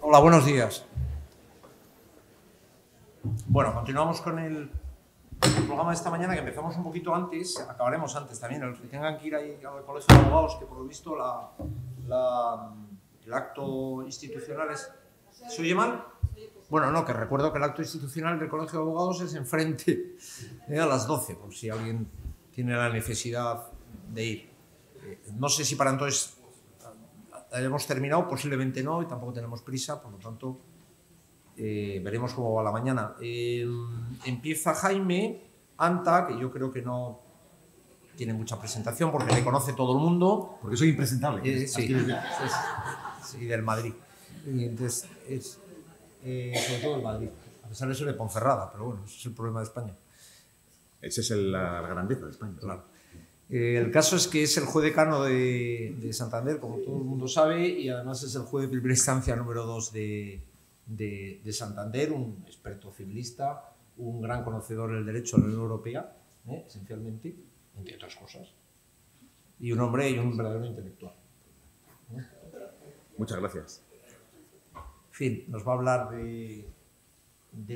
Hola, buenos días. Bueno, continuamos con el programa de esta mañana, que empezamos un poquito antes, acabaremos antes también. Los que tengan que ir ahí al Colegio de Abogados, que por lo visto el acto institucional es... ¿Se oye mal? Bueno, no, que recuerdo que el acto institucional del Colegio de Abogados es enfrente a las 12, por si alguien tiene la necesidad de ir. No sé si para entonces hayamos terminado, posiblemente no, y tampoco tenemos prisa, por lo tanto veremos cómo va la mañana. Empieza Jaime Anta, que yo creo que no tiene mucha presentación porque le conoce todo el mundo. Porque soy impresentable. Sí, del Madrid. Y entonces sobre todo el Madrid, a pesar de ser de Ponferrada, pero bueno, ese es el problema de España. Esa es la grandeza de España. Claro. El caso es que es el juez decano de Santander, como todo el mundo sabe, y además es el juez de primera instancia número 2 de Santander, un experto civilista, un gran conocedor del derecho de la Unión Europea, esencialmente, entre otras cosas, y un hombre y un verdadero intelectual. Muchas gracias. En fin, nos va a hablar de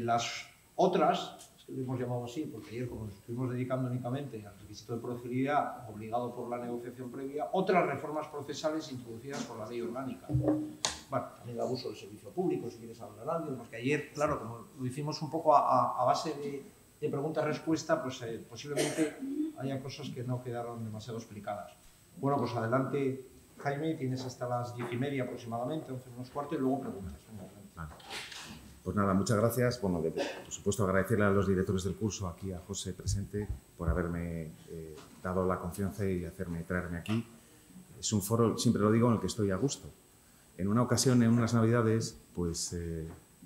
las otras, lo hemos llamado así, porque ayer, como nos estuvimos dedicando únicamente al requisito de procedibilidad obligado por la negociación previa, otras reformas procesales introducidas por la ley orgánica. Bueno, también el abuso del servicio público, si quieres hablar algo, porque ayer, claro, como lo hicimos un poco a base de pregunta-respuesta, pues posiblemente haya cosas que no quedaron demasiado explicadas. Bueno, pues adelante, Jaime, tienes hasta las 10:30 aproximadamente, 11 menos cuarto, y luego preguntas. Vale. Pues nada, muchas gracias. Bueno, por supuesto, agradecerle a los directores del curso, aquí a José presente, por haberme dado la confianza y traerme aquí. Es un foro, siempre lo digo, en el que estoy a gusto. En una ocasión, en unas Navidades, pues,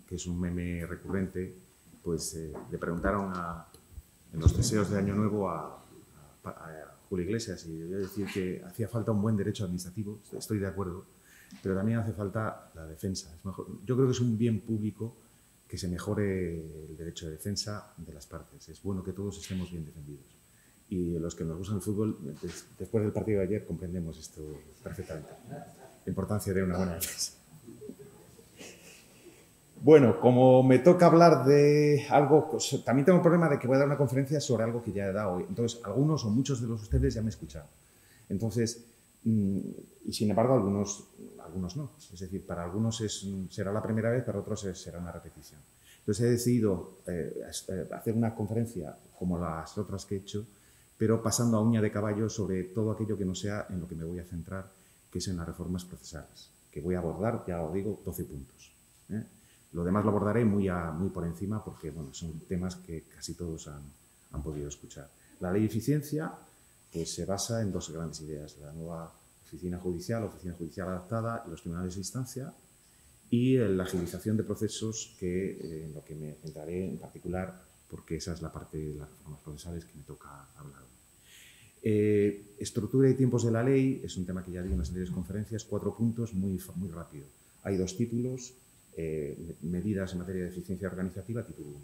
que es un meme recurrente, pues le preguntaron en los deseos de Año Nuevo a Julio Iglesias, y debía decir que hacía falta un buen derecho administrativo, estoy de acuerdo, pero también hace falta la defensa. Yo creo que es un bien público que se mejore el derecho de defensa de las partes. Es bueno que todos estemos bien defendidos. Y los que nos gustan el fútbol, después del partido de ayer, comprendemos esto perfectamente. La importancia de una buena defensa. Bueno, como me toca hablar de algo, también tengo el problema de que voy a dar una conferencia sobre algo que ya he dado. Entonces, algunos o muchos de ustedes ya me escucharon. Entonces, y sin embargo, algunos no. Es decir, para algunos será la primera vez, para otros será una repetición. Entonces he decidido hacer una conferencia como las otras que he hecho, pero pasando a uña de caballo sobre todo aquello que no sea en lo que me voy a centrar, que es en las reformas procesales, que voy a abordar, ya os digo, 12 puntos. Lo demás lo abordaré muy por encima porque bueno, son temas que casi todos han podido escuchar. La ley de eficiencia pues se basa en dos grandes ideas: la nueva oficina judicial adaptada y los tribunales de instancia, y la agilización de procesos, en lo que me centraré en particular, porque esa es la parte de las reformas procesales que me toca hablar hoy. Estructura y tiempos de la ley es un tema que ya di en las anteriores conferencias. 4 puntos muy rápido. Hay 2 títulos: medidas en materia de eficiencia organizativa, título 1.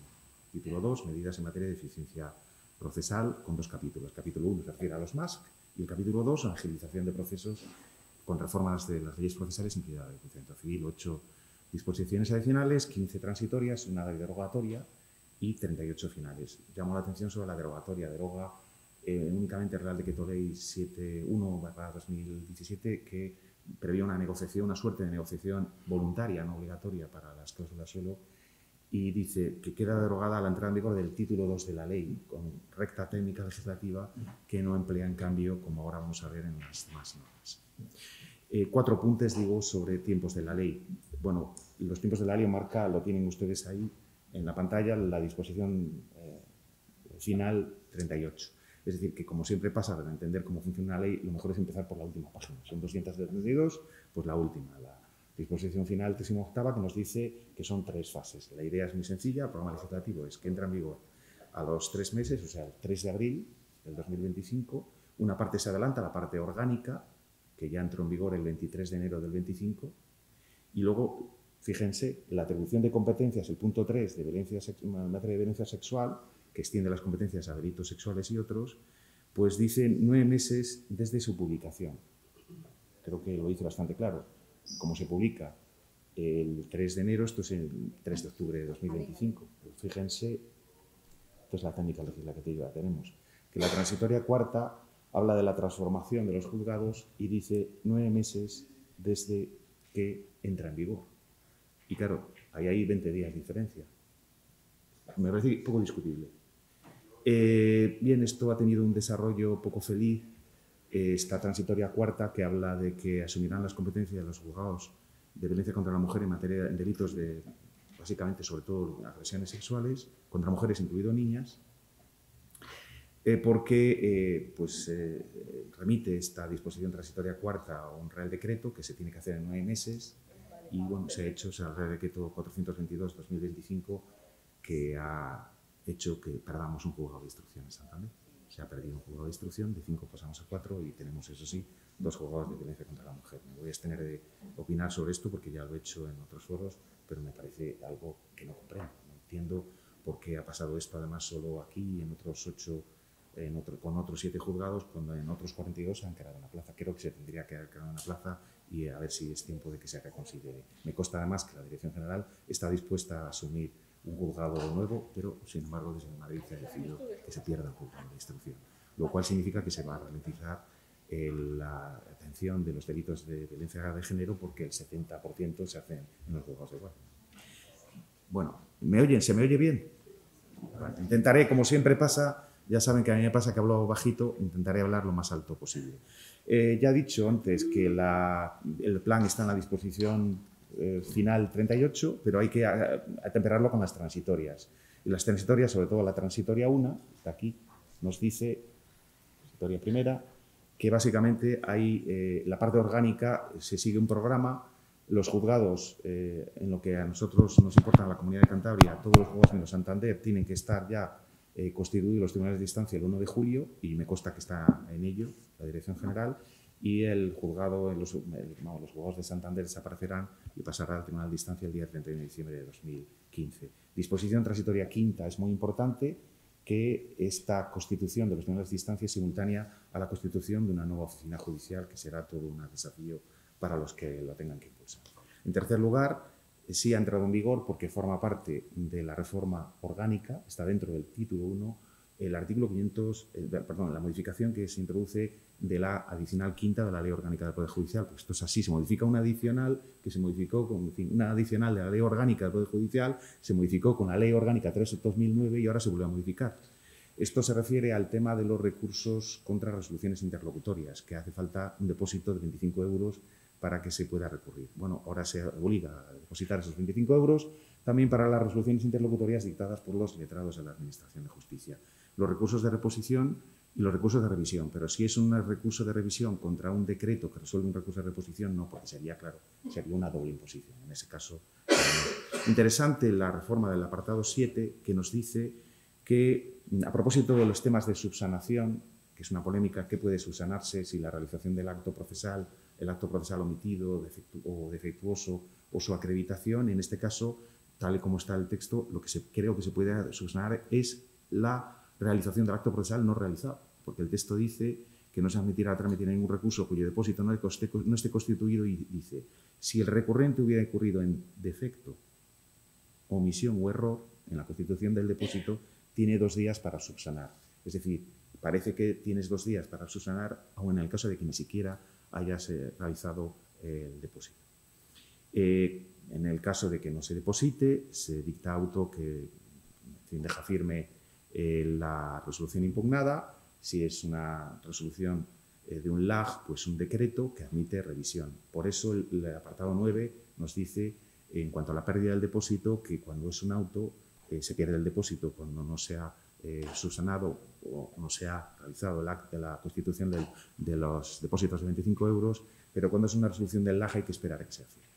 Título 2, medidas en materia de eficiencia procesal, con 2 capítulos. Capítulo 1 se refiere a los MASC y el capítulo 2 a la agilización de procesos con reformas de las leyes procesales, incluida el procedimiento civil: 8 disposiciones adicionales, 15 transitorias, una derogatoria y 38 finales. Llamo la atención sobre la derogatoria. Deroga únicamente el Real Decreto Ley 71/2017, que prevía una suerte de negociación voluntaria, no obligatoria, para las cláusulas suelo, y dice que queda derogada la entrada en vigor del título 2 de la ley, con recta técnica legislativa que no emplea, en cambio, como ahora vamos a ver, en las demás normas. 4 apuntes, digo, sobre tiempos de la ley. Bueno, los tiempos de la ley lo tienen ustedes ahí en la pantalla, la disposición final 38. Es decir, que como siempre pasa, para entender cómo funciona una ley, lo mejor es empezar por la última página. Son 272, pues la última, la disposición final 38ª, que nos dice que son 3 fases. La idea es muy sencilla. El programa legislativo es que entra en vigor a los 3 meses, o sea, el 3 de abril del 2025. Una parte se adelanta, la parte orgánica, que ya entró en vigor el 23 de enero del 25. Y luego, fíjense, la atribución de competencias, el punto 3 de en materia de violencia sexual, que extiende las competencias a delitos sexuales y otros, pues dice 9 meses desde su publicación. Creo que lo dice bastante claro. Como se publica el 3 de enero, esto es el 3 de octubre de 2025. Pero fíjense, esto es la técnica legislativa que tenemos, que la transitoria cuarta habla de la transformación de los juzgados y dice 9 meses desde que entra en vigor. Y claro, ahí hay 20 días de diferencia. Me parece poco discutible. Bien, esto ha tenido un desarrollo poco feliz. Esta transitoria cuarta, que habla de que asumirán las competencias de los juzgados de violencia contra la mujer en materia de delitos de, básicamente, sobre todo, agresiones sexuales, contra mujeres, incluido niñas, porque remite esta disposición transitoria cuarta a un Real Decreto que se tiene que hacer en 9 meses y, bueno, se ha hecho el Real Decreto 422-2025 que ha hecho que perdamos un juzgado de instrucción en Santander. Se ha perdido un juzgado de instrucción, de 5 pasamos a 4 y tenemos, eso sí, 2 juzgados de violencia contra la mujer. Me voy a abstener de opinar sobre esto porque ya lo he hecho en otros foros, pero me parece algo que no comprendo. No entiendo por qué ha pasado esto, además, solo aquí y en otros 8, con otros 7 juzgados, cuando en otros 42 se han creado una plaza. Creo que se tendría que haber creado una plaza y a ver si es tiempo de que se reconsidere. Me consta además que la Dirección General está dispuesta a asumir un juzgado nuevo, pero sin embargo desde Madrid se ha decidido que se pierda el juzgado de instrucción, lo cual significa que se va a ralentizar la atención de los delitos de violencia de género porque el 70% se hacen en los juzgados de guardia. Bueno, ¿me oyen? ¿Se me oye bien? Bueno, intentaré, como siempre pasa, ya saben que a mí me pasa que hablo bajito, intentaré hablar lo más alto posible. Ya he dicho antes que el plan está en la disposición final 38, pero hay que atemperarlo con las transitorias. Y las transitorias, sobre todo la transitoria 1, está aquí, nos dice, transitoria primera, que básicamente hay la parte orgánica, se sigue un programa, los juzgados, en lo que a nosotros nos importa en la Comunidad de Cantabria, todos los juzgados menos Santander tienen que estar ya constituidos los tribunales de distancia el 1 de julio, y me consta que está en ello la Dirección General, y el juzgado, los juzgados de Santander desaparecerán y pasará al Tribunal de Distancia el día 31 de diciembre de 2015. Disposición transitoria quinta, es muy importante que esta constitución de los tribunales de distancia es simultánea a la constitución de una nueva oficina judicial, que será todo un desafío para los que lo tengan que impulsar. En tercer lugar, sí ha entrado en vigor porque forma parte de la reforma orgánica, está dentro del título 1, el artículo 500, la modificación que se introduce de la adicional quinta de la Ley Orgánica del Poder Judicial. Pues esto es así, se modifica una adicional que se modificó con una adicional de la Ley Orgánica del Poder Judicial, se modificó con la Ley Orgánica 3/2009 y ahora se vuelve a modificar. Esto se refiere al tema de los recursos contra resoluciones interlocutorias, que hace falta un depósito de 25 euros para que se pueda recurrir. Bueno, ahora se obliga a depositar esos 25 euros también para las resoluciones interlocutorias dictadas por los letrados de la Administración de Justicia. Los recursos de reposición y los recursos de revisión, pero si es un recurso de revisión contra un decreto que resuelve un recurso de reposición, no, porque sería, claro, sería una doble imposición. En ese caso, interesante la reforma del apartado 7, que nos dice que, a propósito de los temas de subsanación, que es una polémica, ¿qué puede subsanarse si la realización del acto procesal, el acto procesal omitido o defectuoso o su acreditación? En este caso, tal y como está el texto, lo que creo que se puede subsanar es la realización del acto procesal no realizado, porque el texto dice que no se admitirá a trámite ningún recurso cuyo depósito no esté constituido, y dice, si el recurrente hubiera incurrido en defecto, omisión o error en la constitución del depósito, tiene 2 días para subsanar. Es decir, parece que tienes 2 días para subsanar, aun en el caso de que ni siquiera hayas realizado el depósito. En el caso de que no se deposite, se dicta auto que deja firme la resolución impugnada. Si es una resolución de un LAG, pues un decreto que admite revisión. Por eso el apartado 9 nos dice, en cuanto a la pérdida del depósito, que cuando es un auto se pierde el depósito cuando no se ha subsanado o no se ha realizado la constitución de los depósitos de 25 euros, pero cuando es una resolución del LAG hay que esperar a que se firme.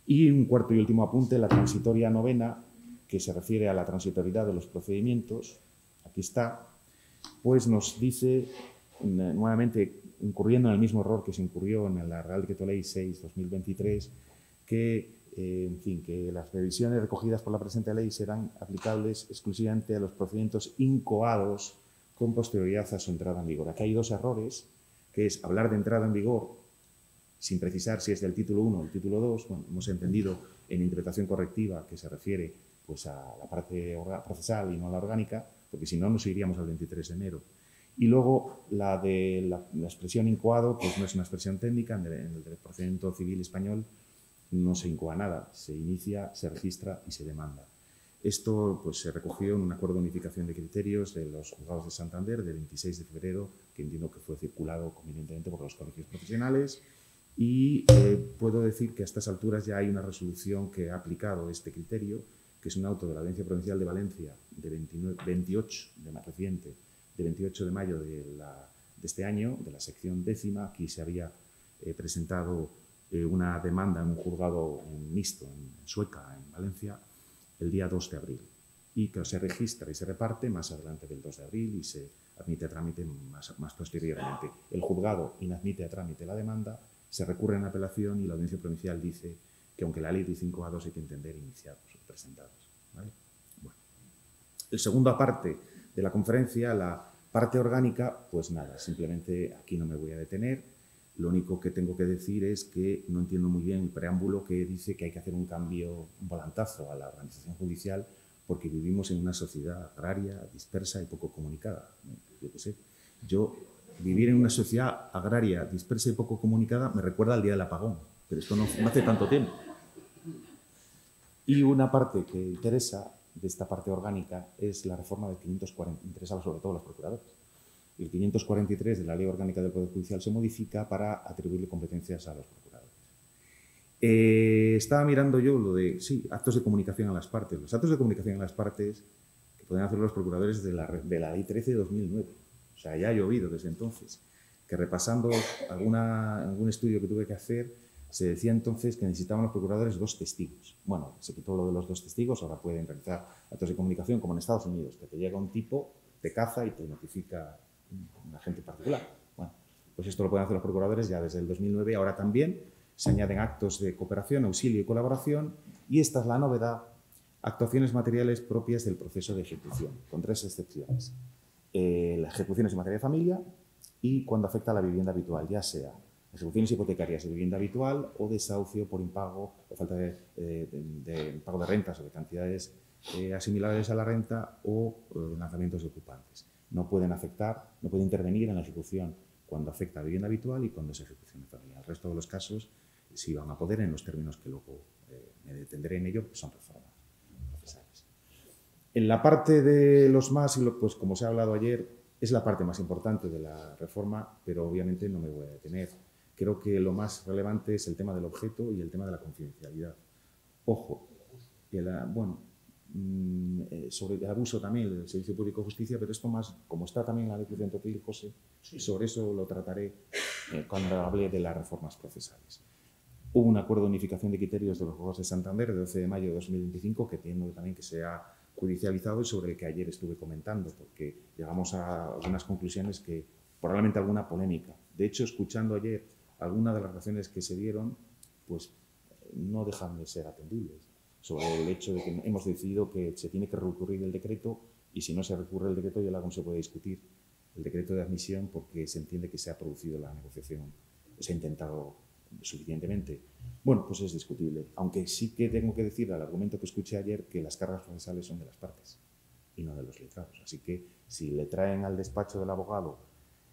Y un cuarto y último apunte, la transitoria novena, que se refiere a la transitoriedad de los procedimientos. Aquí está, pues nos dice, nuevamente incurriendo en el mismo error que se incurrió en la Real Decreto Ley 6/2023, que, en fin, que las previsiones recogidas por la presente ley serán aplicables exclusivamente a los procedimientos incoados con posterioridad a su entrada en vigor. Aquí hay 2 errores, que es hablar de entrada en vigor sin precisar si es del título 1 o el título 2, bueno, hemos entendido en interpretación correctiva que se refiere pues, a la parte procesal y no a la orgánica, porque si no nos iríamos al 23 de enero. Y luego la de la expresión incoado, pues no es una expresión técnica, en el procedimiento civil español no se incoa nada, se inicia, se registra y se demanda. Esto pues, se recogió en un acuerdo de unificación de criterios de los juzgados de Santander del 26 de febrero, que entiendo que fue circulado convenientemente por los colegios profesionales. Y puedo decir que a estas alturas ya hay una resolución que ha aplicado este criterio, que es un auto de la Audiencia Provincial de Valencia de 28 de mayo de este año, de la sección 10ª. Aquí se había presentado una demanda en un juzgado mixto en Sueca, en Valencia, el día 2 de abril, y que se registra y se reparte más adelante del 2 de abril y se admite a trámite más posteriormente. El juzgado inadmite a trámite la demanda, se recurre en apelación y la Audiencia Provincial dice que aunque la ley dice incoados hay que entender iniciados o presentados. ¿Vale? Bueno. El segunda parte de la conferencia, la parte orgánica, pues nada, simplemente aquí no me voy a detener. Lo único que tengo que decir es que no entiendo muy bien el preámbulo que dice que hay que hacer un cambio, un volantazo a la organización judicial porque vivimos en una sociedad agraria, dispersa y poco comunicada. Yo qué sé. Vivir en una sociedad agraria, dispersa y poco comunicada me recuerda al día del apagón, pero esto no hace tanto tiempo. Y una parte que interesa de esta parte orgánica es la reforma del 540, interesaba sobre todo a los procuradores. El 543 de la Ley Orgánica del Poder Judicial se modifica para atribuirle competencias a los procuradores. Estaba mirando yo lo de, sí, actos de comunicación a las partes. Los actos de comunicación a las partes que pueden hacer los procuradores de la Ley 13 de 2009. O sea, ya ha llovido desde entonces. Que repasando algún estudio que tuve que hacer, se decía entonces que necesitaban los procuradores 2 testigos. Bueno, se quitó lo de los 2 testigos, ahora pueden realizar actos de comunicación como en Estados Unidos, que te llega un tipo, te caza y te notifica un agente particular. Bueno, pues esto lo pueden hacer los procuradores ya desde el 2009, ahora también se añaden actos de cooperación, auxilio y colaboración, y esta es la novedad, actuaciones materiales propias del proceso de ejecución, con 3 excepciones. Las ejecuciones en materia de familia y cuando afecta a la vivienda habitual, ya sea ejecuciones hipotecarias de vivienda habitual o desahucio por impago o falta de pago de rentas o de cantidades asimilables a la renta o lanzamientos de ocupantes. No pueden intervenir en la ejecución cuando afecta a vivienda habitual y cuando es ejecución de familia. El resto de los casos sí van a poder en los términos que luego me detendré en ello, porque son reformas procesales. En la parte de los más, pues como se ha hablado ayer, es la parte más importante de la reforma, pero obviamente no me voy a detener. Creo que lo más relevante es el tema del objeto y el tema de la confidencialidad. Ojo, sobre el abuso también del Servicio Público de Justicia, pero esto más, como está también en la ley de procedimiento civil, José, sí. Sobre eso lo trataré cuando hable de las reformas procesales. Hubo un acuerdo de unificación de criterios de los juzgados de Santander de 12 de mayo de 2025, que entiendo también que se ha judicializado y sobre el que ayer estuve comentando, porque llegamos a algunas conclusiones que, probablemente alguna polémica. De hecho, escuchando ayer algunas de las razones que se dieron, pues no dejan de ser atendibles, sobre el hecho de que hemos decidido que se tiene que recurrir el decreto y si no se recurre el decreto ya luego no se puede discutir el decreto de admisión porque se entiende que se ha producido la negociación, se ha intentado suficientemente. Bueno, pues es discutible, aunque sí que tengo que decir al argumento que escuché ayer que las cargas procesales son de las partes y no de los letrados. Así que si le traen al despacho del abogado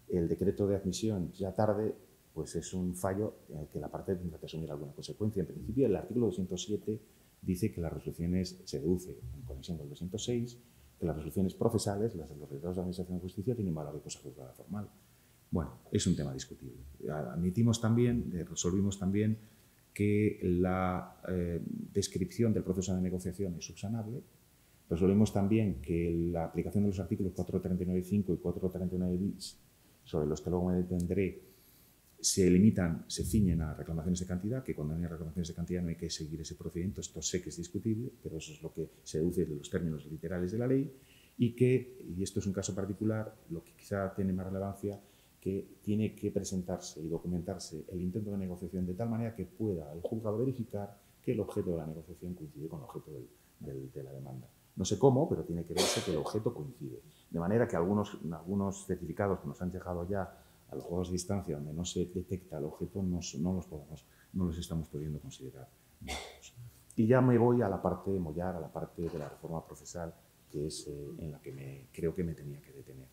el decreto de admisión ya tarde, pues es un fallo en el que la parte tendrá que asumir alguna consecuencia. En principio, el artículo 207 dice que las resoluciones, se deduce en conexión con el 206, que las resoluciones procesales, las de los letrados de Administración de Justicia, tienen valor de cosa juzgada formal. Bueno, es un tema discutible. Admitimos también, resolvimos también que la descripción del proceso de negociación es subsanable. Resolvimos también que la aplicación de los artículos 439.5 y 439 bis, sobre los que luego me detendré, se limitan, se ciñen a reclamaciones de cantidad, que cuando hay reclamaciones de cantidad no hay que seguir ese procedimiento. Esto sé que es discutible, pero eso es lo que se deduce de los términos literales de la ley, y esto es un caso particular, lo que quizá tiene más relevancia, que tiene que presentarse y documentarse el intento de negociación de tal manera que pueda el juzgado verificar que el objeto de la negociación coincide con el objeto de la demanda. No sé cómo, pero tiene que verse que el objeto coincide. De manera que algunos certificados que nos han llegado ya a los juegos de distancia donde no se detecta el objeto, no los estamos pudiendo considerar válidos. Y ya me voy a la parte de Mollar, a la parte de la reforma procesal, que es en la que creo que me tenía que detener.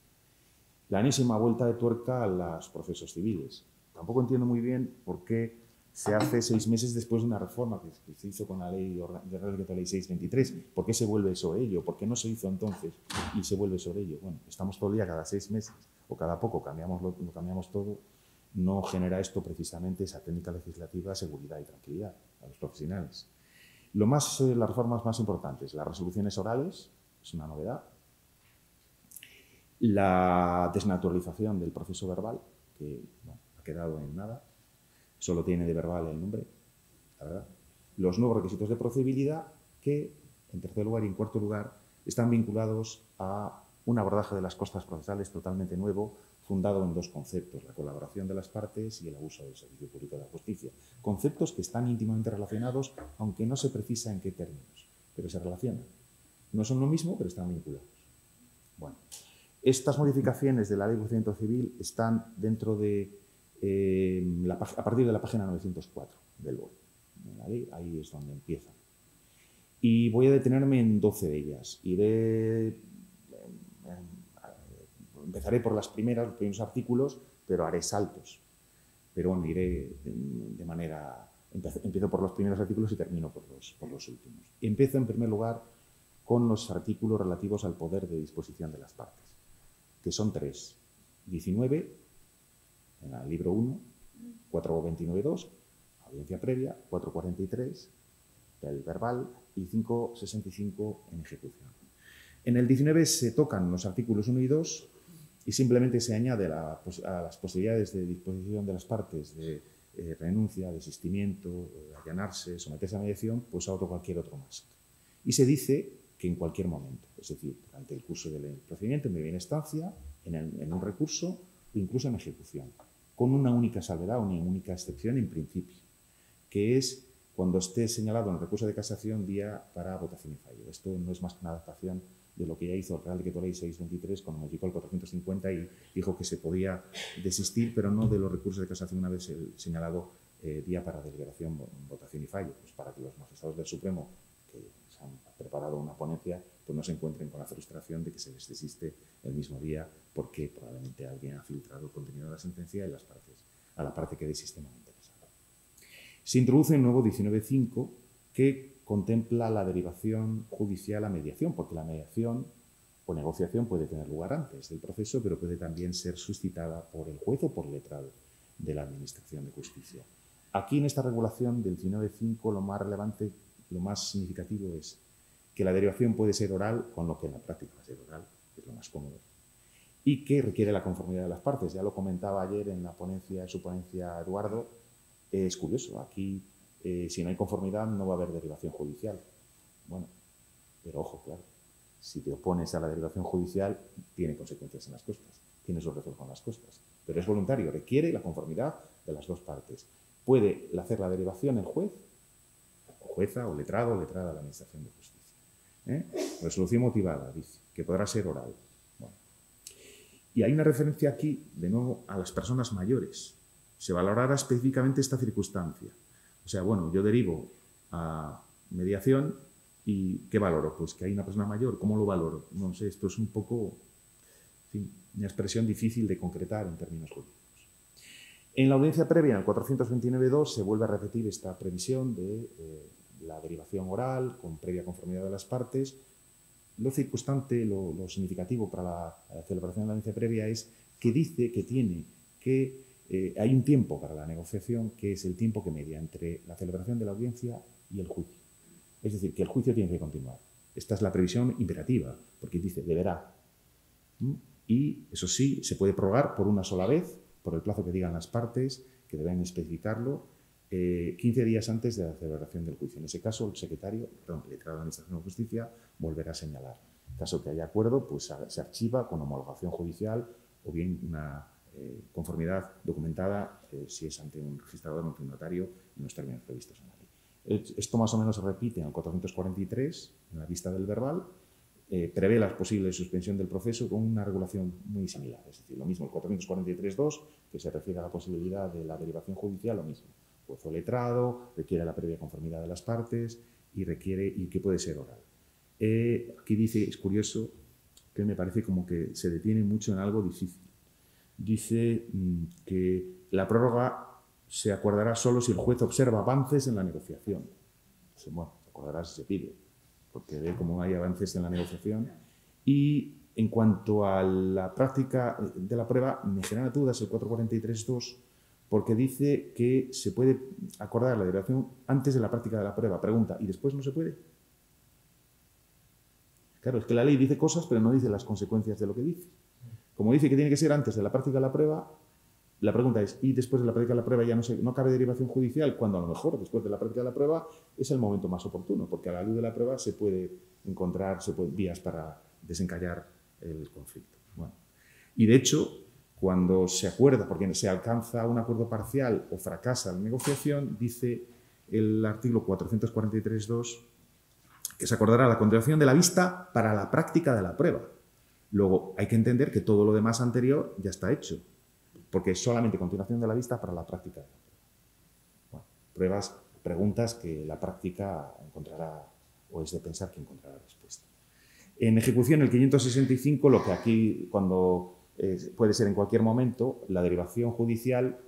La enésima vuelta de tuerca a los procesos civiles. Tampoco entiendo muy bien por qué se hace 6 meses después de una reforma que se hizo con la ley de Real Decreto Ley 623. ¿Por qué se vuelve sobre ello? ¿Por qué no se hizo entonces y se vuelve sobre ello? Bueno, estamos todo el día cada 6 meses o cada poco lo cambiamos todo. No genera esto precisamente esa técnica legislativa, seguridad y tranquilidad a los profesionales. Las reformas más importantes, las resoluciones orales, es una novedad. La desnaturalización del proceso verbal, que bueno, ha quedado en nada, solo tiene de verbal el nombre, la verdad. Los nuevos requisitos de procedibilidad que, en tercer lugar y en cuarto lugar, están vinculados a un abordaje de las costas procesales totalmente nuevo, fundado en 2 conceptos, la colaboración de las partes y el abuso del servicio público de la justicia. Conceptos que están íntimamente relacionados, aunque no se precisa en qué términos, pero se relacionan. No son lo mismo, pero están vinculados. Bueno, estas modificaciones de la Ley de Procedimiento Civil están dentro de, a partir de la página 904 del BOE. Ahí es donde empiezan. Y voy a detenerme en 12 de ellas. Empezaré por los primeros artículos, pero haré saltos. Pero bueno, iré de manera... Empiezo por los primeros artículos y termino por los últimos. Empiezo en primer lugar con los artículos relativos al poder de disposición de las partes, que son 3. 19, en el libro 1, 429.2, audiencia previa, 443, el verbal, y 565 en ejecución. En el 19 se tocan los artículos 1 y 2 y simplemente se añade a las posibilidades de disposición de las partes de renuncia, desistimiento, allanarse, someterse a mediación, pues a cualquier otro más. Y se dice que en cualquier momento, es decir, durante el curso del procedimiento, en primera instancia, en un recurso o incluso en ejecución, con una única salvedad, una única excepción en principio, que es cuando esté señalado en el recurso de casación día para votación y fallo. Esto no es más que una adaptación de lo que ya hizo el Real Decreto Ley 623 cuando modificó el 450 y dijo que se podía desistir, pero no de los recursos de casación una vez señalado día para deliberación, votación y fallo, pues para que los magistrados del Supremo que se han preparado una ponencia pues no se encuentren con la frustración de que se les desiste el mismo día porque probablemente alguien ha filtrado el contenido de la sentencia y a la parte que desiste no le interesa. Se introduce un nuevo 19.5 que contempla la derivación judicial a mediación, porque la mediación o negociación puede tener lugar antes del proceso, pero puede también ser suscitada por el juez o por el letrado de la Administración de Justicia. Aquí en esta regulación del 19.5 lo más relevante, lo más significativo es que la derivación puede ser oral, con lo que en la práctica va a ser oral, que es lo más cómodo, y que requiere la conformidad de las partes. Ya lo comentaba ayer en su ponencia Eduardo. Es curioso, aquí si no hay conformidad no va a haber derivación judicial. Bueno, pero ojo, claro, si te opones a la derivación judicial tiene consecuencias en las costas, tiene su reflejo en las costas, pero es voluntario, requiere la conformidad de las 2 partes. Puede hacer la derivación el juez, o jueza, o letrado, o letrada de la Administración de Justicia. Resolución motivada, dice, que podrá ser oral. Bueno. Y hay una referencia aquí, de nuevo, a las personas mayores. Se valorará específicamente esta circunstancia. O sea, bueno, yo derivo a mediación y ¿qué valoro? Pues que hay una persona mayor. ¿Cómo lo valoro? No sé, esto es un poco, en fin, una expresión difícil de concretar en términos jurídicos. En la audiencia previa, en el 429.2, se vuelve a repetir esta previsión de la derivación oral con previa conformidad de las partes. Lo circunstante, lo significativo para la celebración de la audiencia previa es que dice que tiene que hay un tiempo para la negociación que es el tiempo que media entre la celebración de la audiencia y el juicio. Es decir, que el juicio tiene que continuar. Esta es la previsión imperativa, porque dice deberá. Y eso sí, se puede prorrogar por una sola vez, por el plazo que digan las partes, que deben especificarlo, 15 días antes de la celebración del juicio. En ese caso, el secretario, el letrado de la Administración de Justicia, volverá a señalar. En caso que haya acuerdo, pues se archiva con homologación judicial o bien una conformidad documentada si es ante un registrador o ante un notario en los términos previstos en la ley. Esto más o menos se repite en el 443, en la vista del verbal, prevé la posible suspensión del proceso con una regulación muy similar. Es decir, lo mismo, el 443.2, que se refiere a la posibilidad de la derivación judicial, lo mismo. Juez o letrado, requiere la previa conformidad de las partes y que puede ser oral. Aquí dice, es curioso, que me parece como que se detiene mucho en algo difícil. Dice que la prórroga se acordará solo si el juez observa avances en la negociación. Bueno, se acordará si se pide, porque ve cómo hay avances en la negociación. Y en cuanto a la práctica de la prueba, me genera dudas el 443.2, porque dice que se puede acordar la derivación antes de la práctica de la prueba. Pregunta, ¿y después no se puede? Claro, es que la ley dice cosas, pero no dice las consecuencias de lo que dice. Como dice que tiene que ser antes de la práctica de la prueba, la pregunta es, ¿y después de la práctica de la prueba ya no cabe derivación judicial? Cuando a lo mejor después de la práctica de la prueba es el momento más oportuno, porque a la luz de la prueba se puede encontrar vías para desencallar el conflicto. Bueno, y de hecho, cuando se acuerda, porque se alcanza un acuerdo parcial o fracasa la negociación, dice el artículo 443.2 que se acordará la continuación de la vista para la práctica de la prueba. Luego, hay que entender que todo lo demás anterior ya está hecho, porque es solamente continuación de la vista para la práctica de la prueba. Bueno, preguntas que la práctica encontrará, o es de pensar que encontrará respuesta. En ejecución, el 565, lo que aquí, cuando puede ser en cualquier momento, la derivación judicial,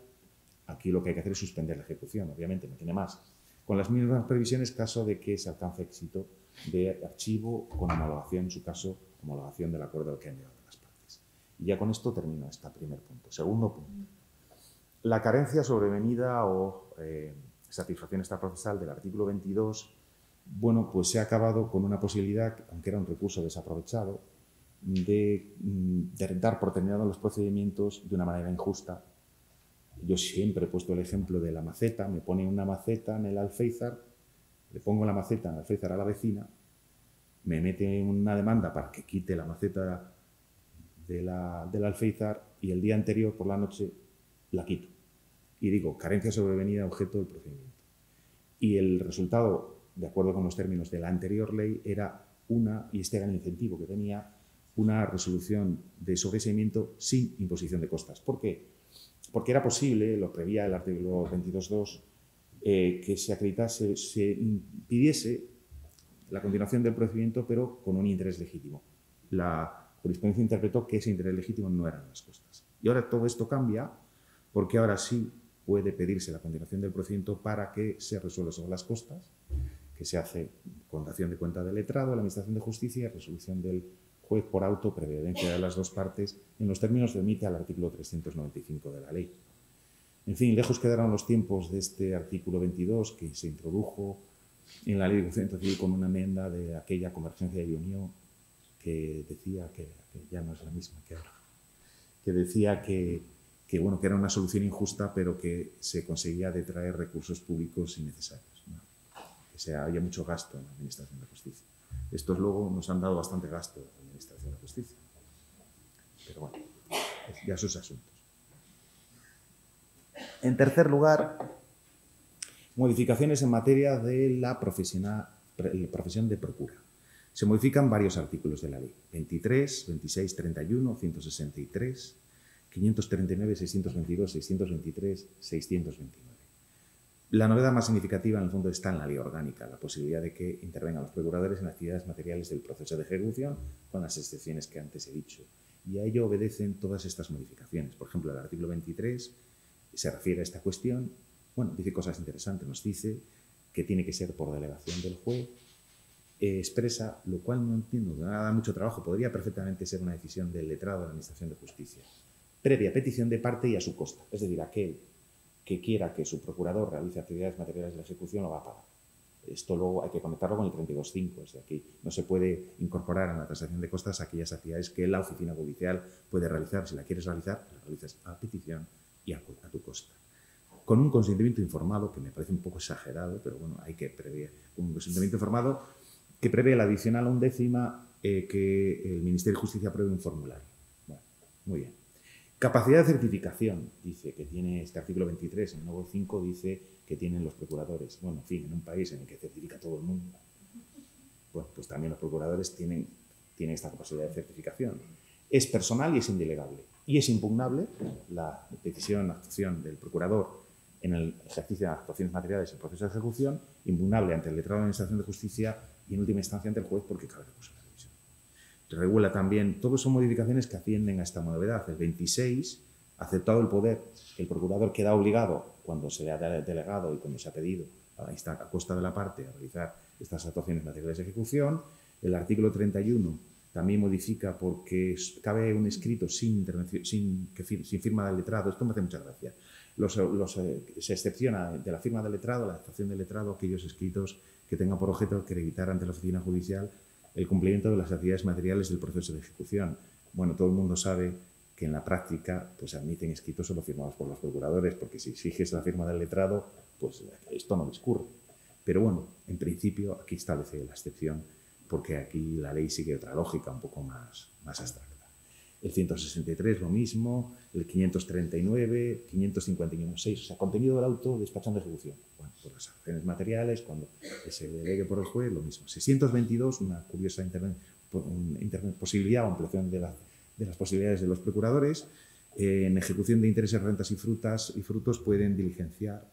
aquí lo que hay que hacer es suspender la ejecución, obviamente, no tiene más. Con las mismas previsiones, caso de que se alcance éxito de archivo con homologación, en su caso, homologación del acuerdo que han llegado las partes. Y ya con esto termino este primer punto. Segundo punto. La carencia sobrevenida o satisfacción extraprocesal del artículo 22, bueno, pues se ha acabado con una posibilidad, aunque era un recurso desaprovechado, de dar por terminados los procedimientos de una manera injusta. Yo siempre he puesto el ejemplo de la maceta, me pone una maceta en el alféizar, le pongo la maceta en el alféizar a la vecina, me mete una demanda para que quite la maceta del alféizar y el día anterior, por la noche, la quito. Y digo, carencia sobrevenida objeto del procedimiento. Y el resultado, de acuerdo con los términos de la anterior ley, era y este era el incentivo que tenía, una resolución de sobreseimiento sin imposición de costas. ¿Por qué? Porque era posible, lo prevía el artículo 22.2, que se acreditase, se impidiese la continuación del procedimiento, pero con un interés legítimo. La jurisprudencia interpretó que ese interés legítimo no eran las costas. Y ahora todo esto cambia, porque ahora sí puede pedirse la continuación del procedimiento para que se resuelva sobre las costas, que se hace con dación de cuenta del letrado, la Administración de Justicia y resolución del juez por auto, prevedencia de las dos partes, en los términos que emite al artículo 395 de la ley. En fin, lejos quedaron los tiempos de este artículo 22 que se introdujo en la Ley de Procedimiento Civil con una enmienda de aquella Convergencia y Unión que decía que ya no es la misma que ahora, que decía que era una solución injusta, pero que se conseguía detraer recursos públicos innecesarios, ¿no? Que había mucho gasto en la Administración de Justicia. Estos luego nos han dado bastante gasto en la Administración de Justicia. Pero bueno, ya sus asuntos. En tercer lugar, modificaciones en materia de la profesión de procura. Se modifican varios artículos de la ley: 23, 26, 31, 163, 539, 622, 623, 629. La novedad más significativa, en el fondo, está en la ley orgánica, la posibilidad de que intervengan los procuradores en actividades materiales del proceso de ejecución, con las excepciones que antes he dicho. Y a ello obedecen todas estas modificaciones. Por ejemplo, el artículo 23 se refiere a esta cuestión. Bueno, dice cosas interesantes. Nos dice que tiene que ser por delegación del juez. Expresa, lo cual no entiendo, da mucho trabajo. Podría perfectamente ser una decisión del letrado de la Administración de Justicia, previa petición de parte y a su costa. Es decir, aquel que quiera que su procurador realice actividades materiales de ejecución lo va a pagar. Esto luego hay que conectarlo con el 32.5, es decir, no se puede incorporar en la tasación de costas aquellas actividades que la oficina judicial puede realizar. Si la quieres realizar, la realizas a petición y a tu costa. Con un consentimiento informado, que me parece un poco exagerado, pero bueno, hay que prever un consentimiento informado que prevé la adicional 1/10 que el Ministerio de Justicia apruebe un formulario. Bueno, muy bien. Capacidad de certificación, dice que tiene este artículo 23, en el nuevo 5 dice que tienen los procuradores. Bueno, en fin, en un país en el que certifica todo el mundo, bueno, pues también los procuradores tienen tienen esta capacidad de certificación. Es personal y es indelegable. Y es impugnable la decisión, actuación del procurador en el ejercicio de actuaciones materiales en el proceso de ejecución, impugnable ante el letrado de Administración de Justicia y en última instancia ante el juez porque cabe recurso en la revisión. Regula también, todas son modificaciones que atienden a esta novedad. El 26, aceptado el poder, el procurador queda obligado, cuando se le ha delegado y cuando se ha pedido a costa de la parte, a realizar estas actuaciones materiales de ejecución. El artículo 31 también modifica porque cabe un escrito sin firma del letrado. Esto me hace mucha gracia. Se excepciona de la firma del letrado, la actuación del letrado, aquellos escritos que tengan por objeto acreditar ante la oficina judicial el cumplimiento de las actividades materiales del proceso de ejecución. Bueno, todo el mundo sabe que en la práctica pues admiten escritos solo firmados por los procuradores, porque si exiges la firma del letrado, pues esto no discurre. Pero bueno, en principio aquí establece la excepción, porque aquí la ley sigue otra lógica un poco más abstracta. El 163 lo mismo, el 539, 551.6, o sea, contenido del auto despachando ejecución. Bueno, por las acciones materiales, cuando se delegue por el juez, lo mismo. 622, una curiosa posibilidad o ampliación de las posibilidades de los procuradores. En ejecución de intereses, rentas y frutos pueden diligenciar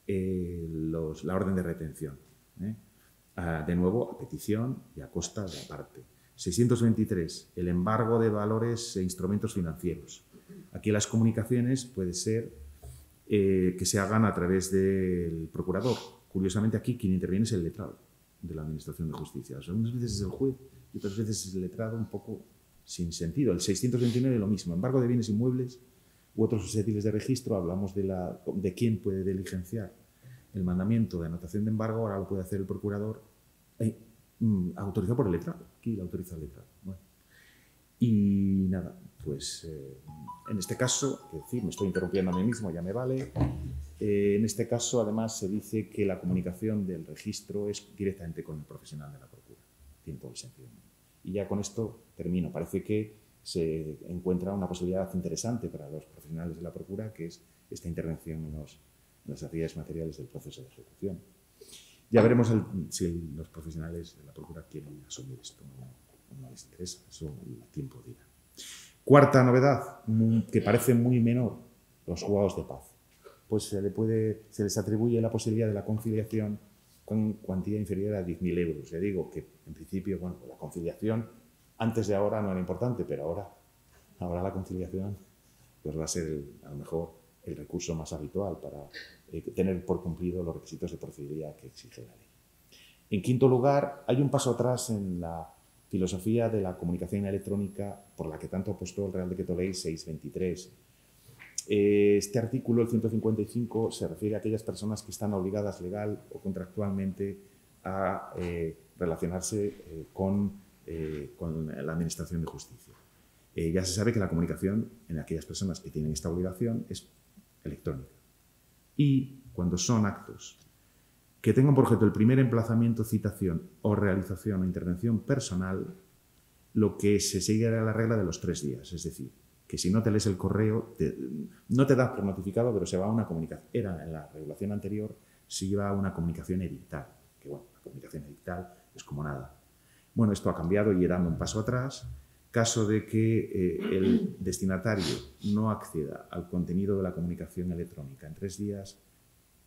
la orden de retención. De nuevo, a petición y a costa de la parte. 623, el embargo de valores e instrumentos financieros. Aquí las comunicaciones puede ser que se hagan a través del procurador. Curiosamente aquí quien interviene es el letrado de la Administración de Justicia. O sea, unas veces es el juez y otras veces es el letrado, un poco sin sentido. El 629 lo mismo, embargo de bienes inmuebles u otros susceptibles de registro. Hablamos de quién puede diligenciar el mandamiento de anotación de embargo. Ahora lo puede hacer el procurador autorizado por el letrado. Aquí lo autoriza el letrado. Bueno. Y nada, pues en este caso, es decir, me estoy interrumpiendo a mí mismo, ya me vale. En este caso, además, se dice que la comunicación del registro es directamente con el profesional de la procura. Tiene todo el sentido. Y ya con esto termino. Parece que se encuentra una posibilidad interesante para los profesionales de la procura, que es esta intervención en las actividades materiales del proceso de ejecución. Ya veremos si los profesionales de la procura quieren asumir esto o no les interesa. Eso el tiempo dirá. Cuarta novedad, que parece muy menor, los juzgados de paz. Pues se les atribuye la posibilidad de la conciliación con cuantía inferior a 10.000 euros. Ya digo que, en principio, bueno, la conciliación antes de ahora no era importante, pero ahora la conciliación pues va a ser, a lo mejor, el recurso más habitual para tener por cumplido los requisitos de procedibilidad que exige la ley. En quinto lugar, hay un paso atrás en la filosofía de la comunicación electrónica por la que tanto apostó el Real Decreto Ley 623. Este artículo, el 155, se refiere a aquellas personas que están obligadas legal o contractualmente a relacionarse con la Administración de Justicia. Ya se sabe que la comunicación en aquellas personas que tienen esta obligación es electrónica. Y cuando son actos que tengan por objeto el primer emplazamiento, citación o realización o intervención personal, lo que se sigue era la regla de los 3 días. Es decir, que si no te lees el correo, no te das por notificado, pero se va a una comunicación. Era en la regulación anterior, se iba a una comunicación edictal. Que bueno, la comunicación edictal es como nada. Bueno, esto ha cambiado y dando un paso atrás. Caso de que el destinatario no acceda al contenido de la comunicación electrónica en 3 días,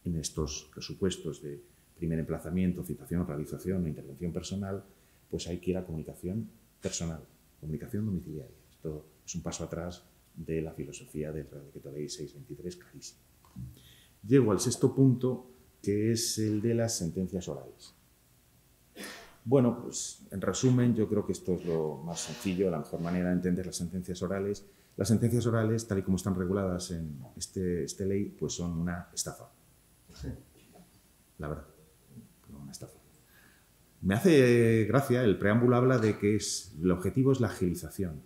en estos presupuestos de primer emplazamiento, citación, realización o intervención personal, pues hay que ir a comunicación personal, comunicación domiciliaria. Esto es un paso atrás de la filosofía del Real Decreto Ley 623, clarísimo. Llego al sexto punto, que es el de las sentencias orales. Bueno, pues en resumen, yo creo que esto es lo más sencillo, la mejor manera de entender las sentencias orales. Las sentencias orales, tal y como están reguladas en esta ley, pues son una estafa. Sí. La verdad, una estafa. Me hace gracia, el preámbulo habla de que el objetivo es la agilización.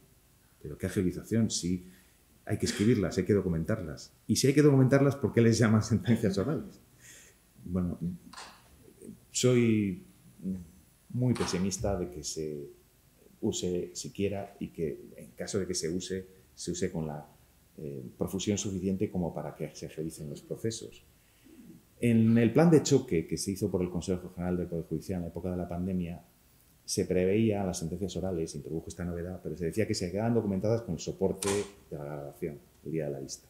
Pero ¿qué agilización? Si hay que escribirlas, hay que documentarlas. Y si hay que documentarlas, ¿por qué les llaman sentencias orales? Bueno, soy muy pesimista de que se use siquiera y que en caso de que se use con la profusión suficiente como para que se agilicen los procesos. En el plan de choque que se hizo por el Consejo General del Poder Judicial en la época de la pandemia, se preveía las sentencias orales, se introdujo esta novedad, pero se decía que se quedaban documentadas con el soporte de la grabación, el día de la vista.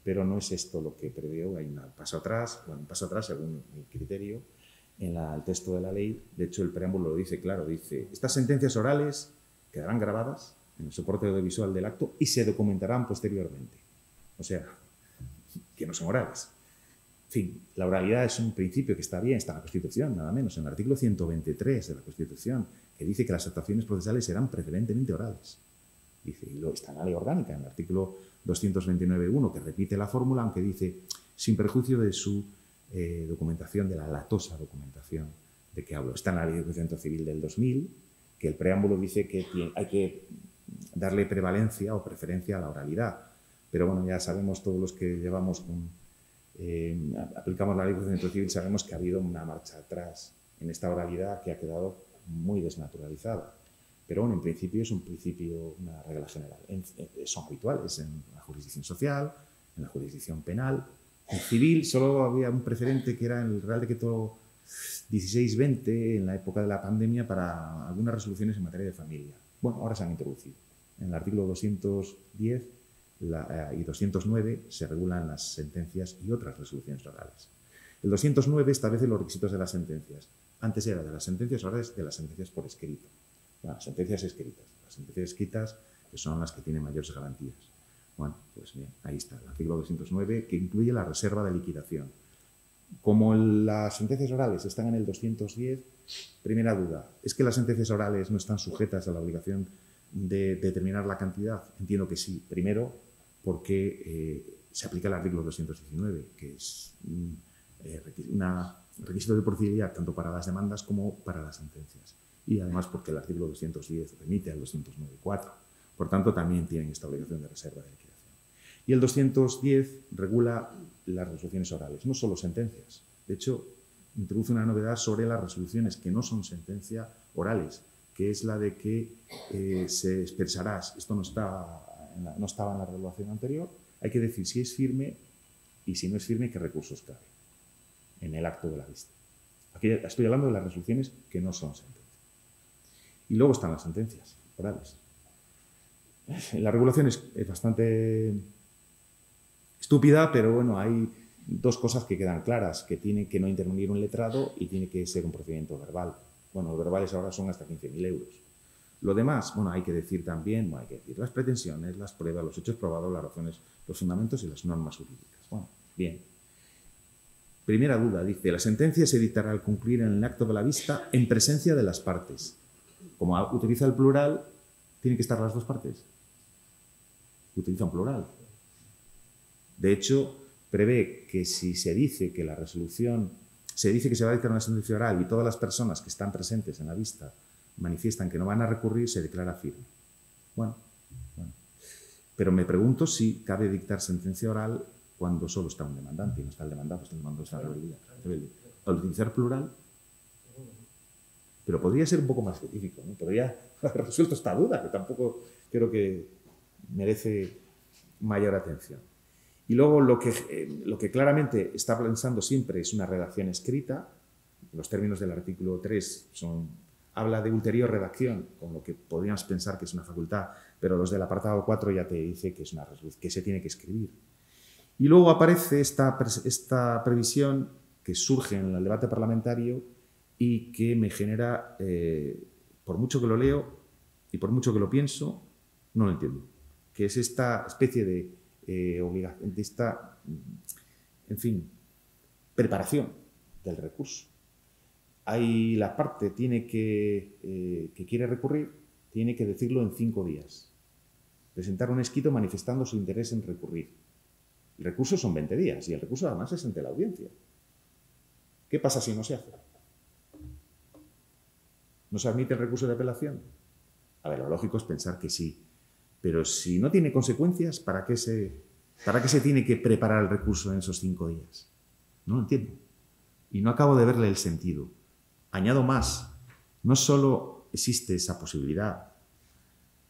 Pero no es esto lo que previó, hay un paso atrás, según mi criterio, en el texto de la ley. De hecho, el preámbulo lo dice claro, dice: estas sentencias orales quedarán grabadas en el soporte audiovisual del acto y se documentarán posteriormente. O sea, que no son orales. En fin, la oralidad es un principio que está bien, está en la Constitución, nada menos, en el artículo 123 de la Constitución, que dice que las actuaciones procesales serán preferentemente orales. Dice, y está en la ley orgánica, en el artículo 229.1, que repite la fórmula, aunque dice, sin perjuicio de su documentación, de la latosa documentación de que hablo. Está en la ley de procedimiento civil del 2000, que el preámbulo dice que hay que darle prevalencia o preferencia a la oralidad. Pero bueno, ya sabemos, todos los que aplicamos la ley de procedimiento civil, sabemos que ha habido una marcha atrás en esta oralidad que ha quedado muy desnaturalizada. Pero bueno, en principio es un principio, una regla general. Son habituales en la jurisdicción social, en la jurisdicción penal. En civil solo había un preferente que era el Real Decreto 1620 en la época de la pandemia para algunas resoluciones en materia de familia. Bueno, ahora se han introducido. En el artículo 210 y 209 se regulan las sentencias y otras resoluciones orales. El 209 establece los requisitos de las sentencias. Antes era de las sentencias orales, de las sentencias por escrito. Bueno, las sentencias escritas. Las sentencias escritas que son las que tienen mayores garantías. Bueno, pues bien, ahí está, el artículo 209, que incluye la reserva de liquidación. Como las sentencias orales están en el 210, primera duda, ¿es que las sentencias orales no están sujetas a la obligación de determinar la cantidad? Entiendo que sí. Primero, porque se aplica el artículo 219, que es un requisito de procedibilidad tanto para las demandas como para las sentencias. Y además porque el artículo 210 remite al 209.4. Por tanto, también tienen esta obligación de reserva de liquidación. Y el 210 regula las resoluciones orales, no solo sentencias. De hecho, introduce una novedad sobre las resoluciones que no son sentencia orales, que es la de que se expresará, esto no estaba en la regulación anterior, hay que decir si es firme y si no es firme, qué recursos cabe en el acto de la vista. Aquí estoy hablando de las resoluciones que no son sentencia. Y luego están las sentencias orales. La regulación es bastante estúpida, pero bueno, hay dos cosas que quedan claras, que tiene que no intervenir un letrado y tiene que ser un procedimiento verbal. Bueno, los verbales ahora son hasta 15.000 euros. Lo demás, bueno, hay que decir también, hay que decir las pretensiones, las pruebas, los hechos probados, las razones, los fundamentos y las normas jurídicas. Bueno, bien. Primera duda, dice, la sentencia se dictará al concluir en el acto de la vista en presencia de las partes. Como utiliza el plural, ¿tienen que estar las dos partes? Utiliza un plural. De hecho, prevé que si se dice que la resolución, se dice que se va a dictar una sentencia oral y todas las personas que están presentes en la vista manifiestan que no van a recurrir, se declara firme. Bueno. Pero me pregunto si cabe dictar sentencia oral cuando solo está un demandante y no está el demandado, está el demandado, está la rebelde. Al utilizar plural, pero podría ser un poco más específico, ¿no? Podría haber resuelto esta duda, que tampoco creo que merece mayor atención. Y luego lo que claramente está pensando siempre es una redacción escrita. Los términos del artículo 3 habla de ulterior redacción, con lo que podríamos pensar que es una facultad, pero los del apartado 4 ya te dice que es una resolución, que se tiene que escribir. Y luego aparece esta previsión que surge en el debate parlamentario y que me genera, por mucho que lo leo y por mucho que lo pienso, no lo entiendo. Que es esta especie de obligación, de esta, en fin, preparación del recurso. Hay la parte que quiere recurrir, tiene que decirlo en 5 días. Presentar un escrito manifestando su interés en recurrir. El recurso son 20 días y el recurso además es ante la audiencia. ¿Qué pasa si no se hace? ¿No se admite el recurso de apelación? A ver, lo lógico es pensar que sí. Pero si no tiene consecuencias, ¿para qué se tiene que preparar el recurso en esos 5 días? No lo entiendo. Y no acabo de verle el sentido. Añado más. No solo existe esa posibilidad,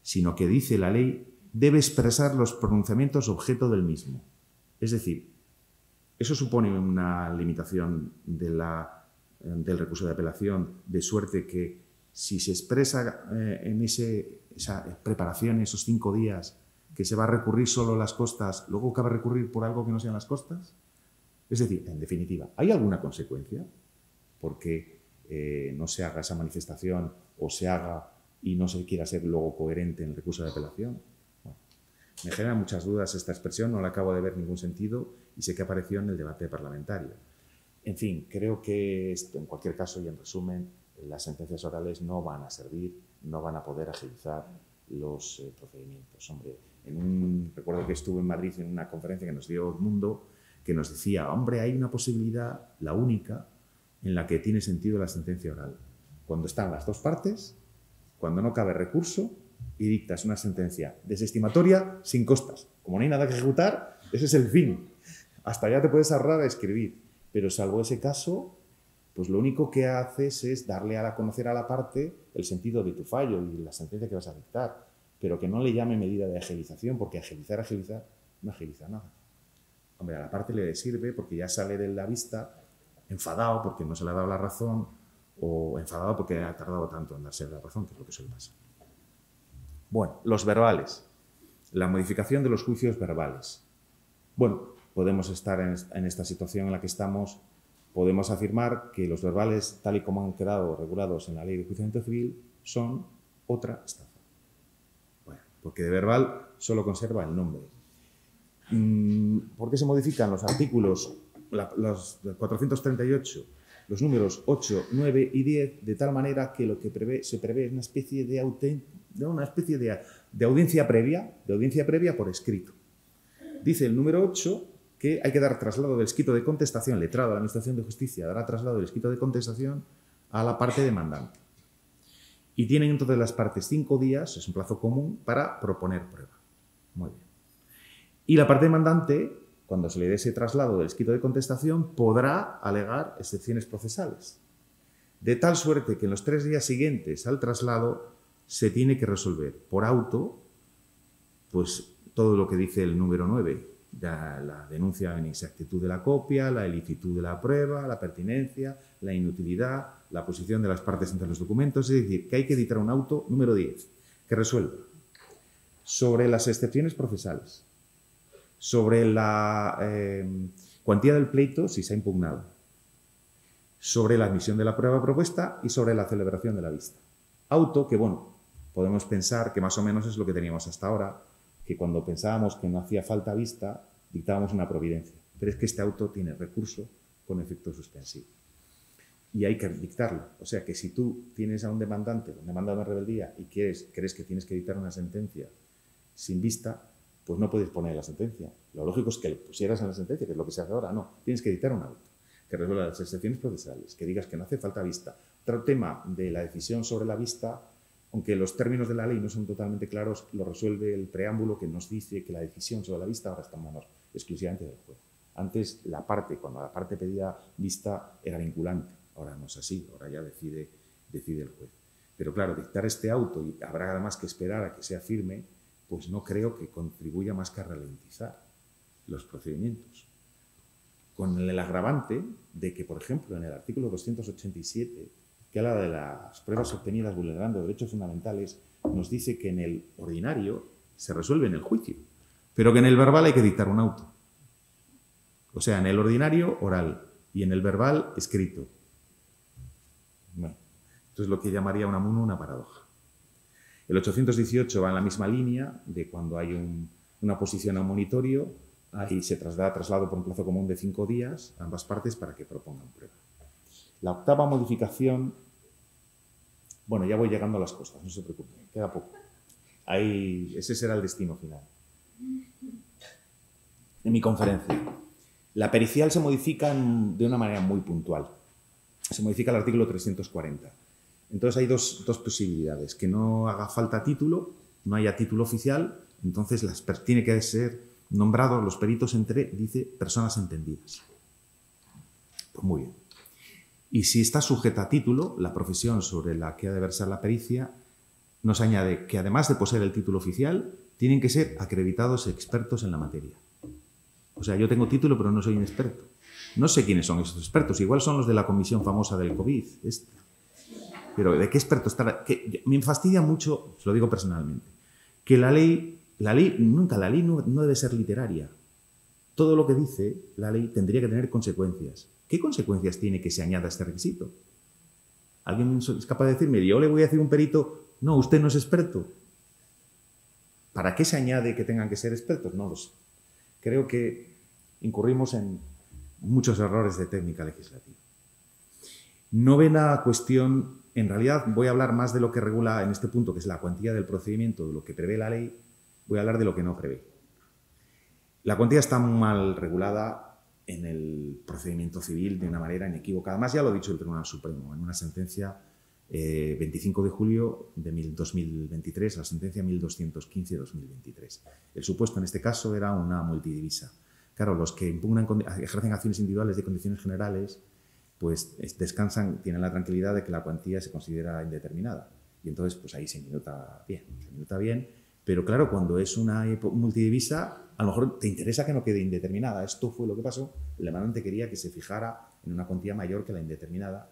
sino que dice la ley, debe expresar los pronunciamientos objeto del mismo. Es decir, eso supone una limitación del recurso de apelación, de suerte que si se expresa en esa preparación, esos 5 días, que se va a recurrir solo a las costas, luego cabe recurrir por algo que no sean las costas. Es decir, en definitiva, ¿hay alguna consecuencia porque no se haga esa manifestación o se haga y no se quiera ser luego coherente en el recurso de apelación? Bueno, me genera muchas dudas esta expresión, no la acabo de ver ningún sentido y sé que apareció en el debate parlamentario. En fin, creo que esto, en cualquier caso y en resumen, las sentencias orales no van a servir, no van a poder agilizar los procedimientos. Hombre, recuerdo que estuve en Madrid en una conferencia que nos dio El Mundo, que nos decía, hombre, hay una posibilidad, la única, en la que tiene sentido la sentencia oral. Cuando están las dos partes, cuando no cabe recurso y dictas una sentencia desestimatoria sin costas. Como no hay nada que ejecutar, ese es el fin. Hasta ya te puedes ahorrar a escribir. Pero salvo ese caso, pues lo único que haces es darle a conocer a la parte el sentido de tu fallo y la sentencia que vas a dictar, pero que no le llame medida de agilización, porque agilizar, no agiliza nada. Hombre, a la parte le sirve porque ya sale de la vista enfadado porque no se le ha dado la razón o enfadado porque ha tardado tanto en darse la razón, que es lo que suele pasar. Bueno, los verbales. La modificación de los juicios verbales. Bueno, podemos estar en esta situación en la que estamos, podemos afirmar que los verbales, tal y como han quedado regulados en la Ley de Enjuiciamiento Civil, son otra estafa. Bueno, porque de verbal solo conserva el nombre. ¿Por qué se modifican los artículos, los 438, los números 8, 9 y 10, de tal manera que lo que se prevé es una especie de audiencia previa por escrito? Dice el número 8 que hay que dar traslado del escrito de contestación, letrado de la Administración de Justicia dará traslado del escrito de contestación a la parte demandante. Y tienen entonces las partes 5 días, es un plazo común, para proponer prueba. Muy bien. Y la parte demandante, cuando se le dé ese traslado del escrito de contestación, podrá alegar excepciones procesales. De tal suerte que en los 3 días siguientes al traslado se tiene que resolver por auto, pues todo lo que dice el número 9, ya la denuncia en inexactitud de la copia, la ilicitud de la prueba, la pertinencia, la inutilidad, la posición de las partes entre los documentos, es decir, que hay que editar un auto número 10, que resuelva sobre las excepciones procesales, sobre la cuantía del pleito si se ha impugnado, sobre la admisión de la prueba propuesta y sobre la celebración de la vista. Auto que, bueno, podemos pensar que más o menos es lo que teníamos hasta ahora, que cuando pensábamos que no hacía falta vista, dictábamos una providencia. Pero es que este auto tiene recurso con efecto suspensivo. Y hay que dictarlo. O sea que si tú tienes a un demandante, un demandado de rebeldía, y crees que tienes que dictar una sentencia sin vista, pues no puedes poner la sentencia. Lo lógico es que lo pusieras en la sentencia, que es lo que se hace ahora. No, tienes que dictar un auto que resuelva las excepciones procesales, que digas que no hace falta vista. Otro tema de la decisión sobre la vista, aunque los términos de la ley no son totalmente claros, lo resuelve el preámbulo que nos dice que la decisión sobre la vista ahora está en manos exclusivamente del juez. Antes, cuando la parte pedía vista, era vinculante. Ahora no es así, ahora ya decide el juez. Pero claro, dictar este auto, y habrá además que esperar a que sea firme, pues no creo que contribuya más que a ralentizar los procedimientos. Con el agravante de que, por ejemplo, en el artículo 287, que habla de las pruebas obtenidas vulnerando derechos fundamentales, nos dice que en el ordinario se resuelve en el juicio, pero que en el verbal hay que dictar un auto. O sea, en el ordinario, oral, y en el verbal, escrito. Bueno, esto es lo que llamaría una paradoja. El 818 va en la misma línea de cuando hay una oposición a un monitorio, ahí se traslado por un plazo común de 5 días a ambas partes para que propongan prueba. La octava modificación, bueno, ya voy llegando a las cosas, no se preocupen, queda poco. Ahí, ese será el destino final. En mi conferencia, la pericial se modifica de una manera muy puntual. Se modifica el artículo 340. Entonces hay dos posibilidades, que no haga falta título, no haya título oficial, entonces tiene que ser nombrados los peritos dice, personas entendidas. Pues muy bien. Y si está sujeta a título, la profesión sobre la que ha de versar la pericia nos añade que además de poseer el título oficial, tienen que ser acreditados expertos en la materia. O sea, yo tengo título pero no soy un experto. No sé quiénes son esos expertos, igual son los de la comisión famosa del COVID. Pero ¿de qué experto está? Que me fastidia mucho, os lo digo personalmente, que la ley no debe ser literaria. Todo lo que dice la ley tendría que tener consecuencias. ¿Qué consecuencias tiene que se añada este requisito? ¿Alguien es capaz de decirme, yo le voy a decir a un perito, no, usted no es experto? ¿Para qué se añade que tengan que ser expertos? No lo sé. Creo que incurrimos en muchos errores de técnica legislativa. Novena cuestión, en realidad voy a hablar más de lo que regula en este punto, que es la cuantía del procedimiento, de lo que prevé la ley, voy a hablar de lo que no prevé. La cuantía está mal regulada en el procedimiento civil de una manera inequívoca. Además, ya lo ha dicho el Tribunal Supremo en una sentencia 25 de julio de 2023, la sentencia 1215-2023. El supuesto en este caso era una multidivisa. Claro, los que impugnan, ejercen acciones individuales de condiciones generales, pues descansan, tienen la tranquilidad de que la cuantía se considera indeterminada. Y entonces, pues ahí se minuta bien. Pero claro, cuando es una multidivisa, a lo mejor te interesa que no quede indeterminada. Esto fue lo que pasó. El demandante quería que se fijara en una cuantía mayor que la indeterminada.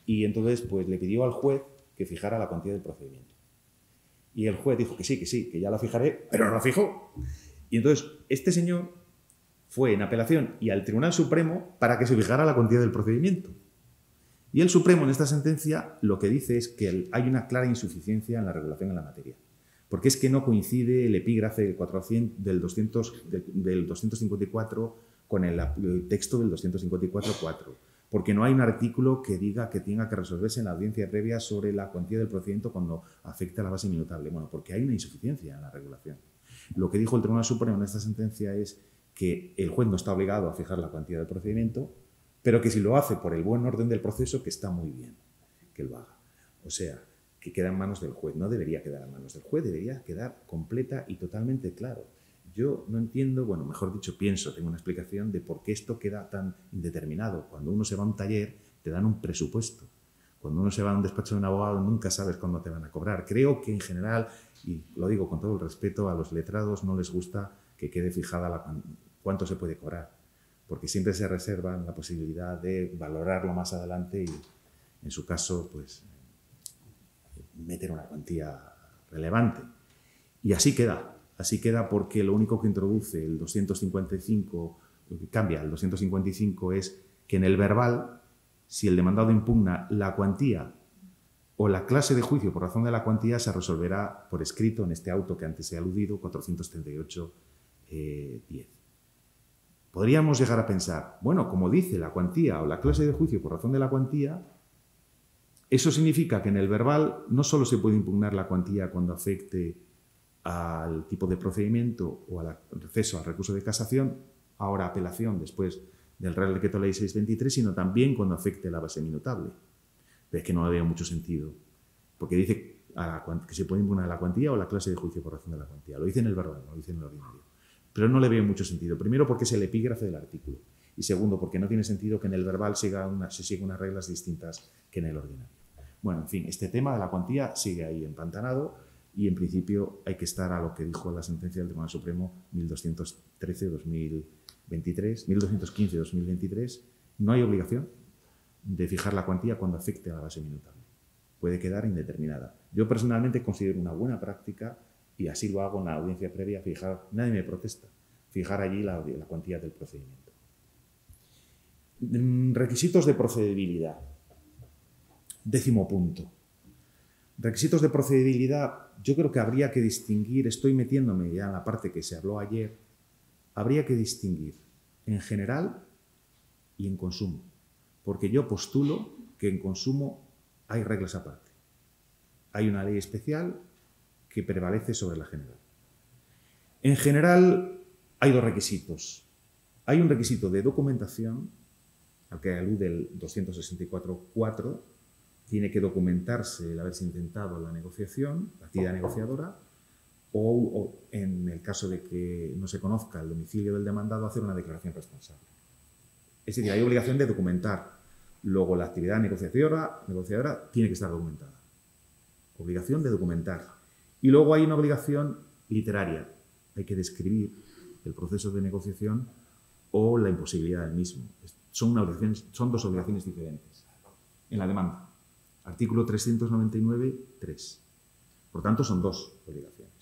Y entonces, pues le pidió al juez que fijara la cuantía del procedimiento. Y el juez dijo que sí, que ya la fijaré, pero no la fijó. Y entonces, este señor fue en apelación y al Tribunal Supremo para que se fijara la cuantía del procedimiento. Y el Supremo en esta sentencia lo que dice es que hay una clara insuficiencia en la regulación en la materia. Porque es que no coincide el epígrafe del 254 con el texto del 254.4. Porque no hay un artículo que diga que tenga que resolverse en la audiencia previa sobre la cuantía del procedimiento cuando afecta a la base minutable. Bueno, porque hay una insuficiencia en la regulación. Lo que dijo el Tribunal Supremo en esta sentencia es que el juez no está obligado a fijar la cuantía del procedimiento, pero que si lo hace por el buen orden del proceso, que está muy bien que lo haga. O sea, que queda en manos del juez. No debería quedar en manos del juez, debería quedar completa y totalmente claro. Yo no entiendo, bueno, mejor dicho, tengo una explicación de por qué esto queda tan indeterminado. Cuando uno se va a un taller, te dan un presupuesto. Cuando uno se va a un despacho de un abogado, nunca sabes cuándo te van a cobrar. Creo que en general, y lo digo con todo el respeto, a los letrados no les gusta que quede fijada cuánto se puede cobrar, porque siempre se reservan la posibilidad de valorarlo más adelante y, en su caso, pues meter una cuantía relevante. Y así queda porque lo único que introduce el 255, lo que cambia el 255 es que en el verbal, si el demandado impugna la cuantía o la clase de juicio por razón de la cuantía, se resolverá por escrito en este auto que antes he aludido, 438-10. Podríamos llegar a pensar, bueno, como dice la cuantía o la clase de juicio por razón de la cuantía, eso significa que en el verbal no solo se puede impugnar la cuantía cuando afecte al tipo de procedimiento o al acceso al recurso de casación, ahora apelación después del Real Decreto Ley 623, sino también cuando afecte la base minutable. Pero es que no le veo mucho sentido, porque dice que se puede impugnar la cuantía o la clase de juicio por razón de la cuantía. Lo dice en el verbal, no lo dice en el ordinario. Pero no le veo mucho sentido. Primero, porque es el epígrafe del artículo. Y segundo, porque no tiene sentido que en el verbal se sigan unas reglas distintas que en el ordinario. Bueno, en fin, este tema de la cuantía sigue ahí empantanado y en principio hay que estar a lo que dijo la sentencia del Tribunal Supremo 1215-2023. No hay obligación de fijar la cuantía cuando afecte a la base minutable. Puede quedar indeterminada. Yo personalmente considero una buena práctica, y así lo hago en la audiencia previa, nadie me protesta, fijar allí la cuantía del procedimiento. Requisitos de procedibilidad. 10º punto. Requisitos de procedibilidad, yo creo que habría que distinguir, estoy metiéndome ya en la parte que se habló ayer, habría que distinguir en general y en consumo, porque yo postulo que en consumo hay reglas aparte. Hay una ley especial que prevalece sobre la general. En general hay dos requisitos. Hay un requisito de documentación, al que alude el 264.4, tiene que documentarse el haberse intentado la negociación, la actividad negociadora, o en el caso de que no se conozca el domicilio del demandado, hacer una declaración responsable. Es decir, hay obligación de documentar. Luego, la actividad negociadora tiene que estar documentada. Obligación de documentar. Y luego hay una obligación literaria. Hay que describir el proceso de negociación o la imposibilidad del mismo. Son dos obligaciones diferentes en la demanda. Artículo 399.3. Por tanto, son dos obligaciones.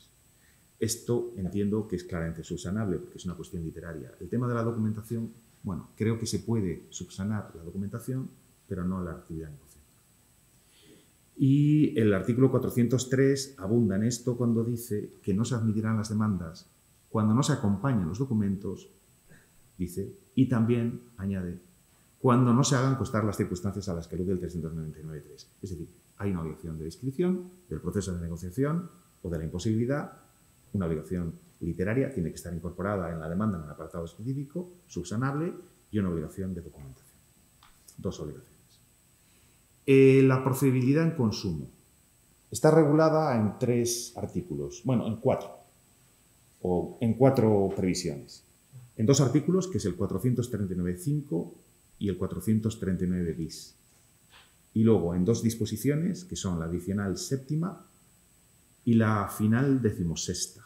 Esto entiendo que es claramente subsanable, porque es una cuestión literaria. El tema de la documentación, bueno, creo que se puede subsanar la documentación, pero no la actividad negociadora. Y el artículo 403 abunda en esto cuando dice que no se admitirán las demandas cuando no se acompañen los documentos, dice, y también, añade, cuando no se hagan constar las circunstancias a las que alude el 399.3. Es decir, hay una obligación de descripción del proceso de negociación o de la imposibilidad, una obligación literaria, tiene que estar incorporada en la demanda en un apartado específico, subsanable, y una obligación de documentación. Dos obligaciones. La procedibilidad en consumo está regulada en 3 artículos, bueno, en 4, o en 4 previsiones. En 2 artículos, que es el 439.5 y el 439 bis. Y luego en 2 disposiciones, que son la adicional 7ª y la final 16ª.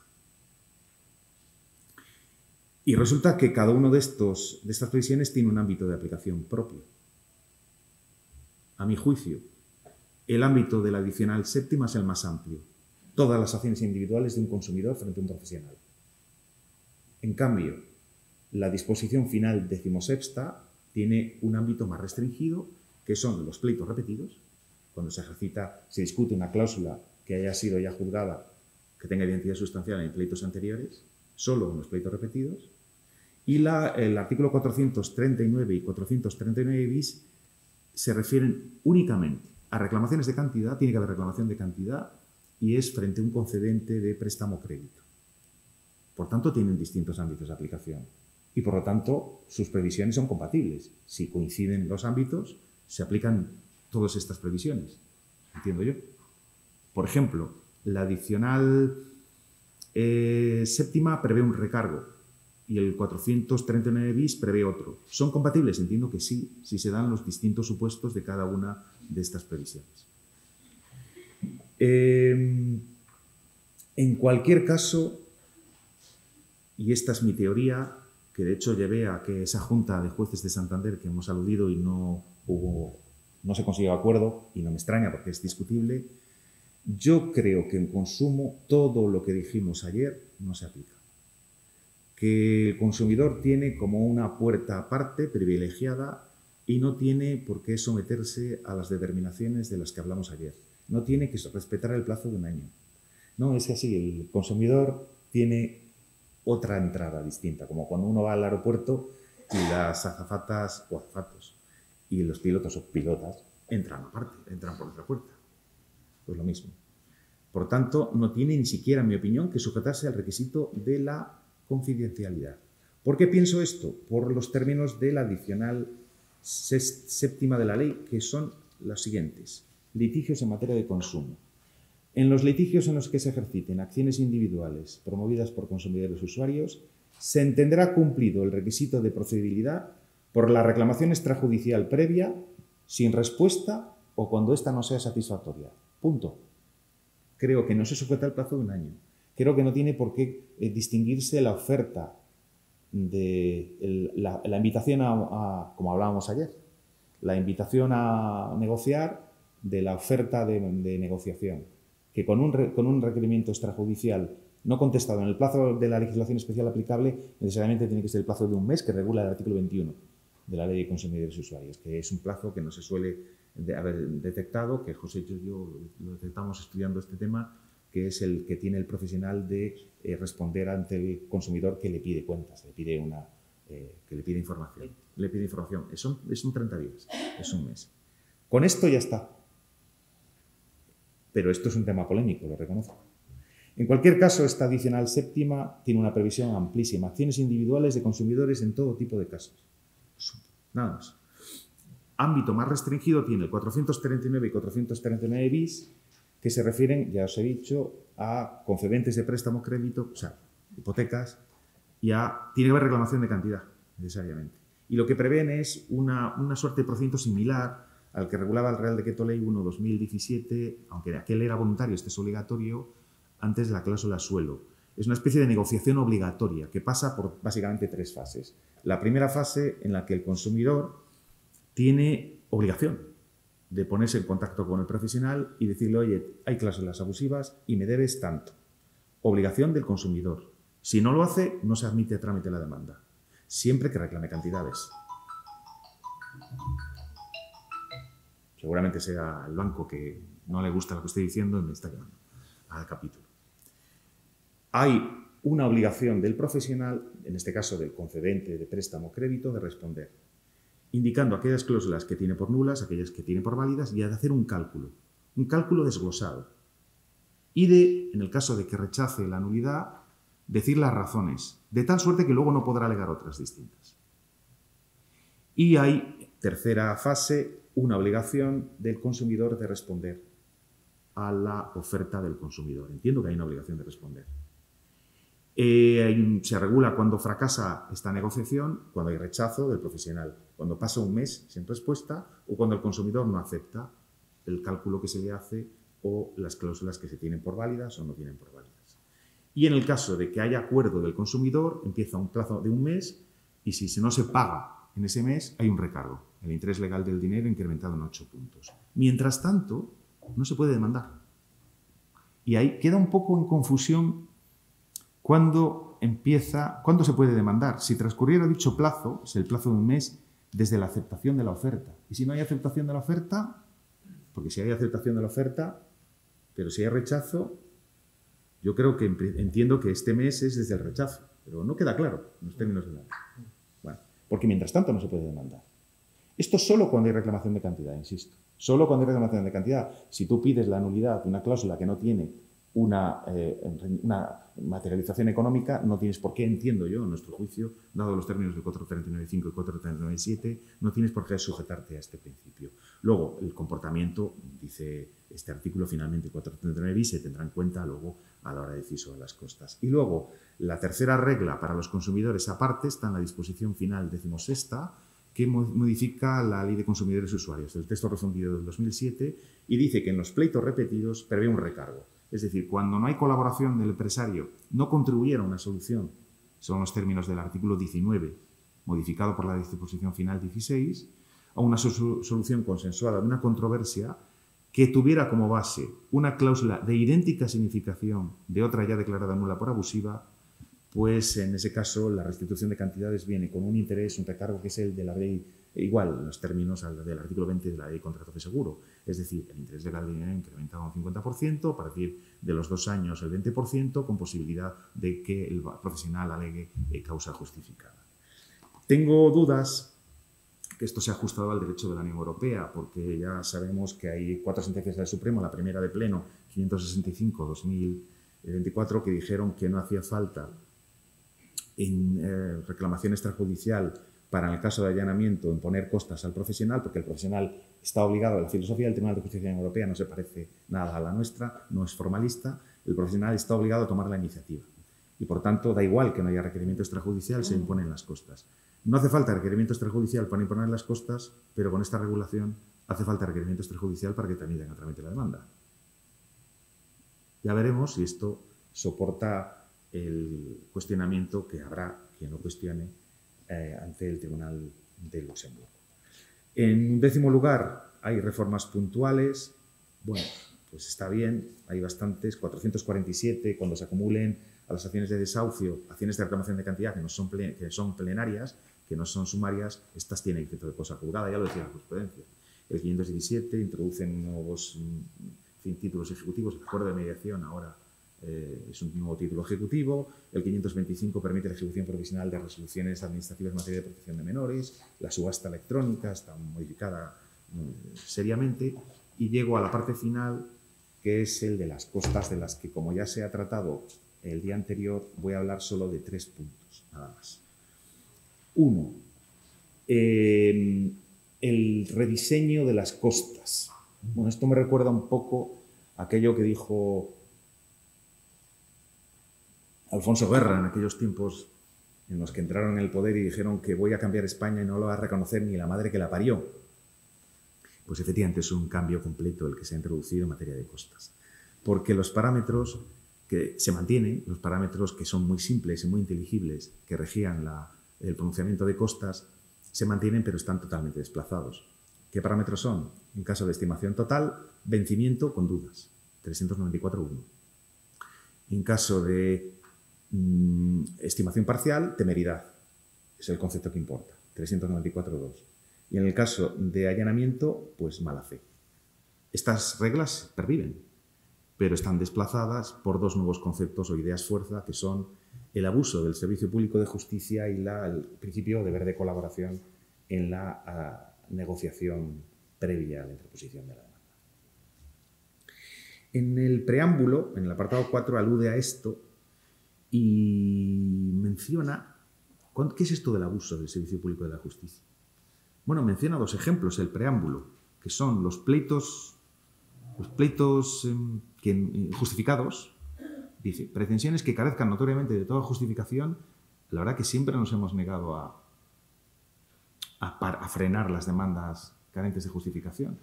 Y resulta que cada uno de estas previsiones tiene un ámbito de aplicación propio. A mi juicio, el ámbito de la adicional 7ª es el más amplio. Todas las acciones individuales de un consumidor frente a un profesional. En cambio, la disposición final 16ª tiene un ámbito más restringido, que son los pleitos repetidos. Cuando se discute una cláusula que haya sido ya juzgada, que tenga identidad sustancial en pleitos anteriores, solo en los pleitos repetidos. Y el artículo 439 y 439 bis se refieren únicamente a reclamaciones de cantidad, tiene que haber reclamación de cantidad, y es frente a un concedente de préstamo crédito. Por tanto, tienen distintos ámbitos de aplicación y, por lo tanto, sus previsiones son compatibles. Si coinciden los ámbitos, se aplican todas estas previsiones, entiendo yo. Por ejemplo, la adicional 7ª prevé un recargo y el 439 bis prevé otro. ¿Son compatibles? Entiendo que sí, si se dan los distintos supuestos de cada una de estas previsiones. En cualquier caso, y esta es mi teoría, que de hecho llevé a que esa junta de jueces de Santander que hemos aludido y no se consiguió acuerdo, y no me extraña porque es discutible, yo creo que en consumo todo lo que dijimos ayer no se aplica. Que el consumidor tiene como una puerta aparte, privilegiada, y no tiene por qué someterse a las determinaciones de las que hablamos ayer. No tiene que respetar el plazo de un año. No, es así, el consumidor tiene otra entrada distinta, como cuando uno va al aeropuerto y las azafatas o azafatos y los pilotos o pilotas entran aparte, entran por otra puerta. Pues lo mismo. Por tanto, no tiene ni siquiera, en mi opinión, que sujetarse al requisito de la confidencialidad. ¿Por qué pienso esto? Por los términos de la adicional 7ª de la ley, que son los siguientes. Litigios en materia de consumo. En los litigios en los que se ejerciten acciones individuales promovidas por consumidores usuarios, se entenderá cumplido el requisito de procedibilidad por la reclamación extrajudicial previa, sin respuesta o cuando ésta no sea satisfactoria. Punto. Creo que no se sujeta al plazo de un año. Creo que no tiene por qué distinguirse la oferta de la invitación como hablábamos ayer, la invitación a negociar de la oferta de negociación, que con un requerimiento extrajudicial no contestado en el plazo de la legislación especial aplicable, necesariamente tiene que ser el plazo de un mes que regula el artículo 21 de la Ley de Consumidores y Usuarios, que es un plazo que no se suele haber detectado, que José y yo lo detectamos estudiando este tema, que es el que tiene el profesional de responder ante el consumidor que le pide cuentas, que le pide información. Le pide información. Son 30 días, es un mes. Con esto ya está. Pero esto es un tema polémico, lo reconozco. En cualquier caso, esta adicional 7ª tiene una previsión amplísima. Acciones individuales de consumidores en todo tipo de casos. Nada más. Ámbito más restringido tiene el 439 y 439 bis, que se refieren, ya os he dicho, a concedentes de préstamo crédito, o sea, hipotecas, y tiene que haber reclamación de cantidad, necesariamente. Y lo que prevén es una suerte de procedimiento similar al que regulaba el Real Decreto Ley 1/2017, aunque de aquel era voluntario, este es obligatorio, antes de la cláusula suelo. Es una especie de negociación obligatoria que pasa por básicamente 3 fases. La primera fase en la que el consumidor tiene obligación de ponerse en contacto con el profesional y decirle, oye, hay cláusulas abusivas y me debes tanto. Obligación del consumidor. Si no lo hace, no se admite trámite la demanda. Siempre que reclame cantidades. Seguramente sea el banco que no le gusta lo que estoy diciendo y me está llamando al capítulo. Hay una obligación del profesional, en este caso del concedente de préstamo o crédito, de responder, indicando aquellas cláusulas que tiene por nulas, aquellas que tiene por válidas, y de hacer un cálculo desglosado. Y de, en el caso de que rechace la nulidad, decir las razones, de tal suerte que luego no podrá alegar otras distintas. Y hay, tercera fase, una obligación del consumidor de responder a la oferta del consumidor. Entiendo que hay una obligación de responder. Se regula cuando fracasa esta negociación, cuando hay rechazo del profesional, cuando pasa un mes sin respuesta o cuando el consumidor no acepta el cálculo que se le hace o las cláusulas que se tienen por válidas o no tienen por válidas. Y en el caso de que haya acuerdo del consumidor, empieza un plazo de un mes y si no se paga en ese mes, hay un recargo. El interés legal del dinero incrementado en 8 puntos. Mientras tanto, no se puede demandar. Y ahí queda un poco en confusión cuándo se puede demandar. Si transcurriera dicho plazo, es el plazo de un mes, desde la aceptación de la oferta. Y si no hay aceptación de la oferta, porque si hay aceptación de la oferta, pero si hay rechazo, yo creo que entiendo que este mes es desde el rechazo, pero no queda claro en los términos de la ley. Bueno, porque mientras tanto no se puede demandar. Esto solo cuando hay reclamación de cantidad, insisto. Solo cuando hay reclamación de cantidad. Si tú pides la nulidad de una cláusula que no tiene una materialización económica, no tienes por qué, entiendo yo, en nuestro juicio, dado los términos del 439.5 y 439.7, no tienes por qué sujetarte a este principio. Luego, el comportamiento, dice este artículo finalmente 439 se tendrá en cuenta luego a la hora de decidir sobre las costas. Y luego, la tercera regla para los consumidores aparte está en la disposición final 16ª, que modifica la Ley de Consumidores y Usuarios, el texto refundido del 2007, y dice que en los pleitos repetidos prevé un recargo. Es decir, cuando no hay colaboración del empresario, no contribuyera a una solución, son los términos del artículo 19, modificado por la disposición final 16, a una solución consensuada de una controversia que tuviera como base una cláusula de idéntica significación de otra ya declarada nula por abusiva, pues en ese caso la restitución de cantidades viene con un interés, un recargo que es el de la ley, igual en los términos del artículo 20 de la ley de contratos de seguro. Es decir, el interés legal del dinero incrementado un 50%, a partir de los 2 años el 20%, con posibilidad de que el profesional alegue causa justificada. Tengo dudas que esto se ha ajustado al derecho de la Unión Europea, porque ya sabemos que hay 4 sentencias del Supremo, la primera de pleno, 565-2024, que dijeron que no hacía falta en reclamación extrajudicial para, en el caso de allanamiento, imponer costas al profesional, porque el profesional está obligado, a la filosofía del Tribunal de Justicia de la Unión Europea no se parece nada a la nuestra, no es formalista, el profesional está obligado a tomar la iniciativa. Y, por tanto, da igual que no haya requerimiento extrajudicial, se imponen las costas. No hace falta requerimiento extrajudicial para imponer las costas, pero con esta regulación hace falta requerimiento extrajudicial para que también tenga trámite la demanda. Ya veremos si esto soporta el cuestionamiento que habrá quien lo cuestione ante el Tribunal de Luxemburgo. En 10º lugar, hay reformas puntuales. Bueno, pues está bien, hay bastantes, 447 cuando se acumulen a las acciones de desahucio, acciones de reclamación de cantidad que son plenarias, que no son sumarias, estas tienen efecto de cosa juzgada, ya lo decía la jurisprudencia. El 517 introducen nuevos títulos ejecutivos, el acuerdo de mediación ahora es un nuevo título ejecutivo, el 525 permite la ejecución provisional de resoluciones administrativas en materia de protección de menores, la subasta electrónica está modificada seriamente, y llego a la parte final, que es el de las costas, de las que, como ya se ha tratado el día anterior, voy a hablar solo de 3 puntos, nada más. 1. El rediseño de las costas. Bueno, esto me recuerda un poco a aquello que dijo Alfonso Guerra en aquellos tiempos en los que entraron en el poder y dijeron que voy a cambiar España y no lo va a reconocer ni la madre que la parió. Pues efectivamente es un cambio completo el que se ha introducido en materia de costas. Porque los parámetros que se mantienen, los parámetros que son muy simples y muy inteligibles, que regían el pronunciamiento de costas, se mantienen pero están totalmente desplazados. ¿Qué parámetros son? En caso de estimación total, vencimiento con dudas, 394.1. En caso de estimación parcial, temeridad, es el concepto que importa, 394.2. Y en el caso de allanamiento, pues mala fe. Estas reglas perviven, pero están desplazadas por dos nuevos conceptos o ideas fuerza, que son el abuso del servicio público de justicia y el principio de deber de colaboración en la negociación previa a la interposición de la demanda. En el preámbulo, en el apartado 4, alude a esto y menciona ¿qué es esto del abuso del servicio público de la justicia? Bueno, menciona dos ejemplos, el preámbulo, que son los pleitos justificados. Dice, pretensiones que carezcan notoriamente de toda justificación. La verdad que siempre nos hemos negado a frenar las demandas carentes de justificación.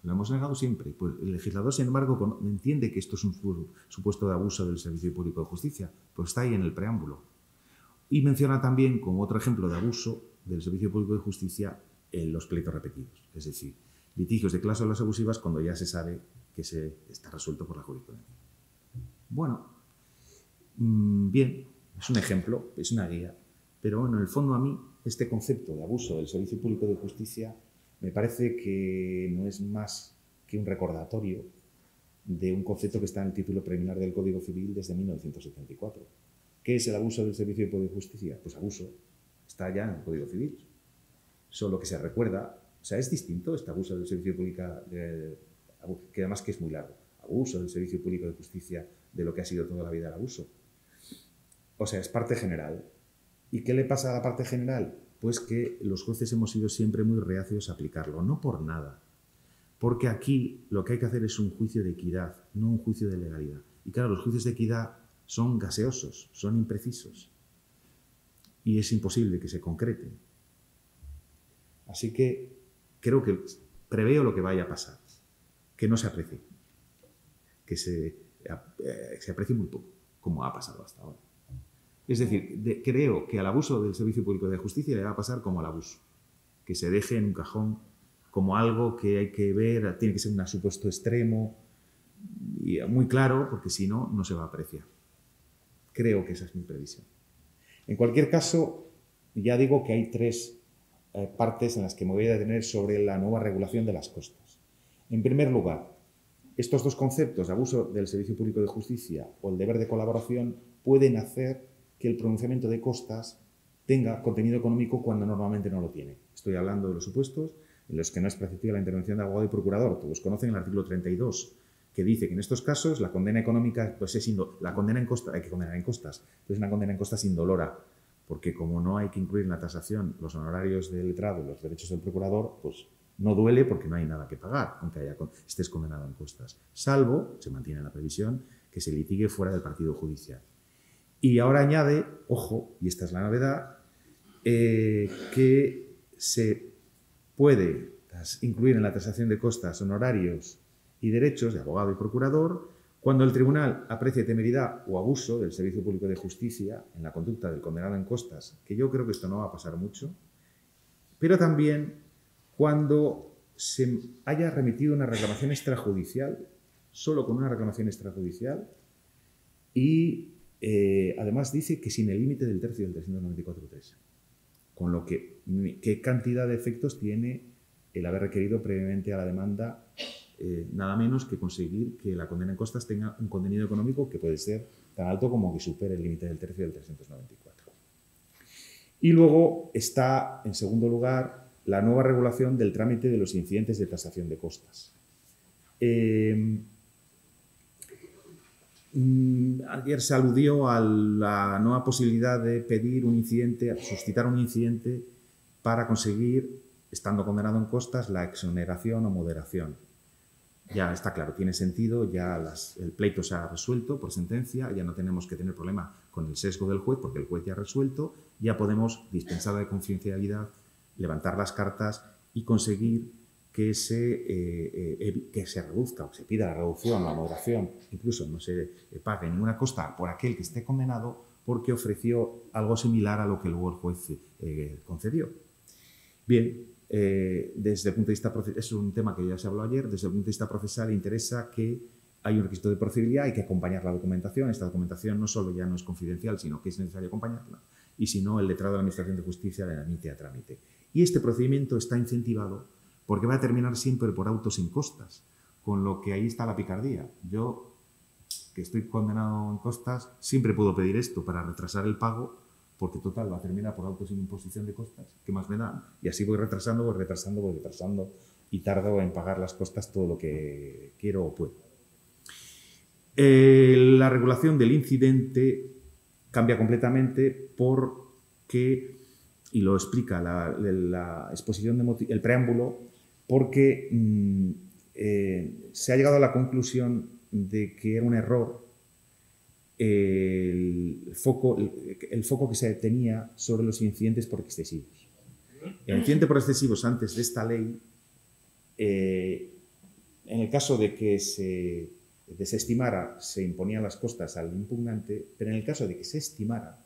Lo hemos negado siempre. Pues el legislador, sin embargo, entiende que esto es un supuesto de abuso del servicio público de justicia, pues está ahí en el preámbulo. Y menciona también, como otro ejemplo de abuso del servicio público de justicia, los pleitos repetidos, es decir, litigios de cláusulas abusivas cuando ya se sabe que está resuelto por la jurisprudencia. Bueno, bien, es un ejemplo, es una guía, pero bueno, en el fondo a mí este concepto de abuso del servicio público de justicia me parece que no es más que un recordatorio de un concepto que está en el título preliminar del Código Civil desde 1974. ¿Qué es el abuso del servicio público de justicia? Pues abuso está ya en el Código Civil. Solo que se recuerda, o sea, es distinto este abuso del servicio público, que además que es muy largo, abuso del servicio público de justicia de lo que ha sido toda la vida el abuso. O sea, es parte general. ¿Y qué le pasa a la parte general? Pues que los jueces hemos sido siempre muy reacios a aplicarlo, no por nada. Porque aquí lo que hay que hacer es un juicio de equidad, no un juicio de legalidad. Y claro, los juicios de equidad son gaseosos, son imprecisos. Y es imposible que se concreten. Así que creo que preveo lo que vaya a pasar. Que no se aprecie. Que se aprecie muy poco, como ha pasado hasta ahora. Es decir, creo que al abuso del servicio público de justicia le va a pasar como al abuso. Que se deje en un cajón como algo que hay que ver, tiene que ser un supuesto extremo y muy claro, porque si no, no se va a apreciar. Creo que esa es mi previsión. En cualquier caso, ya digo que hay tres partes en las que me voy a detener sobre la nueva regulación de las costas. En primer lugar, estos dos conceptos, abuso del servicio público de justicia o el deber de colaboración, pueden hacer que el pronunciamiento de costas tenga contenido económico cuando normalmente no lo tiene. Estoy hablando de los supuestos en los que no es preceptiva la intervención de abogado y procurador. Todos conocen el artículo 32, que dice que en estos casos la condena económica, pues la condena en costas, hay que condenar en costas, pero es una condena en costas indolora, porque como no hay que incluir en la tasación los honorarios del letrado y los derechos del procurador, pues no duele porque no hay nada que pagar, aunque estés condenado en costas. Salvo, se mantiene la previsión, que se litigue fuera del partido judicial. Y ahora añade, ojo, y esta es la novedad, que se puede incluir en la tasación de costas honorarios y derechos de abogado y procurador cuando el tribunal aprecie temeridad o abuso del servicio público de justicia en la conducta del condenado en costas, que yo creo que esto no va a pasar mucho, pero también cuando se haya remitido una reclamación extrajudicial, solo con una reclamación extrajudicial, y además dice que sin el límite del tercio del 394.3. Con lo que, ¿qué cantidad de efectos tiene el haber requerido previamente a la demanda nada menos que conseguir que la condena en costas tenga un contenido económico que puede ser tan alto como que supere el límite del tercio del 394. Y luego está, en segundo lugar, la nueva regulación del trámite de los incidentes de tasación de costas. Ayer se aludió a la nueva posibilidad de pedir un incidente, suscitar un incidente para conseguir, estando condenado en costas, la exoneración o moderación. Ya está claro, tiene sentido, ya el pleito se ha resuelto por sentencia, ya no tenemos que tener problema con el sesgo del juez, porque el juez ya ha resuelto, ya podemos, dispensada de confidencialidad, levantar las cartas y conseguir que se reduzca o se pida la reducción o la moderación, incluso no se pague ninguna costa por aquel que esté condenado porque ofreció algo similar a lo que luego el juez concedió. Bien, desde el punto de vista es un tema que ya se habló ayer, desde el punto de vista procesal interesa que hay un requisito de procedibilidad, hay que acompañar la documentación. Esta documentación no solo ya no es confidencial, sino que es necesario acompañarla, y si no, el letrado de la Administración de Justicia la admite a trámite. Y este procedimiento está incentivado porque va a terminar siempre por autos sin costas, con lo que ahí está la picardía. Yo, que estoy condenado en costas, siempre puedo pedir esto para retrasar el pago, porque total va a terminar por autos sin imposición de costas. ¿Qué más me da? Y así voy retrasando, y tardo en pagar las costas todo lo que quiero o puedo. La regulación del incidente cambia completamente porque, y lo explica la exposición de motivos, el preámbulo, porque se ha llegado a la conclusión de que era un error el foco que se tenía sobre los incidentes por excesivos. El incidente por excesivos antes de esta ley, en el caso de que se desestimara, se imponían las costas al impugnante, pero en el caso de que se estimara,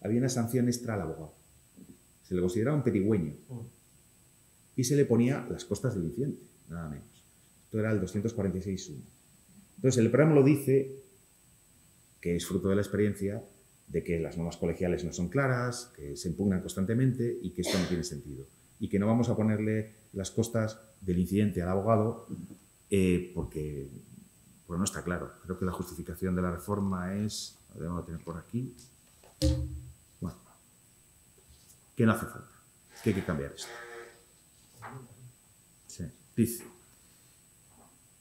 había una sanción extra al abogado. Se le consideraba un pedigüeño y se le ponía las costas del incidente, nada menos. Esto era el 246.1. Entonces, el preámbulo dice que es fruto de la experiencia de que las normas colegiales no son claras, que se impugnan constantemente y que esto no tiene sentido. Y que no vamos a ponerle las costas del incidente al abogado porque no está claro. Creo que la justificación de la reforma es, lo debemos tener por aquí, bueno, que no hace falta, que hay que cambiar esto. Sí. Dice,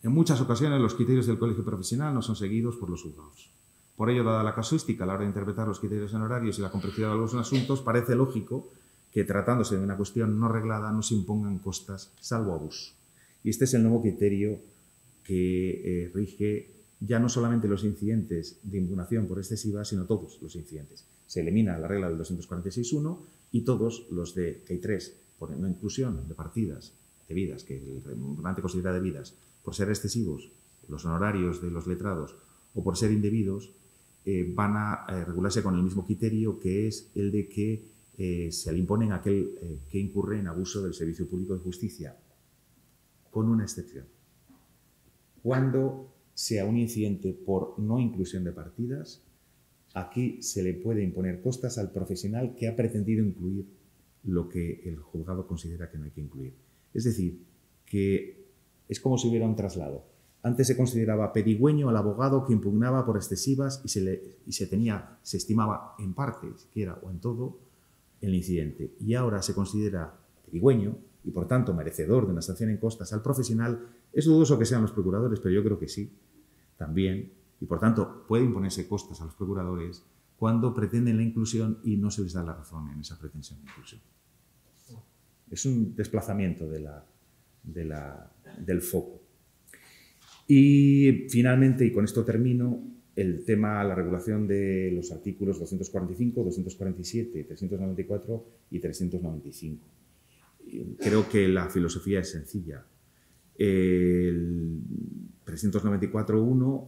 en muchas ocasiones los criterios del colegio profesional no son seguidos por los juzgados. Por ello, dada la casuística a la hora de interpretar los criterios en horarios y la complejidad de los asuntos, parece lógico que, tratándose de una cuestión no reglada, no se impongan costas, salvo abuso. Y este es el nuevo criterio que rige ya no solamente los incidentes de impugnación por excesiva, sino todos los incidentes. Se elimina la regla del 246.1 y todos los que hay tres, por no inclusión de partidas debidas, que el impugnante considera debidas, por ser excesivos, los honorarios de los letrados, o por ser indebidos, van a regularse con el mismo criterio, que es el de que se le imponen a aquel que incurre en abuso del servicio público de justicia, con una excepción. Cuando sea un incidente por no inclusión de partidas, aquí se le puede imponer costas al profesional que ha pretendido incluir lo que el juzgado considera que no hay que incluir. Es decir, que es como si hubiera un traslado. Antes se consideraba pedigüeño al abogado que impugnaba por excesivas y se estimaba en parte, siquiera o en todo, el incidente. Y ahora se considera pedigüeño y, por tanto, merecedor de una sanción en costas al profesional. Es dudoso que sean los procuradores, pero yo creo que sí, también. Y, por tanto, puede imponerse costas a los procuradores cuando pretenden la inclusión y no se les da la razón en esa pretensión de inclusión. Es un desplazamiento del foco. Y finalmente, y con esto termino, el tema, la regulación de los artículos 245, 247, 394 y 395. Creo que la filosofía es sencilla. El 394.1,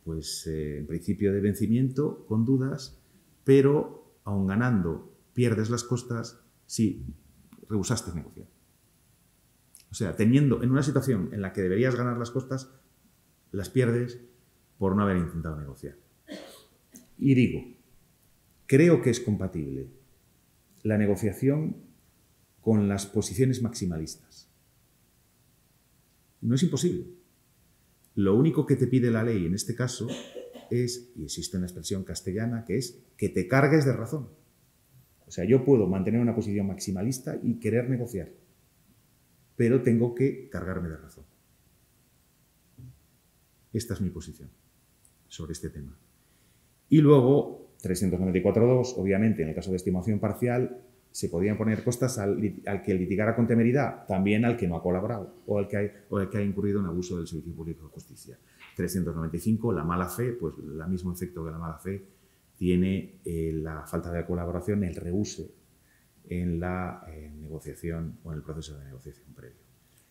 pues en principio de vencimiento, con dudas, pero aun ganando, pierdes las costas si rehusaste negociar. O sea, teniendo en una situación en la que deberías ganar las costas, las pierdes por no haber intentado negociar. Y digo, creo que es compatible la negociación con las posiciones maximalistas. No es imposible. Lo único que te pide la ley en este caso es, y existe una expresión castellana, que es que te cargues de razón. O sea, yo puedo mantener una posición maximalista y querer negociar, pero tengo que cargarme de razón. Esta es mi posición sobre este tema. Y luego, 394.2, obviamente, en el caso de estimación parcial, se podían poner costas al que litigara con temeridad, también al que no ha colaborado o al que ha incurrido en abuso del servicio público de justicia. 395, la mala fe, pues el mismo efecto que la mala fe tiene la falta de colaboración, el rehúse en la negociación o en el proceso de negociación previo.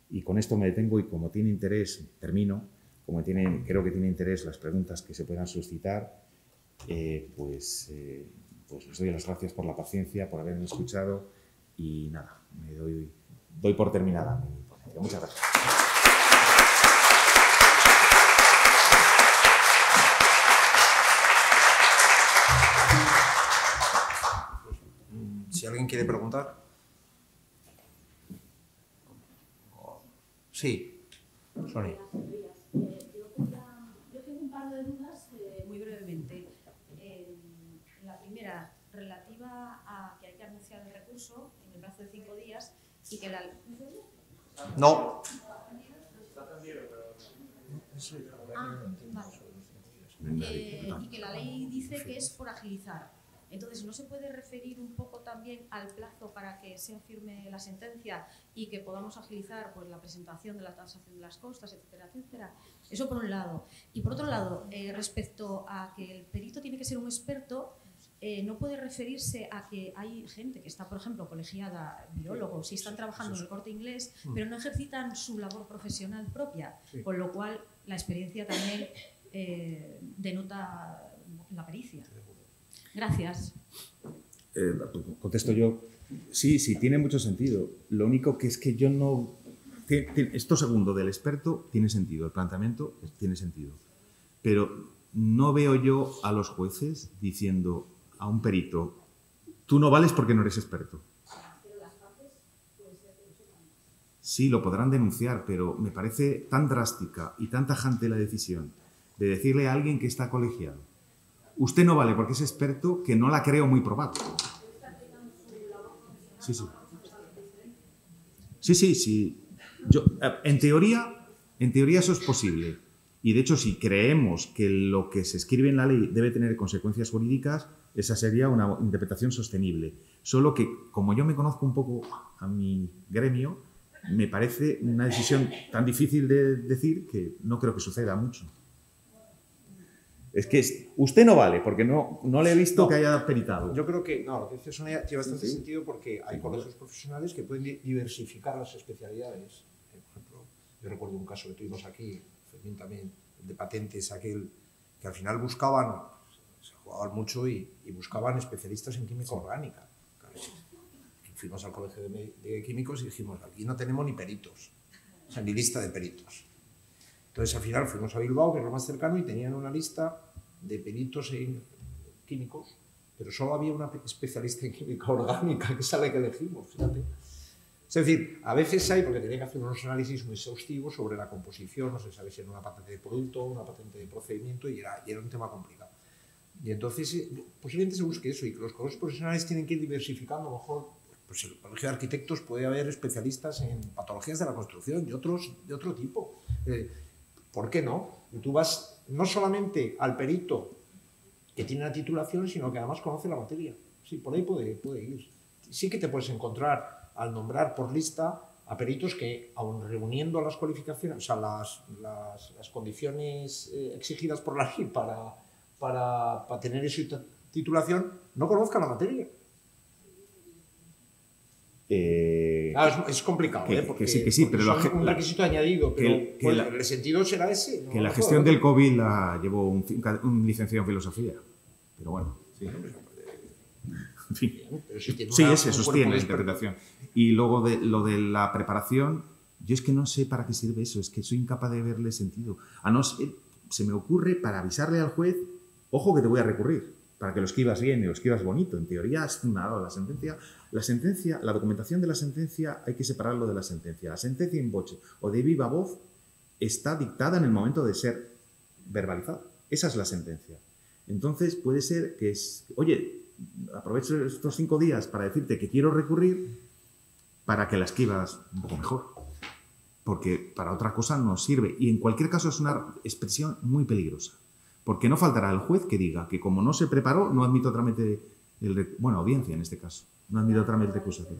Y con esto me detengo y como tiene interés, termino, creo que tiene interés las preguntas que se puedan suscitar, pues les doy las gracias por la paciencia, por haberme escuchado y nada, me doy doy por terminada mi ponencia. Muchas gracias. Si alguien quiere preguntar. Sí, Sonia. Yo tengo un par de dudas muy brevemente. La primera, relativa a que hay que anunciar el recurso en el plazo de 5 días y que la... No. Vale. Y que la ley dice que es por agilizar. Entonces, ¿no se puede referir un poco también al plazo para que se firme la sentencia y que podamos agilizar pues, la presentación de la tasación de las costas, etcétera, etcétera? Eso por un lado. Y por otro lado, respecto a que el perito tiene que ser un experto, no puede referirse a que hay gente que está, por ejemplo, colegiada, biólogos, y están trabajando en el Corte Inglés, pero no ejercitan su labor profesional propia, con lo cual la experiencia también denota la pericia. Gracias. Contesto yo. Sí, tiene mucho sentido. Lo único que es que yo no... Esto segundo del experto tiene sentido, el planteamiento tiene sentido. Pero no veo yo a los jueces diciendo a un perito, tú no vales porque no eres experto. Sí, lo podrán denunciar, pero me parece tan drástica y tan tajante la decisión de decirle a alguien que está colegiado, usted no vale porque es experto, que no la creo muy probable. Sí. En teoría eso es posible. Y de hecho, si creemos que lo que se escribe en la ley debe tener consecuencias jurídicas, esa sería una interpretación sostenible. Solo que, como yo me conozco un poco a mi gremio, me parece una decisión tan difícil de decir que no creo que suceda mucho. Es que usted no vale, porque no le he visto que haya peritado. Yo creo que lo que dice Sonia tiene bastante sentido porque hay colegios profesionales que pueden diversificar las especialidades. Por ejemplo, yo recuerdo un caso que tuvimos aquí, Fermín también, de patentes, aquel que al final buscaban, se jugaban mucho y buscaban especialistas en química orgánica. Fuimos al colegio de químicos y dijimos, aquí no tenemos ni peritos, o sea, ni lista de peritos. Entonces, al final fuimos a Bilbao, que es lo más cercano, y tenían una lista de peritos en químicos, pero solo había una especialista en química orgánica, que es la que elegimos, fíjate. Es decir, a veces hay, porque tenía que hacer unos análisis muy exhaustivos sobre la composición, no se sabe si era una patente de producto, una patente de procedimiento, y era un tema complicado. Y entonces, posiblemente se busque eso, y que los colegios profesionales tienen que ir diversificando, a lo mejor, pues en el colegio de arquitectos puede haber especialistas en patologías de la construcción y otros de otro tipo. ¿Por qué no? Y tú vas no solamente al perito que tiene la titulación, sino que además conoce la materia. Sí, por ahí puede ir. Sí que te puedes encontrar, al nombrar por lista, a peritos que, aun reuniendo las cualificaciones, o sea, las condiciones exigidas por la ley para tener esa titulación, no conozcan la materia. Claro, es complicado, porque sí, pero es un requisito añadido, pero el sentido será ese. ¿no? Que la gestión del COVID la llevó un licenciado en filosofía, pero bueno, sí. En fin. Sí, ese sostiene la interpretación. Y luego lo de la preparación, yo es que no sé para qué sirve eso, es que soy incapaz de verle sentido. A no ser, se me ocurre para avisarle al juez, ojo que te voy a recurrir, para que lo escribas bien y lo escribas bonito. En teoría has firmado la sentencia, la documentación de la sentencia hay que separarlo de la sentencia. La sentencia in voce o de viva voz está dictada en el momento de ser verbalizada. Esa es la sentencia. Entonces puede ser que oye, aprovecho estos 5 días para decirte que quiero recurrir para que la escribas un poco mejor. Porque para otra cosa no sirve. Y en cualquier caso es una expresión muy peligrosa. Porque no faltará el juez que diga que como no se preparó, no admito trámite, audiencia en este caso, no admito trámite de acusación.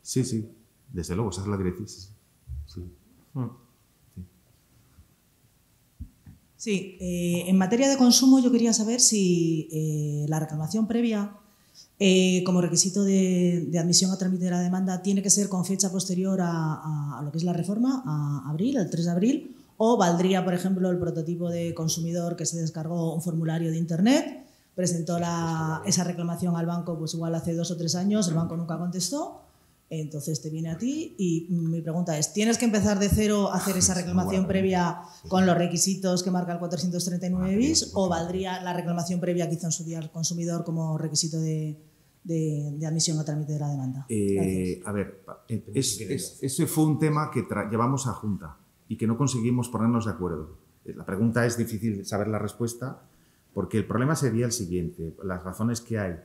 Sí, desde luego, esa es la directriz. Sí, en materia de consumo yo quería saber si la reclamación previa como requisito de admisión a trámite de la demanda tiene que ser con fecha posterior a lo que es la reforma, a abril, el 3 de abril, o valdría, por ejemplo, el prototipo de consumidor que se descargó un formulario de internet presentó esa reclamación al banco pues igual hace 2 o 3 años, el banco nunca contestó, entonces te viene a ti y mi pregunta es, ¿tienes que empezar de cero a hacer esa reclamación previa con los requisitos que marca el 439 bis o valdría la reclamación previa que hizo en su día el consumidor como requisito de admisión a trámite de la demanda? A ver, ese fue un tema que llevamos a Junta y que no conseguimos ponernos de acuerdo. La pregunta es difícil saber la respuesta porque el problema sería el siguiente. Las razones que hay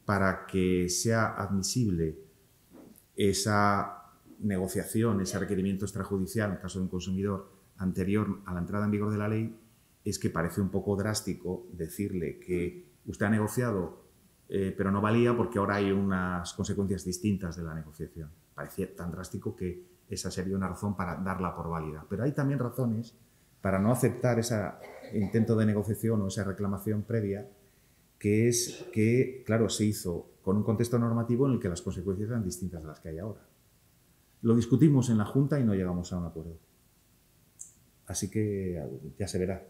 para que sea admisible esa negociación, ese requerimiento extrajudicial en el caso de un consumidor anterior a la entrada en vigor de la ley es que parece un poco drástico decirle que usted ha negociado pero no valía porque ahora hay unas consecuencias distintas de la negociación. Parecía tan drástico que esa sería una razón para darla por válida. Pero hay también razones para no aceptar ese intento de negociación o esa reclamación previa, que es que, claro, se hizo con un contexto normativo en el que las consecuencias eran distintas de las que hay ahora. Lo discutimos en la Junta y no llegamos a un acuerdo. Así que ya se verá.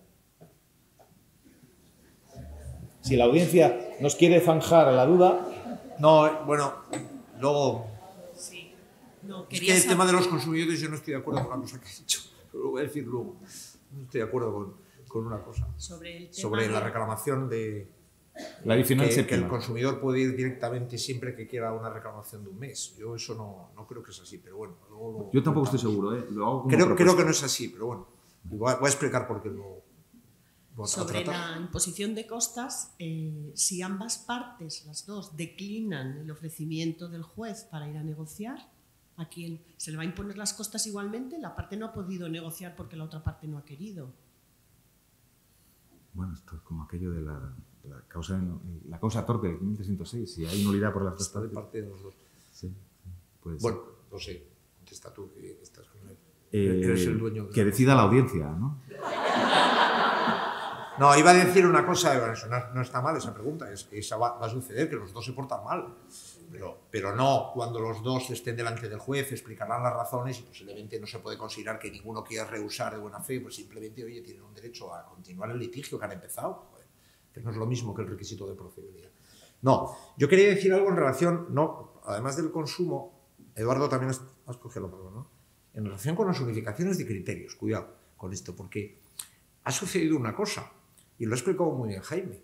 Si la audiencia nos quiere zanjar la duda... No, bueno, luego... Sí. No, es que el tema de los consumidores yo no estoy de acuerdo con la cosa que has dicho. Lo voy a decir luego. No estoy de acuerdo con una cosa. Sobre la reclamación de... La adicional que el consumidor puede ir directamente siempre que quiera una reclamación de un mes. Yo eso no creo que es así, pero bueno. Luego yo tampoco estoy seguro, ¿eh? Lo hago creo que no es así, pero bueno. Voy a explicar por qué lo... Sobre la imposición de costas, si ambas partes, las dos, declinan el ofrecimiento del juez para ir a negociar, ¿a quién se le va a imponer las costas igualmente? La parte no ha podido negociar porque la otra parte no ha querido. Bueno, esto es como aquello de la causa torpe del 506. Si hay nulidad por las dos partes. De parte de los dos. Sí, puede ser. Bueno, no sé. Contesta tú que estás con él. Eres el dueño. Que decida la audiencia, ¿no? No, iba a decir una cosa, bueno, eso no está mal esa pregunta, es que esa va a suceder, que los dos se portan mal, pero no cuando los dos estén delante del juez, explicarán las razones y posiblemente no se puede considerar que ninguno quiera rehusar de buena fe, pues simplemente, oye, tienen un derecho a continuar el litigio que han empezado, joder, que no es lo mismo que el requisito de procedibilidad. No, yo quería decir algo en relación, no, además del consumo, Eduardo también has cogido la palabra, ¿no? En relación con las unificaciones de criterios, cuidado con esto, porque ha sucedido una cosa. Y lo ha explicado muy bien Jaime.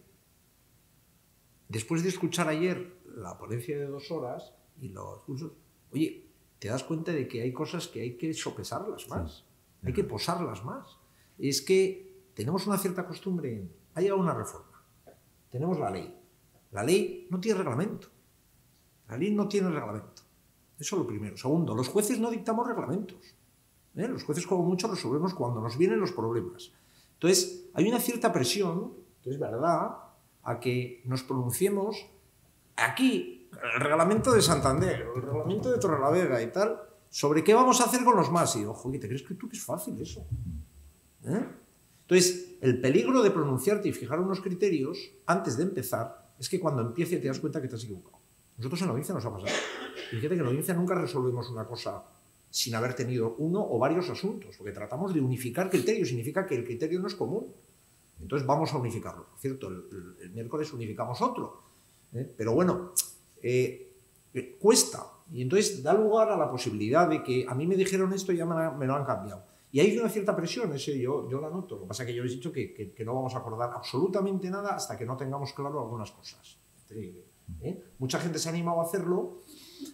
Después de escuchar ayer la ponencia de 2 horas y los cursos, oye, te das cuenta de que hay cosas que hay que sopesarlas más, sí, hay que posarlas más. Es que tenemos una cierta costumbre en... Ha llegado una reforma, tenemos la ley. La ley no tiene reglamento. La ley no tiene reglamento. Eso es lo primero. Segundo, los jueces no dictamos reglamentos. Los jueces como mucho resolvemos cuando nos vienen los problemas. Entonces, hay una cierta presión, que es verdad, a que nos pronunciemos aquí, el reglamento de Santander, el reglamento de Torrelavega y tal, sobre qué vamos a hacer con los más. Y digo, joder, ¿te crees que tú que es fácil eso? Entonces, el peligro de pronunciarte y fijar unos criterios antes de empezar es que cuando empiece te das cuenta que te has equivocado. Nosotros en la audiencia nos ha pasado. Y fíjate que en la audiencia nunca resolvemos una cosa sin haber tenido uno o varios asuntos, porque tratamos de unificar criterios, significa que el criterio no es común. Entonces vamos a unificarlo. Por cierto, el miércoles unificamos otro. Pero bueno, cuesta. Y entonces da lugar a la posibilidad de que a mí me dijeron esto y ya me lo han cambiado. Y hay una cierta presión, yo la noto. Lo que pasa es que yo les he dicho que no vamos a acordar absolutamente nada hasta que no tengamos claro algunas cosas. Mucha gente se ha animado a hacerlo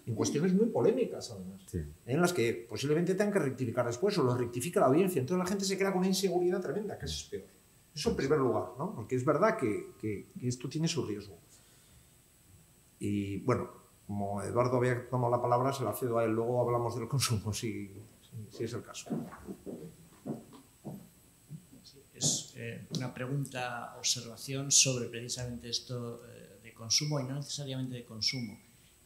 en cuestiones muy polémicas, además, sí, en las que posiblemente tengan que rectificar después o lo rectifica la audiencia. Entonces la gente se queda con una inseguridad tremenda, que eso es peor. Eso en primer lugar, ¿no? Porque es verdad que esto tiene su riesgo. Y bueno, como Eduardo había tomado la palabra, se la cedo a él. Luego hablamos del consumo, si es el caso. Es una pregunta, observación sobre precisamente esto de consumo y no necesariamente de consumo.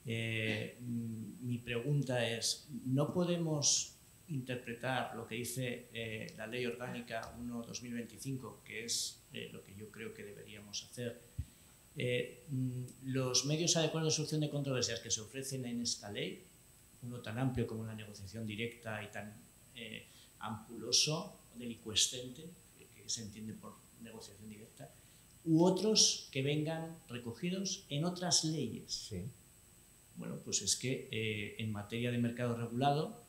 Mi pregunta es, ¿no podemos interpretar lo que dice la Ley Orgánica 1/2025, que es lo que yo creo que deberíamos hacer? Los medios adecuados de solución de controversias que se ofrecen en esta ley, uno tan amplio como la negociación directa y tan ampuloso, delicuescente, que se entiende por negociación directa, u otros que vengan recogidos en otras leyes. Sí. Bueno, pues es que en materia de mercado regulado,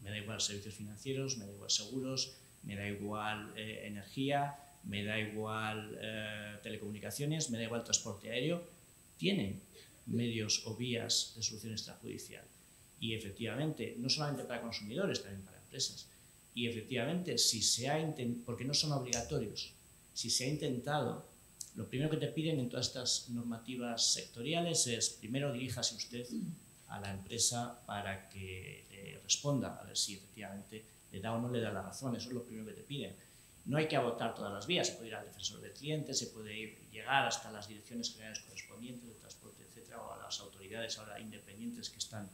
me da igual servicios financieros, me da igual seguros, me da igual energía, me da igual telecomunicaciones, me da igual transporte aéreo, tienen medios o vías de solución extrajudicial. Y efectivamente, no solamente para consumidores, también para empresas. Y efectivamente, si se ha intentado, porque no son obligatorios, si se ha intentado, lo primero que te piden en todas estas normativas sectoriales es, primero diríjase usted a la empresa para que responda, a ver si efectivamente le da o no le da la razón, eso es lo primero que te piden. No hay que agotar todas las vías, se puede ir al defensor del cliente, se puede llegar hasta las direcciones generales correspondientes de transporte, etcétera, o a las autoridades ahora independientes que están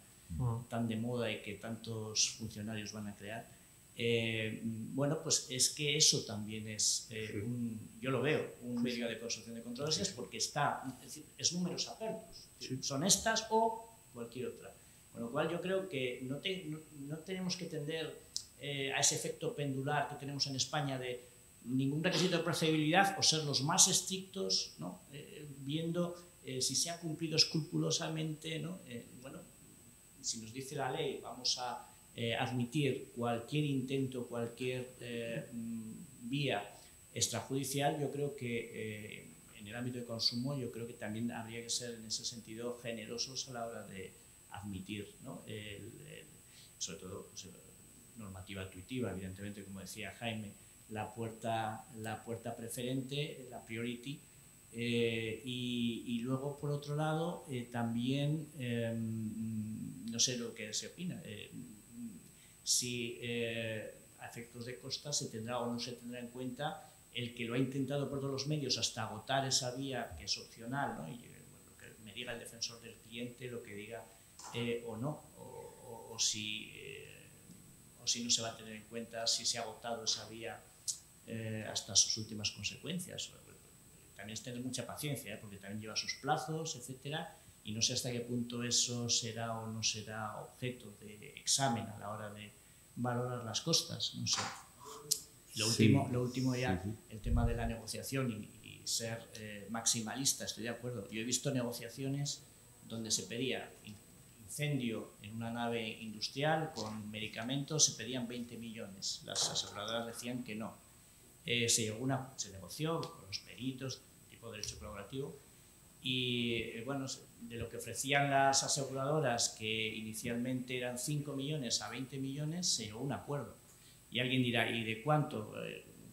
tan de moda y que tantos funcionarios van a crear. Bueno, pues es que eso también es, yo lo veo, un medio de construcción de controversias porque está, es números apertos, son estas o cualquier otra. Con lo cual yo creo que no tenemos que tender a ese efecto pendular que tenemos en España de ningún requisito de procedibilidad o ser los más estrictos, ¿no? Viendo si se ha cumplido escrupulosamente, ¿no? Bueno, si nos dice la ley, vamos a admitir cualquier intento, cualquier vía extrajudicial. Yo creo que en el ámbito de consumo, yo creo que también habría que ser en ese sentido generosos a la hora de admitir, ¿no? Sobre todo pues, normativa intuitiva, evidentemente, como decía Jaime, la puerta preferente, la priority, y luego, por otro lado, también, no sé lo que se opina, si a efectos de costas se tendrá o no se tendrá en cuenta el que lo ha intentado por todos los medios hasta agotar esa vía que es opcional, ¿no? Y bueno, lo que me diga el defensor del cliente, lo que diga o no, o si no se va a tener en cuenta si se ha agotado esa vía hasta sus últimas consecuencias. También es tener mucha paciencia, porque también lleva sus plazos, etcétera, y no sé hasta qué punto eso será o no será objeto de examen a la hora de valorar las costas, no sé. Lo último ya, el tema de la negociación y ser maximalista, estoy de acuerdo. Yo he visto negociaciones donde se pedía incendio en una nave industrial con medicamentos, se pedían 20 millones. Las aseguradoras decían que no. Se negoció con los peritos, tipo de derecho colaborativo, y bueno, de lo que ofrecían las aseguradoras, que inicialmente eran 5 millones a 20 millones, se llegó a un acuerdo. Y alguien dirá, ¿y de cuánto?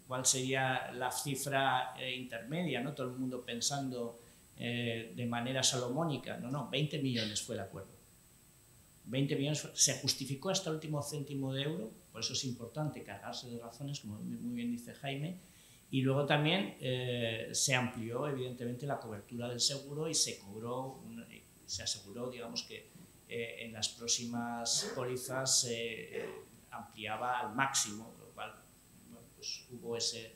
¿Cuál sería la cifra intermedia? ¿No? Todo el mundo pensando de manera salomónica. No, 20 millones fue el acuerdo. 20 millones se justificó hasta el último céntimo de euro, por eso es importante cargarse de razones, como muy bien dice Jaime. Y luego también se amplió, evidentemente, la cobertura del seguro y se aseguró, digamos, que en las próximas pólizas se ampliaba al máximo, lo cual, bueno, pues hubo ese...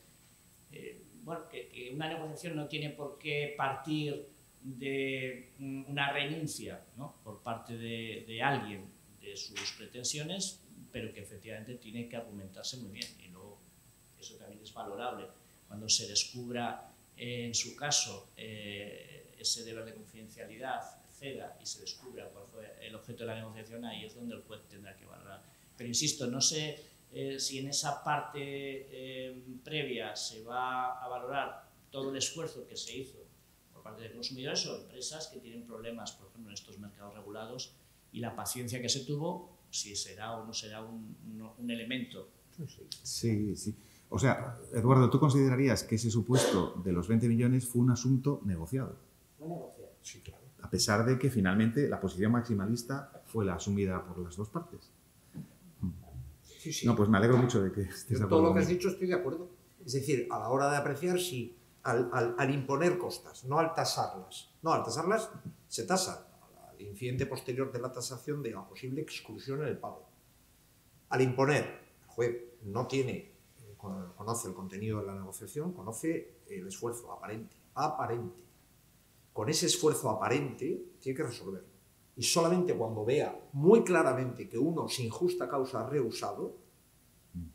bueno, que una negociación no tiene por qué partir de una renuncia, ¿no? Por parte de alguien de sus pretensiones, pero que efectivamente tiene que argumentarse muy bien. Y luego eso también es valorable. Cuando se descubra, en su caso, ese deber de confidencialidad ceda y se descubra cuál fue el objeto de la negociación, ahí es donde el juez tendrá que valorar. Pero insisto, no sé si en esa parte previa se va a valorar todo el esfuerzo que se hizo por parte de consumidores o empresas que tienen problemas, por ejemplo, en estos mercados regulados, y la paciencia que se tuvo, si será o no será un elemento. Sí. O sea, Eduardo, ¿tú considerarías que ese supuesto de los 20 millones fue un asunto negociado? Fue negociado. Sí, claro. A pesar de que finalmente la posición maximalista fue la asumida por las dos partes. Sí. No, pues me alegro mucho de que estés de acuerdo. Todo lo que has dicho estoy de acuerdo. Es decir, a la hora de apreciar, si al imponer costas, no al tasarlas. No, al tasarlas se tasa al incidente posterior de la tasación de la posible exclusión en el pago. Al imponer, el juez no conoce el contenido de la negociación, conoce el esfuerzo aparente. Con ese esfuerzo aparente tiene que resolverlo. Y solamente cuando vea muy claramente que uno sin justa causa ha rehusado,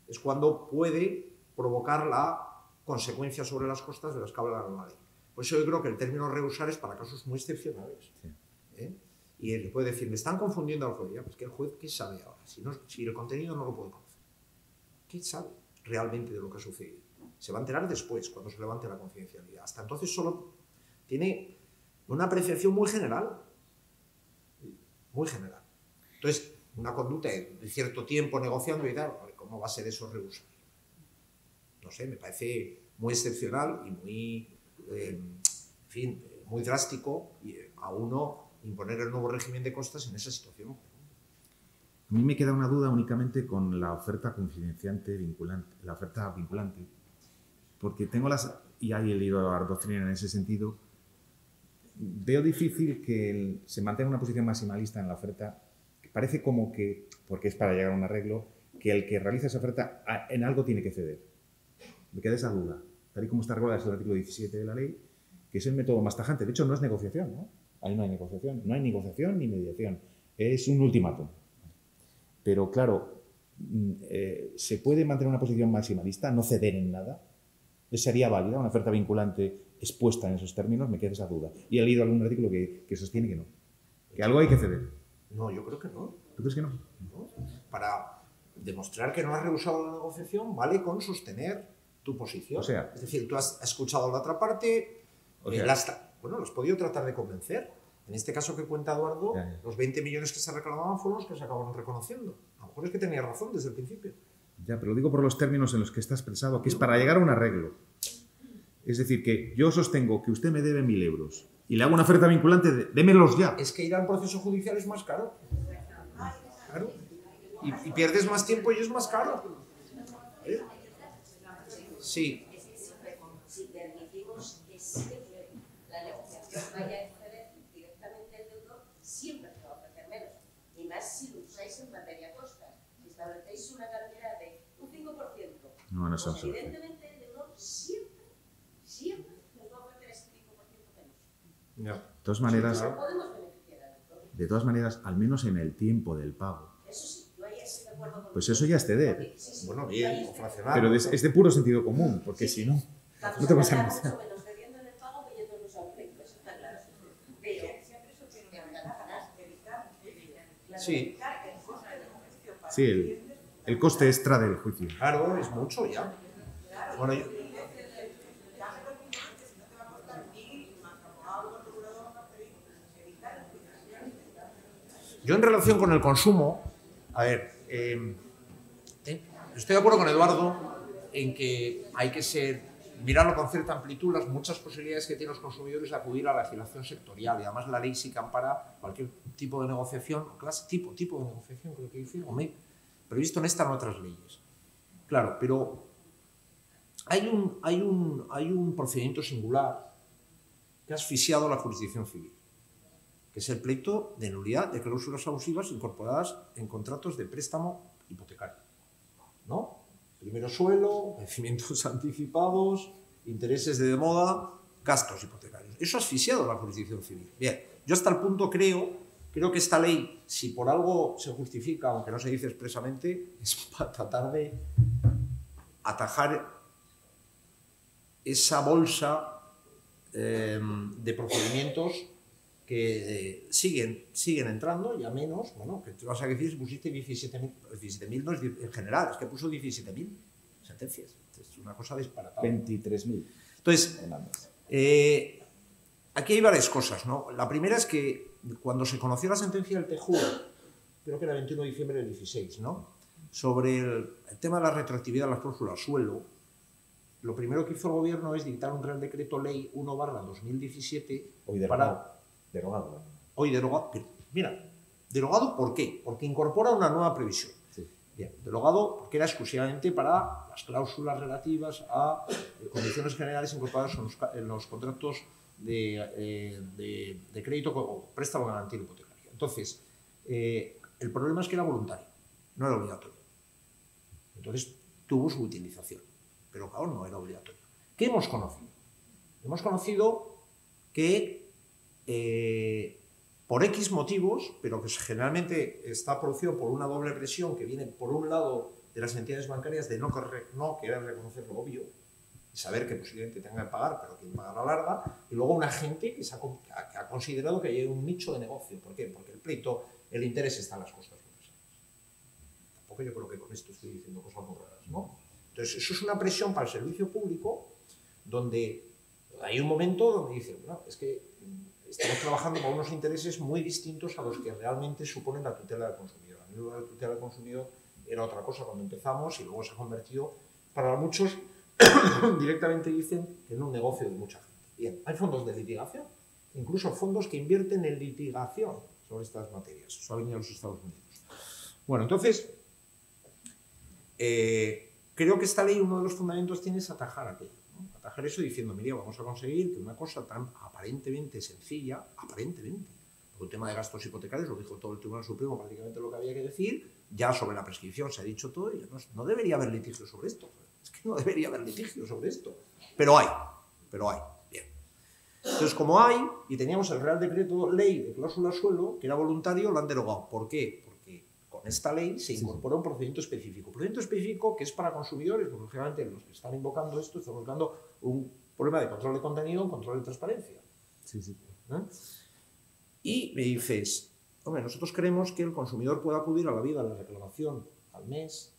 es cuando puede provocar la consecuencias sobre las costas de las que habla la ley. Por eso yo creo que el término rehusar es para casos muy excepcionales. Sí. Y él puede decir, me están confundiendo al juez. Ya, pues que el juez, ¿qué sabe ahora? Si el contenido no lo puede conocer. ¿Qué sabe realmente de lo que ha sucedido? Se va a enterar después, cuando se levante la confidencialidad. Hasta entonces solo tiene una apreciación muy general. Muy general. Entonces, una conducta de cierto tiempo negociando y tal, ¿cómo va a ser eso rehusar? No sé, me parece muy excepcional y muy, en fin, muy drástico a uno imponer el nuevo régimen de costas en esa situación. A mí me queda una duda únicamente con la oferta confidenciante vinculante, la oferta vinculante, porque tengo y ahí he leído la doctrina en ese sentido, veo difícil que se mantenga una posición maximalista en la oferta, que parece como que, porque es para llegar a un arreglo, que el que realiza esa oferta en algo tiene que ceder. Me queda esa duda, tal y como está regulada en el artículo 17 de la ley, que es el método más tajante. De hecho, no es negociación, ¿no? Ahí no hay negociación ni mediación, es un ultimátum. Pero claro, ¿se puede mantener una posición maximalista, no ceder en nada? ¿Sería válida una oferta vinculante expuesta en esos términos? Me queda esa duda. Y he leído algún artículo que sostiene que no, que algo hay que ceder. No, yo creo que no. ¿Tú crees que no? No. Para demostrar que no has rehusado la negociación, vale con sostener tu posición. O sea, es decir, tú has escuchado la otra parte, lo has podido tratar de convencer. En este caso que cuenta Eduardo, los 20 millones que se reclamaban fueron los que se acabaron reconociendo. A lo mejor es que tenía razón desde el principio. Ya, pero lo digo por los términos en los que está expresado, que es para llegar a un arreglo. Es decir, que yo sostengo que usted me debe 1.000 euros y le hago una oferta vinculante de démelos ya. Es que ir al proceso judicial es más caro. Claro. Y pierdes más tiempo y es más caro. Sí. Si permitimos que siempre la negociación vaya a exceder directamente el deudor, siempre se va a ofrecer menos. Y más si lo usáis en materia costas. Si establecéis una cantidad de un 5%, no pues evidentemente el deudor siempre nos va a ofrecer ese 5% menos. De todas maneras, al menos en el tiempo del pago. Eso sí, yo ahí estoy de acuerdo con pues eso ya es ceder. Bueno, bien, fraccionar. Pero es de puro sentido común, porque si no, no te vas a empezar. mucho menos cediendo en el pago que yéndonos a un pleito, eso está claro. Pero siempre eso tiene que ganar. Sí. Sí, el coste extra del juicio. Claro, es mucho ya. Bueno, yo en relación con el consumo, a ver, estoy de acuerdo con Eduardo en que hay que mirarlo con cierta amplitud, las muchas posibilidades que tienen los consumidores de acudir a la legislación sectorial, y además la ley sí que ampara cualquier tipo de negociación, tipo de negociación, creo que decir, previsto en esta en otras leyes. Claro, pero hay un procedimiento singular que ha asfixiado la jurisdicción civil, que es el pleito de nulidad de cláusulas abusivas incorporadas en contratos de préstamo hipotecario, ¿no? Primero suelo, vencimientos anticipados, intereses de demoda, gastos hipotecarios. Eso ha asfixiado la jurisdicción civil. Bien, yo hasta el punto creo que esta ley, si por algo se justifica, aunque no se dice expresamente, es para tratar de atajar esa bolsa de procedimientos que siguen entrando, ya menos, bueno, que te vas a decir, pusiste 17.000 no es en general, es que puso 17.000 sentencias. Es una cosa disparatada. 23.000. Entonces, aquí hay varias cosas, ¿no? La primera es que cuando se conoció la sentencia del TJUE, creo que era el 21 de diciembre del 16, ¿no? Sobre el tema de la retroactividad de las cláusulas suelo, lo primero que hizo el gobierno es dictar un Real Decreto Ley 1/2017 Hoy derogado. Derogado. Hoy derogado. Pero, mira, derogado ¿por qué? Porque incorpora una nueva previsión. Sí. Bien, derogado porque era exclusivamente para las cláusulas relativas a condiciones generales incorporadas en los contratos de crédito o préstamo de garantía hipotecaria. Entonces, el problema es que era voluntario, no era obligatorio. Entonces, tuvo su utilización, pero claro, no era obligatorio. ¿Qué hemos conocido? Hemos conocido que por X motivos, pero que generalmente está producido por una doble presión que viene, por un lado, de las entidades bancarias de no querer reconocer lo obvio, y saber que posiblemente tenga que pagar, pero que pagar a la larga, y luego una gente que ha considerado que hay un nicho de negocio. ¿Por qué? Porque el pleito, el interés está en las costas procesales. Tampoco yo creo que con esto estoy diciendo cosas muy raras, ¿no? Entonces, eso es una presión para el servicio público, donde hay un momento donde dice, bueno, es que estamos trabajando con unos intereses muy distintos a los que realmente suponen la tutela del consumidor. A mí la tutela del consumidor era otra cosa cuando empezamos y luego se ha convertido, para muchos, directamente dicen que en un negocio de mucha gente. Bien, hay fondos de litigación, incluso fondos que invierten en litigación sobre estas materias. Eso ha venido a los Estados Unidos. Bueno, entonces, creo que esta ley, uno de los fundamentos tiene es atajar aquello, ¿no? Atajar eso diciendo, mira, vamos a conseguir que una cosa tan aparentemente sencilla, aparentemente, porque el tema de gastos hipotecarios lo dijo todo el Tribunal Supremo, prácticamente lo que había que decir, ya sobre la prescripción se ha dicho todo, y ya no debería haber litigio sobre esto. Es que no debería haber litigio sobre esto. Pero hay, bien. Entonces, como hay, y teníamos el Real Decreto Ley de cláusula suelo, que era voluntario, lo han derogado. ¿Por qué? Porque con esta ley se incorpora un procedimiento específico. Un procedimiento específico que es para consumidores, porque lógicamente los que están invocando esto están buscando un problema de control de contenido, un control de transparencia. Sí, sí. ¿Eh? Y me dices, hombre, nosotros creemos que el consumidor puede acudir a la vía de la reclamación al mes,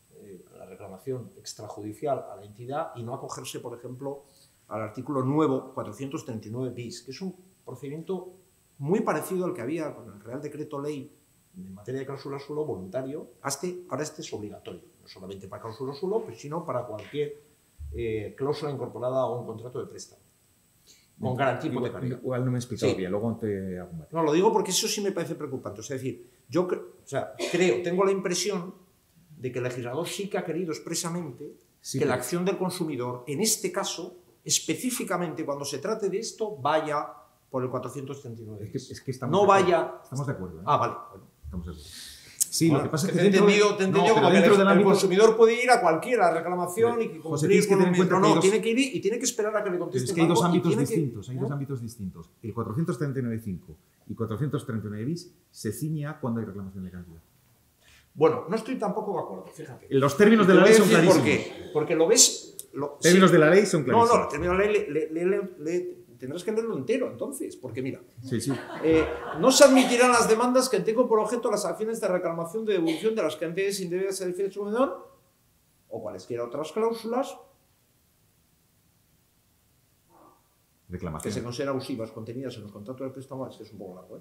a la reclamación extrajudicial a la entidad y no acogerse, por ejemplo, al artículo nuevo 439 bis, que es un procedimiento muy parecido al que había con el Real Decreto Ley en materia de cláusula suelo voluntario. Ahora este es obligatorio, no solamente para cláusula suelo, sino para cualquier cláusula incorporada a un contrato de préstamo, con garantía hipotecaria. Igual no me he explicado bien, luego te hago más. No, lo digo porque eso sí me parece preocupante. O sea, es decir, yo tengo la impresión de que el legislador sí que ha querido expresamente que la acción del consumidor, en este caso, específicamente cuando se trate de esto, vaya por el 439. Es que estamos no vaya... Estamos de acuerdo. ¿eh? Ah, vale. Bueno. Estamos de acuerdo. Sí, bueno, lo que pasa es que te he entendido como que el ámbito... consumidor puede ir a cualquiera reclamación y José, tienes que tener en cuenta que tiene que ir y tiene que esperar a que le conteste. Es que hay dos ámbitos distintos. Hay dos ámbitos distintos. El 439.5 y 439 bis se ciña cuando hay reclamación de cantidad. Bueno, no estoy tampoco de acuerdo, fíjate. Los términos de la ley son clarísimos. ¿Por qué? Porque lo ves... Términos de la ley son clarísimos. No, los términos de la ley tendrás que leerlo entero, entonces, porque mira, no se admitirán las demandas que tengan por objeto las acciones de reclamación de devolución de las cantidades indebidas satisfechas del consumidor o cualesquiera otras cláusulas que se consideran abusivas contenidas en los contratos de préstamo, es que es un poco largo,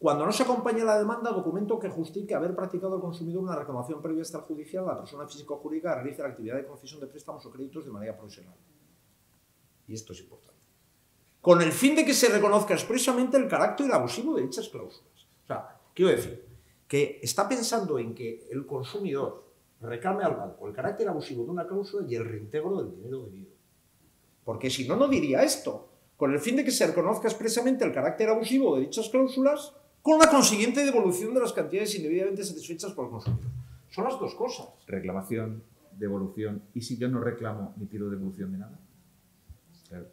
cuando no se acompaña la demanda, documento que justifique haber practicado el consumidor una reclamación previa extrajudicial, la persona física o jurídica realiza la actividad de concesión de préstamos o créditos de manera profesional. Y esto es importante. Con el fin de que se reconozca expresamente el carácter abusivo de dichas cláusulas. O sea, quiero decir, que está pensando en que el consumidor reclame al banco el carácter abusivo de una cláusula y el reintegro del dinero debido. Porque si no, no diría esto. Con el fin de que se reconozca expresamente el carácter abusivo de dichas cláusulas, con la consiguiente devolución de las cantidades indebidamente satisfechas por el consumidor. Son las dos cosas. Reclamación, devolución. ¿Y si yo no reclamo ni pido devolución de nada? Claro.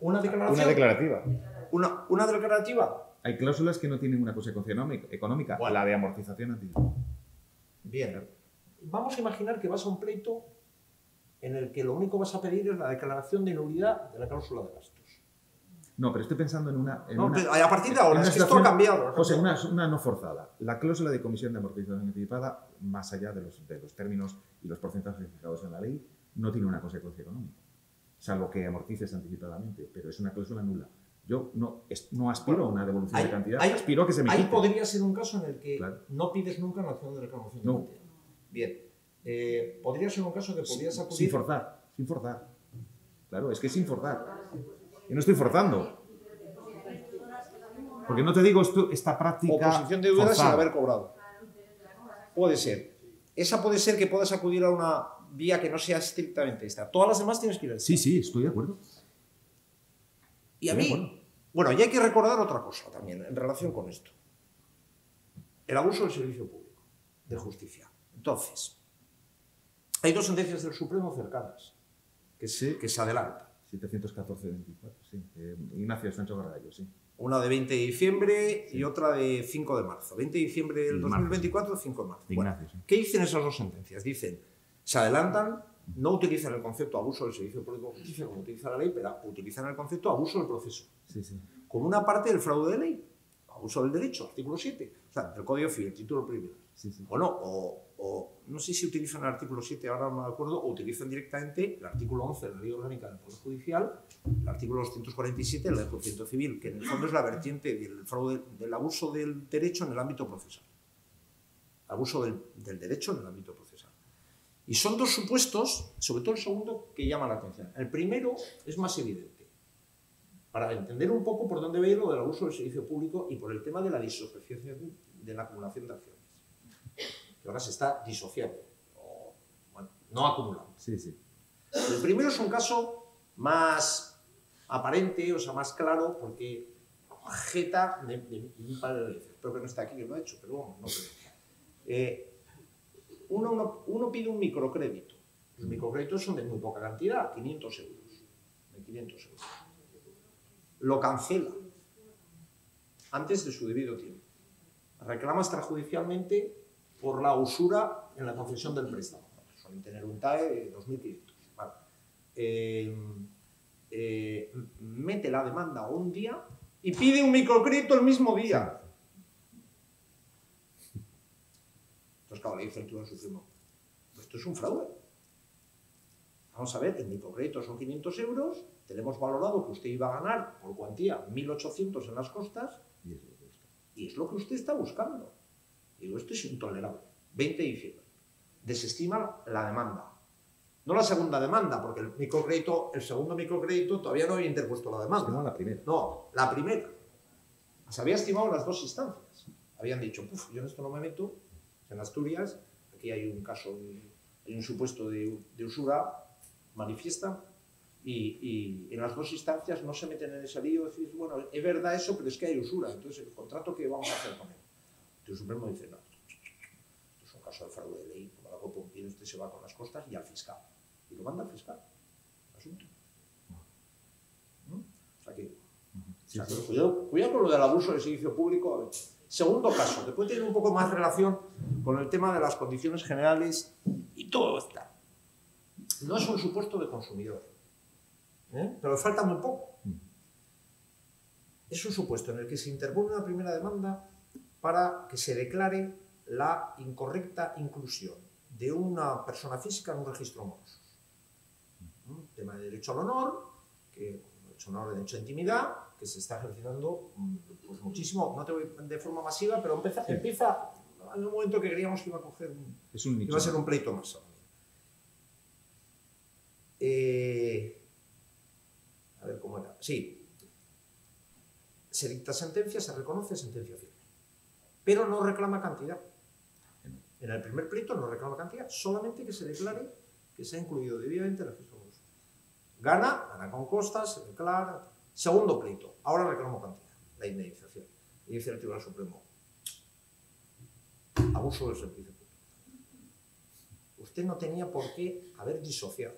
Una declaración. Una declarativa. Una declarativa. Hay cláusulas que no tienen una consecuencia económica, bueno, la de amortización anticipada. Bien. Vamos a imaginar que vas a un pleito en el que lo único que vas a pedir es la declaración de nulidad de la cláusula de gastos. No, pero estoy pensando en una... a partir de ahora, es que esto ha cambiado. José, una no forzada. La cláusula de comisión de amortización anticipada, más allá de los términos y los porcentajes fijados en la ley, no tiene una consecuencia económica, salvo que amortices anticipadamente, pero es una cláusula nula. Yo no aspiro a una devolución de cantidad, aspiro a que se me quite. Ahí podría ser un caso en el que no pides nunca una acción de reclamación de cantidad. Bien. Podría ser un caso que podrías acudir... Sin forzar. Claro, es que sin forzar. Yo no estoy forzando. Porque no te digo esta práctica... Oposición de deuda sin haber cobrado. Puede ser. Esa puede ser que puedas acudir a una vía que no sea estrictamente esta. Todas las demás tienes que ir al... Sí, estoy de acuerdo. Y a mí... Bueno, y hay que recordar otra cosa también en relación con esto. El abuso del servicio público de justicia. Entonces, hay dos sentencias del Supremo cercanas que se adelantan. 714-24, sí. Ignacio Sancho Gargallo, sí. Una de 20 de diciembre y otra de 5 de marzo. 20 de diciembre del 2024, 5 de marzo. Ignacio, sí. ¿Qué dicen esas dos sentencias? Dicen Se adelantan, no utilizan el concepto abuso del servicio público de justicia como utiliza la ley, pero utilizan el concepto abuso del proceso. Sí, sí. Como una parte del fraude de ley, abuso del derecho, artículo 7, o sea, del Código Civil, título primero. Sí, sí. Bueno, o no sé si utilizan el artículo 7, ahora no me acuerdo, o utilizan directamente el artículo 11 de la Ley Orgánica del Poder Judicial, el artículo 247 de la Ley de Procedimiento Civil, que en el fondo es la vertiente del fraude, del abuso del derecho en el ámbito procesal. Abuso del derecho en el ámbito procesal. Y son dos supuestos, sobre todo el segundo, que llaman la atención. El primero es más evidente, para entender un poco por dónde va a ir lo del abuso del servicio público y por el tema de la disociación de la acumulación de acciones. Que ahora se está disociando, o, bueno, no acumulando. Sí, sí. El primero es un caso más aparente, o sea, más claro, porque jeta de un padre de espero que no esté aquí, que lo ha hecho, pero bueno, no creo. Uno pide un microcrédito. Los microcréditos son de muy poca cantidad, 500 euros. De 500 euros. Lo cancela antes de su debido tiempo. Reclama extrajudicialmente por la usura en la concesión del préstamo. Suelen tener un TAE de 2.500. Vale. Mete la demanda un día y pide un microcrédito el mismo día. Entonces, claro, le dice el Tribunal Supremo, esto es un fraude. Vamos a ver, el microcrédito son 500 euros, tenemos valorado que usted iba a ganar por cuantía 1.800 en las costas y es lo que usted está buscando. Digo, esto es intolerable. 20 de diciembre. Desestima la demanda. No la segunda demanda, porque el segundo microcrédito todavía no había interpuesto la demanda. No, la primera. No, la primera. Se había estimado las dos instancias. Habían dicho, yo en esto no me meto. En Asturias, aquí hay un caso, hay un supuesto de usura manifiesta y en las dos instancias no se meten en ese lío. Decir, bueno, es verdad eso, pero es que hay usura. Entonces, ¿el contrato qué vamos a hacer con él? El Supremo dice, no, esto es un caso de fraude de ley, como algo pompiero, usted se va con las costas y al fiscal. Y lo manda al fiscal. Asunto. O sea que, cuidado con lo del abuso del servicio público. A ver. Segundo caso, que puede tener un poco más relación con el tema de las condiciones generales y todo está. No es un supuesto de consumidor, pero falta muy poco. Es un supuesto en el que se interpone una primera demanda para que se declare la incorrecta inclusión de una persona física en un registro moroso. Tema de derecho al honor, que derecho al honor, derecho a intimidad, que se está ejercitando pues muchísimo, no te voy de forma masiva, pero empieza en un momento que creíamos que iba a coger iba a ser un pleito más. A ver cómo era. Sí. Se dicta sentencia, se reconoce sentencia firme. Pero no reclama cantidad. En el primer pleito no reclama cantidad, solamente que se declare que se ha incluido debidamente el registro moroso. Gana con costas, se declara. Segundo pleito, ahora reclamo cantidad, la indemnización. Y dice el Tribunal Supremo, abuso del servicio público. Usted no tenía por qué haber disociado.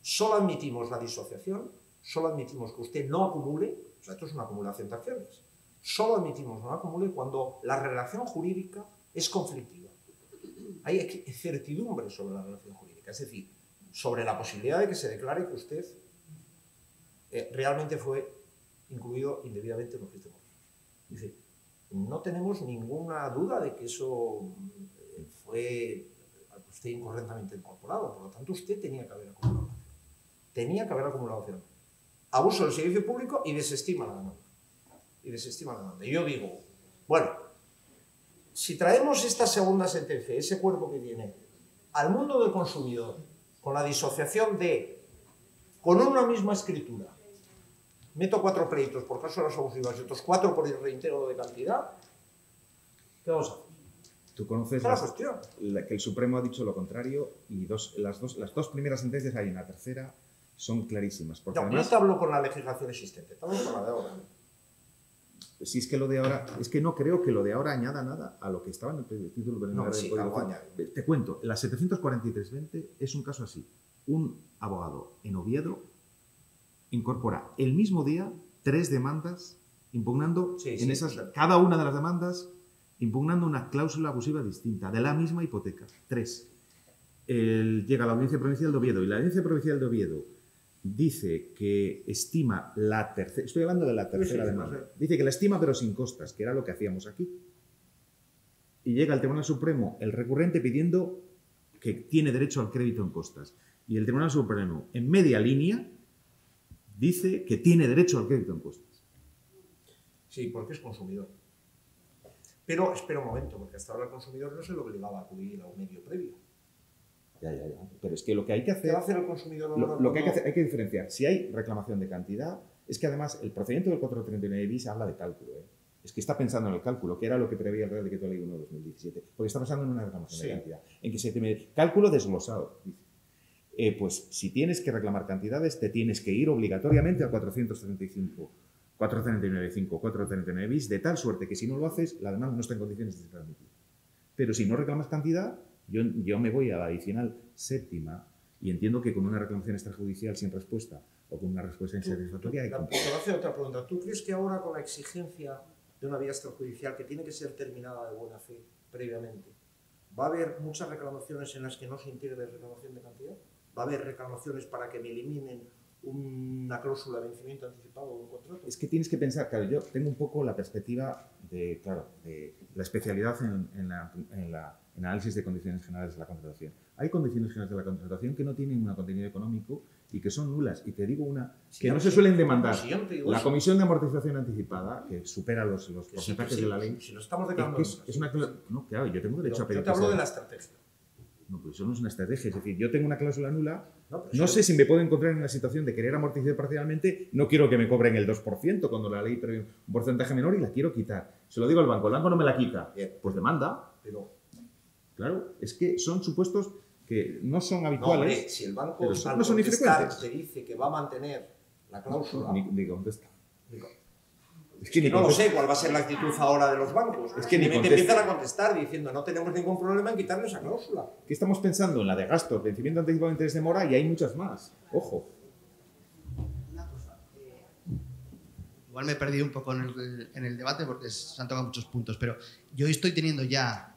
Solo admitimos la disociación, solo admitimos que usted no acumule, o sea, esto es una acumulación de acciones, solo admitimos no acumule cuando la relación jurídica es conflictiva. Hay certidumbre sobre la relación jurídica, es decir, sobre la posibilidad de que se declare que usted realmente fue incluido indebidamente en los registros morosos. Dice, no tenemos ninguna duda de que eso fue usted incorrectamente incorporado, por lo tanto usted tenía que haber acumulado. Tenía que haber acumulado acción. Abuso del servicio público y desestima la demanda. Y yo digo, bueno, si traemos esta segunda sentencia, ese cuerpo que tiene, al mundo del consumidor, con la disociación con una misma escritura, meto 4 pleitos por caso de las abusivas y otros 4 por el reintegro de cantidad, ¿qué vamos a hacer? Tú conoces que el Supremo ha dicho lo contrario y las dos primeras sentencias hay en la tercera son clarísimas. Porque no, además, yo te hablo con la legislación existente, te hablo con la de ahora. Si es que lo de ahora, es que no creo que lo de ahora añada nada a lo que estaba en el título preliminar del Código Civil. Te cuento, la 743-20 es un caso así. Un abogado en Oviedo incorpora el mismo día 3 demandas impugnando cada una de las demandas impugnando una cláusula abusiva distinta de la misma hipoteca. 3. llega a la Audiencia Provincial de Oviedo y la Audiencia Provincial de Oviedo dice que estima la tercera, estoy hablando de la tercera demanda, dice que la estima pero sin costas, que era lo que hacíamos aquí. Y llega al Tribunal Supremo el recurrente pidiendo que tiene derecho al crédito en costas. Y el Tribunal Supremo, en media línea, dice que tiene derecho al crédito en costas. Sí, porque es consumidor. Pero espera un momento, porque hasta ahora el consumidor no se le obligaba a acudir a un medio previo. Ya. Pero es que lo que hay que hacer... ¿Qué va a hacer el consumidor? Lo que hay que hacer, hay que diferenciar. Si hay reclamación de cantidad, es que además el procedimiento del 439 bis habla de cálculo. Es que está pensando en el cálculo, que era lo que preveía el Real Decreto Ley 1 de 2017. Porque está pensando en una reclamación de cantidad. En que se te cálculo desglosado, dice. Pues si tienes que reclamar cantidades, te tienes que ir obligatoriamente al 435, 439.5, 439 bis, de tal suerte que si no lo haces, la demanda no está en condiciones de ser transmitida. Pero si no reclamas cantidad, yo me voy a la adicional séptima y entiendo que con una reclamación extrajudicial sin respuesta o con una respuesta insatisfactoria hay que cumplir. Te voy a hacer otra pregunta. ¿Tú crees que ahora con la exigencia de una vía extrajudicial que tiene que ser terminada de buena fe previamente, va a haber muchas reclamaciones en las que no se integre reclamación de cantidad? ¿Va a haber reclamaciones para que me eliminen una cláusula de vencimiento anticipado de un contrato? Es que tienes que pensar, claro, yo tengo un poco la perspectiva de la especialidad en análisis de condiciones generales de la contratación. Hay condiciones generales de la contratación que no tienen un contenido económico y que son nulas. Y te digo una, que no se suelen demandar. La Comisión de Amortización Anticipada, que supera los porcentajes de la ley. Si lo estamos declarando. No, claro, yo tengo derecho a pedir. Yo te hablo de la estrategia. No, pues eso no es una estrategia. Es decir, yo tengo una cláusula nula, no sé si me puedo encontrar en una situación de querer amortizar parcialmente, no quiero que me cobren el 2% cuando la ley prevé un porcentaje menor y la quiero quitar. Se lo digo al banco, el banco no me la quita. Pues demanda. Pero, claro, es que son supuestos que no son habituales. No, hombre, si el banco no son infrecuentes. te dice que va a mantener la cláusula... Digo, ¿dónde está? Es que no lo sé cuál va a ser la actitud ahora de los bancos. Es que te empiezan a contestar diciendo no tenemos ningún problema en quitarle esa cláusula. ¿Qué estamos pensando? En la de gasto, vencimiento anticipado de interés de mora y hay muchas más. Ojo. Una cosa. Igual me he perdido un poco en el debate porque se han tocado muchos puntos, pero yo estoy teniendo ya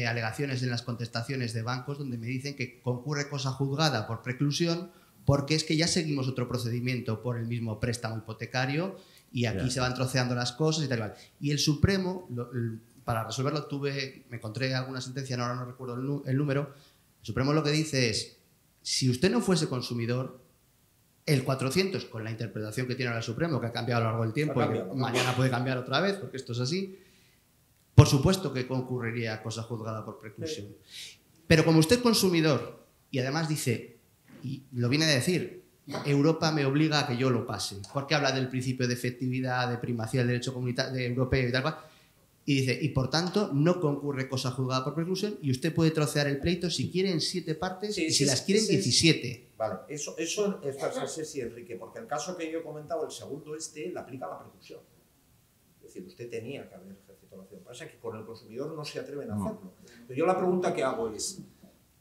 alegaciones en las contestaciones de bancos donde me dicen que concurre cosa juzgada por preclusión porque es que ya seguimos otro procedimiento por el mismo préstamo hipotecario y aquí se van troceando las cosas y tal y tal. Y el Supremo, para resolverlo me encontré alguna sentencia, ahora no recuerdo el número, el Supremo lo que dice es, si usted no fuese consumidor, el 400, con la interpretación que tiene ahora el Supremo, que ha cambiado a lo largo del tiempo y que mañana puede cambiar otra vez, porque esto es así, por supuesto que concurriría a cosa juzgada por preclusión. Pero como usted es consumidor y además dice, y lo viene a decir, Europa me obliga a que yo lo pase, porque habla del principio de efectividad, de primacía del derecho comunitario europeo y tal cual, y dice, y por tanto no concurre cosa juzgada por preclusión y usted puede trocear el pleito si quiere en 7 partes y si las quiere en 17. Vale, eso es así, Enrique, porque el caso que yo he comentado, el segundo le aplica la preclusión. Es decir, usted tenía que haber ejercido la acción. Pasa que con el consumidor no se atreven a hacerlo. Pero yo la pregunta que hago es,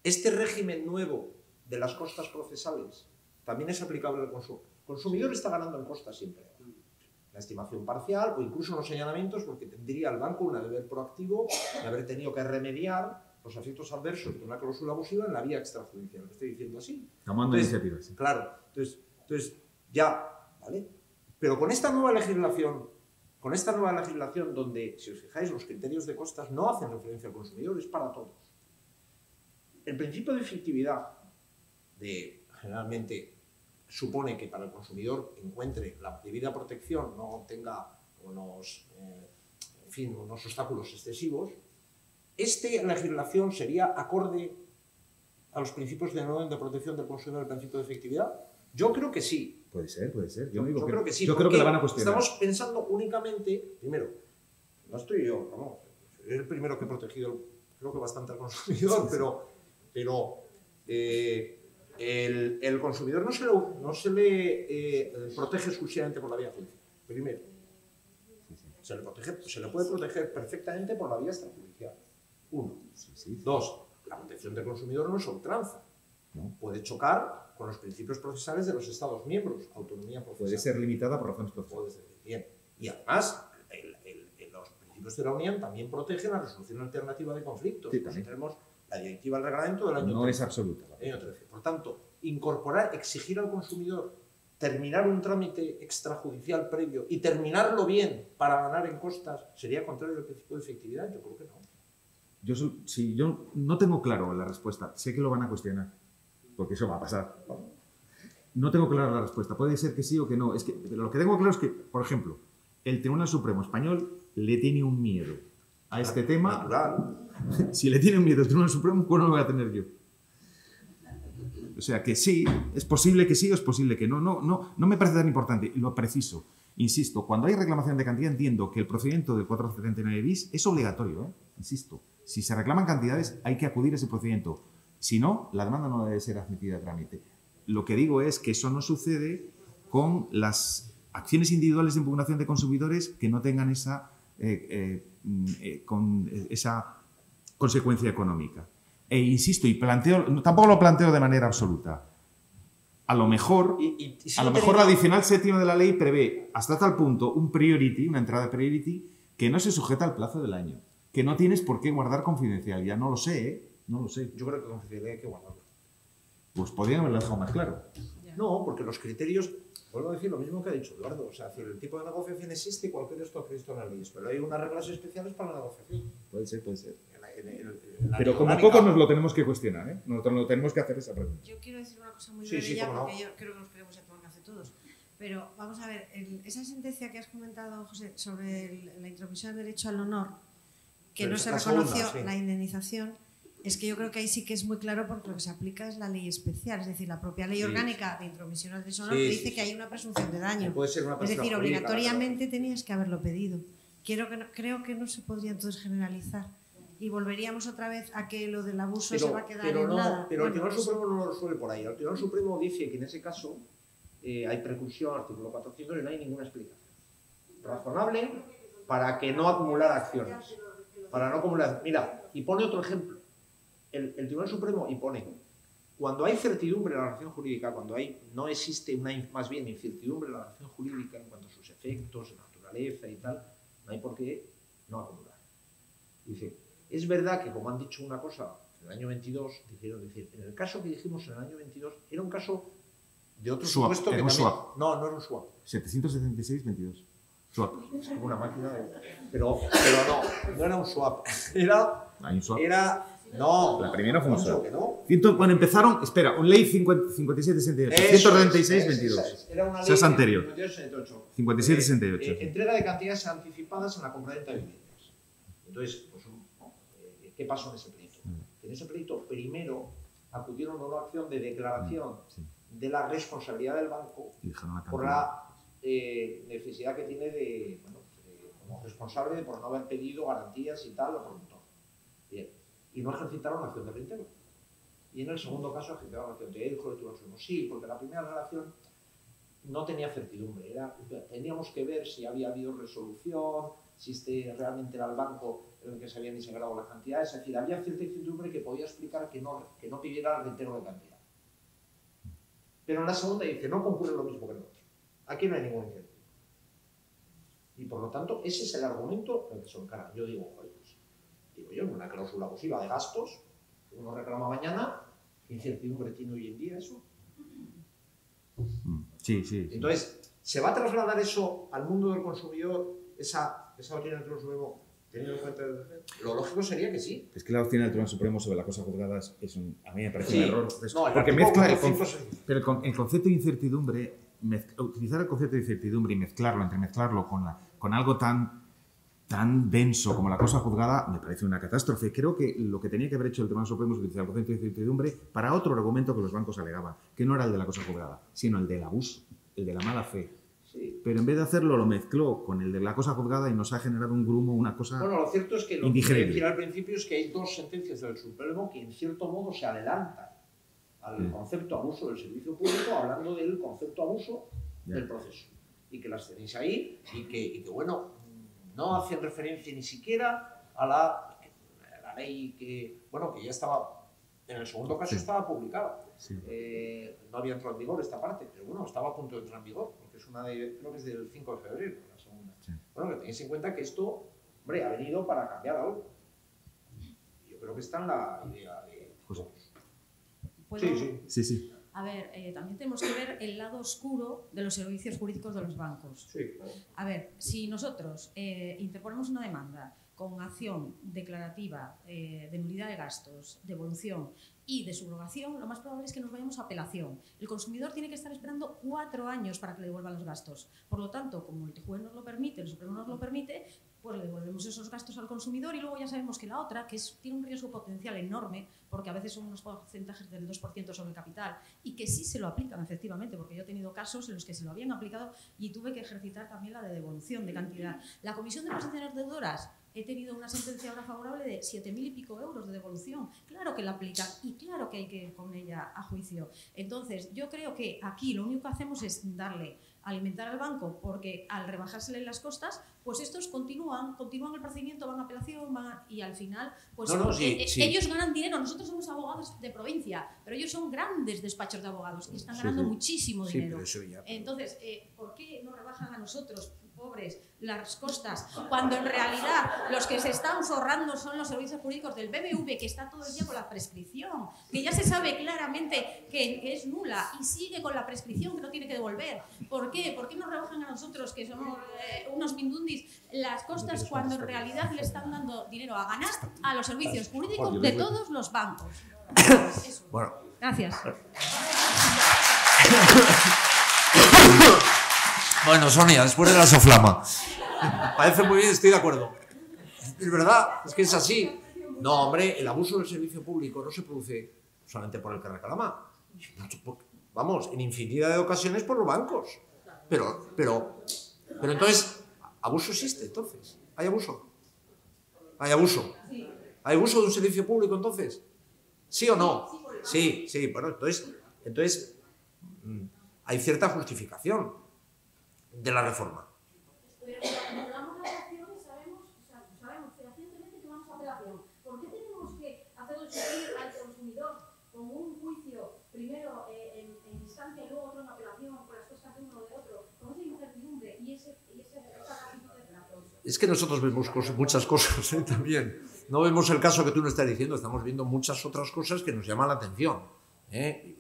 ¿este régimen nuevo de las costas procesales también es aplicable al consumidor? El consumidor está ganando en costas siempre. La estimación parcial o incluso los señalamientos, porque tendría el banco un deber proactivo de haber tenido que remediar los efectos adversos de una cláusula abusiva en la vía extrajudicial. Lo estoy diciendo así. Tomando iniciativas. Sí. Claro. Entonces, ya, ¿vale? Pero con esta nueva legislación donde, si os fijáis, los criterios de costas no hacen referencia al consumidor, es para todos. El principio de efectividad generalmente supone que para el consumidor encuentre la debida protección, no tenga unos obstáculos excesivos. ¿Esta legislación sería acorde a los principios de orden de protección del consumidor, el principio de efectividad? Yo creo que sí. Puede ser. Yo creo que sí. Yo creo que la van a cuestionar. Estamos pensando únicamente, primero, no estoy yo, vamos, soy el primero que he protegido, creo que bastante al consumidor, pero el consumidor no se le protege exclusivamente por la vía judicial. Primero, se le puede proteger perfectamente por la vía extrajudicial. 1. 2. La protección del consumidor no es ultranza. ¿No? Puede chocar con los principios procesales de los Estados miembros, autonomía procesal. Puede ser limitada por razones procesales. Bien. Y además, los principios de la Unión también protegen la resolución alternativa de conflictos. Sí, tenemos la directiva del reglamento del año 13. No es absoluta. Año 13. Por tanto, incorporar, exigir al consumidor terminar un trámite extrajudicial previo y terminarlo bien para ganar en costas, ¿sería contrario al principio de efectividad? Yo creo que no. Yo no tengo claro la respuesta. Sé que lo van a cuestionar, porque eso va a pasar. No tengo clara la respuesta. Puede ser que sí o que no. Pero lo que tengo claro es que, por ejemplo, el Tribunal Supremo Español le tiene un miedo a este tema. Natural. Si le tiene un miedo al Tribunal Supremo, ¿cuál no lo voy a tener yo? O sea que sí, es posible que sí o es posible que no. No me parece tan importante. Lo preciso. Insisto, cuando hay reclamación de cantidad entiendo que el procedimiento del 479 bis es obligatorio. Insisto, si se reclaman cantidades hay que acudir a ese procedimiento. Si no, la demanda no debe ser admitida a trámite. Lo que digo es que eso no sucede con las acciones individuales de impugnación de consumidores que no tengan esa consecuencia económica. E insisto, y tampoco lo planteo de manera absoluta. A lo mejor, la adicional séptima de la ley prevé hasta tal punto un priority, una entrada priority, que no se sujeta al plazo del año. Que no tienes por qué guardar confidencialidad. No lo sé, ¿eh? No lo sé. Yo creo que confidencialidad hay que guardarlo. Pues podrían haberlo dejado más claro. No, porque los criterios, vuelvo a decir lo mismo que ha dicho Eduardo, o sea, el tipo de negociación existe y cualquier esto ha previsto en las leyes, pero hay unas reglas especiales para la negociación. Puede ser, puede ser. En la Pero como poco nos lo tenemos que cuestionar, ¿eh? Nosotros lo tenemos que hacer esa pregunta. Yo quiero decir una cosa muy breve ya, porque yo creo que nos queremos ya tomar café todos. Pero vamos a ver, esa sentencia que has comentado, José, sobre la intromisión del derecho al honor, que no se reconoció la indemnización, es que yo creo que ahí sí que es muy claro porque lo que se aplica es la ley especial, es decir, la propia ley orgánica de intromisión al derecho al honor que dice que hay una presunción de daño. Puede ser una es decir, obligatoriamente tenías que haberlo pedido. Creo que no se podría entonces generalizar. Y volveríamos otra vez a que lo del abuso se va a quedar en nada. Pero el Tribunal Supremo no lo resuelve por ahí. El Tribunal Supremo dice que en ese caso hay preclusión, artículo 400, y no hay ninguna explicación razonable para que no acumular acciones. Para no acumular. Mira, y pone otro ejemplo. El Tribunal Supremo y pone, cuando hay certidumbre en la relación jurídica, cuando no existe más bien incertidumbre en la relación jurídica en cuanto a sus efectos, naturaleza y tal, no hay por qué no acumular. Dice, es verdad que como han dicho una cosa en el año 22, dijeron decir, en el caso que dijimos en el año 22, era un caso de otro supuesto que también... Swap. No era un swap. 776-22. Swap. Es como una máquina de... Pero no era un swap. ¿Hay un swap? No. La primera fue un swap. No. Cuando empezaron, espera, un ley 57-68, 136-22. Era una ley esa es anterior. 57-68. Entrega de cantidades anticipadas en la compraventa de viviendas. Entonces, pues, ¿qué pasó en ese pleito? En ese pleito, primero acudieron a una acción de declaración de la responsabilidad del banco por la necesidad que tiene como responsable por no haber pedido garantías y tal al promotor. Bien. Y no ejercitaron la acción de reintegro. Y en el segundo caso ejercitaron la acción de reintegro. Sí, porque la primera relación no tenía certidumbre. Teníamos que ver si había habido resolución, si realmente era el banco en el que se habían integrado las cantidades. Es decir, había cierta incertidumbre que podía explicar que no pidiera el reintegro de cantidad. Pero en la segunda dice, no concurre lo mismo que en el otro. Aquí no hay ningún incertidumbre. Y por lo tanto, ese es el argumento en el que se encara. Yo digo, en una cláusula abusiva de gastos, que uno reclama mañana, ¿qué incertidumbre tiene hoy en día eso? Sí. Entonces, ¿se va a trasladar eso al mundo del consumidor, esa doctrina del Tribunal Supremo, teniendo en cuenta lo lógico sería que sí? Es que la doctrina del Tribunal Supremo sobre la cosa juzgada a mí me parece un error. No, porque mezcla el concepto de incertidumbre, utilizar el concepto de incertidumbre y entremezclarlo con algo tan denso como la cosa juzgada, me parece una catástrofe. Creo que lo que tenía que haber hecho el Tribunal Supremo es utilizar el concepto de incertidumbre para otro argumento que los bancos alegaban, que no era el de la cosa juzgada, sino el del abuso, el de la mala fe. Sí. Pero en vez de hacerlo, lo mezcló con el de la cosa juzgada y nos ha generado un grumo, una cosa indigerible. Lo cierto es que lo que quiero decir al principio es que hay dos sentencias del Supremo que en cierto modo se adelantan al concepto abuso del servicio público, hablando del concepto abuso del proceso. Y que las tenéis ahí y que no hacen referencia ni siquiera a la ley que ya estaba, en el segundo caso estaba publicada. Sí. No había entrado en vigor esta parte, pero estaba a punto de entrar en vigor, porque es creo que es del 5 de febrero, la segunda. Sí. Que tenéis en cuenta que esto, ha venido para cambiar algo. Yo creo que está en la idea de todos. ¿Puedo? Sí. A ver, también tenemos que ver el lado oscuro de los servicios jurídicos de los bancos. Sí. A ver, si nosotros interponemos una demanda con acción declarativa de nulidad de gastos, devolución y de subrogación, lo más probable es que nos vayamos a apelación. El consumidor tiene que estar esperando 4 años para que le devuelvan los gastos. Por lo tanto, como el juez nos lo permite, el Supremo nos lo permite, pues le devolvemos esos gastos al consumidor y luego ya sabemos que la otra, que tiene un riesgo potencial enorme, porque a veces son unos porcentajes del 2% sobre el capital, y que sí se lo aplican efectivamente, porque yo he tenido casos en los que se lo habían aplicado y tuve que ejercitar también la de devolución de cantidad. La Comisión de Posiciones Deudoras, he tenido una sentencia ahora favorable de 7.000 y pico euros de devolución. Claro que la aplican y claro que hay que ir con ella a juicio. Entonces, yo creo que aquí lo único que hacemos es alimentar al banco, porque al rebajársele las costas, pues estos continúan el procedimiento, van a apelación, y al final, pues ellos ganan dinero. Nosotros somos abogados de provincia, pero ellos son grandes despachos de abogados y están ganando muchísimo dinero. Entonces, ¿por qué no rebajan a nosotros, pobres, las costas, cuando en realidad los que se están forrando son los servicios jurídicos del BBV, que está todo el día con la prescripción, que ya se sabe claramente que es nula y sigue con la prescripción, que no tiene que devolver? ¿Por qué? ¿Por qué nos rebajan a nosotros, que somos unos mindundis, las costas, cuando en realidad le están dando dinero a ganar a los servicios jurídicos de todos los bancos? Eso. Bueno. Gracias. Bueno, Sonia, después de la soflama. Parece muy bien, estoy de acuerdo. Es verdad, es que es así. No, hombre, el abuso del servicio público no se produce solamente por el que reclama. Vamos, en infinidad de ocasiones por los bancos. Pero entonces, ¿abuso existe entonces? ¿Hay abuso? ¿Hay abuso? ¿Hay abuso de un servicio público entonces? ¿Sí o no? Sí, bueno, entonces hay cierta justificación de la reforma. Pero cuando damos la apelación sabemos fehacientemente que vamos a apelación. ¿Por qué tenemos que hacerlo sufrir al consumidor con un juicio primero en instancia y luego otro en apelación por las cosas de uno o de otro, con esa incertidumbre y esa gratitud de plazos? Es que nosotros vemos muchas cosas también. No vemos el caso que tú nos estás diciendo, estamos viendo muchas otras cosas que nos llaman la atención. Que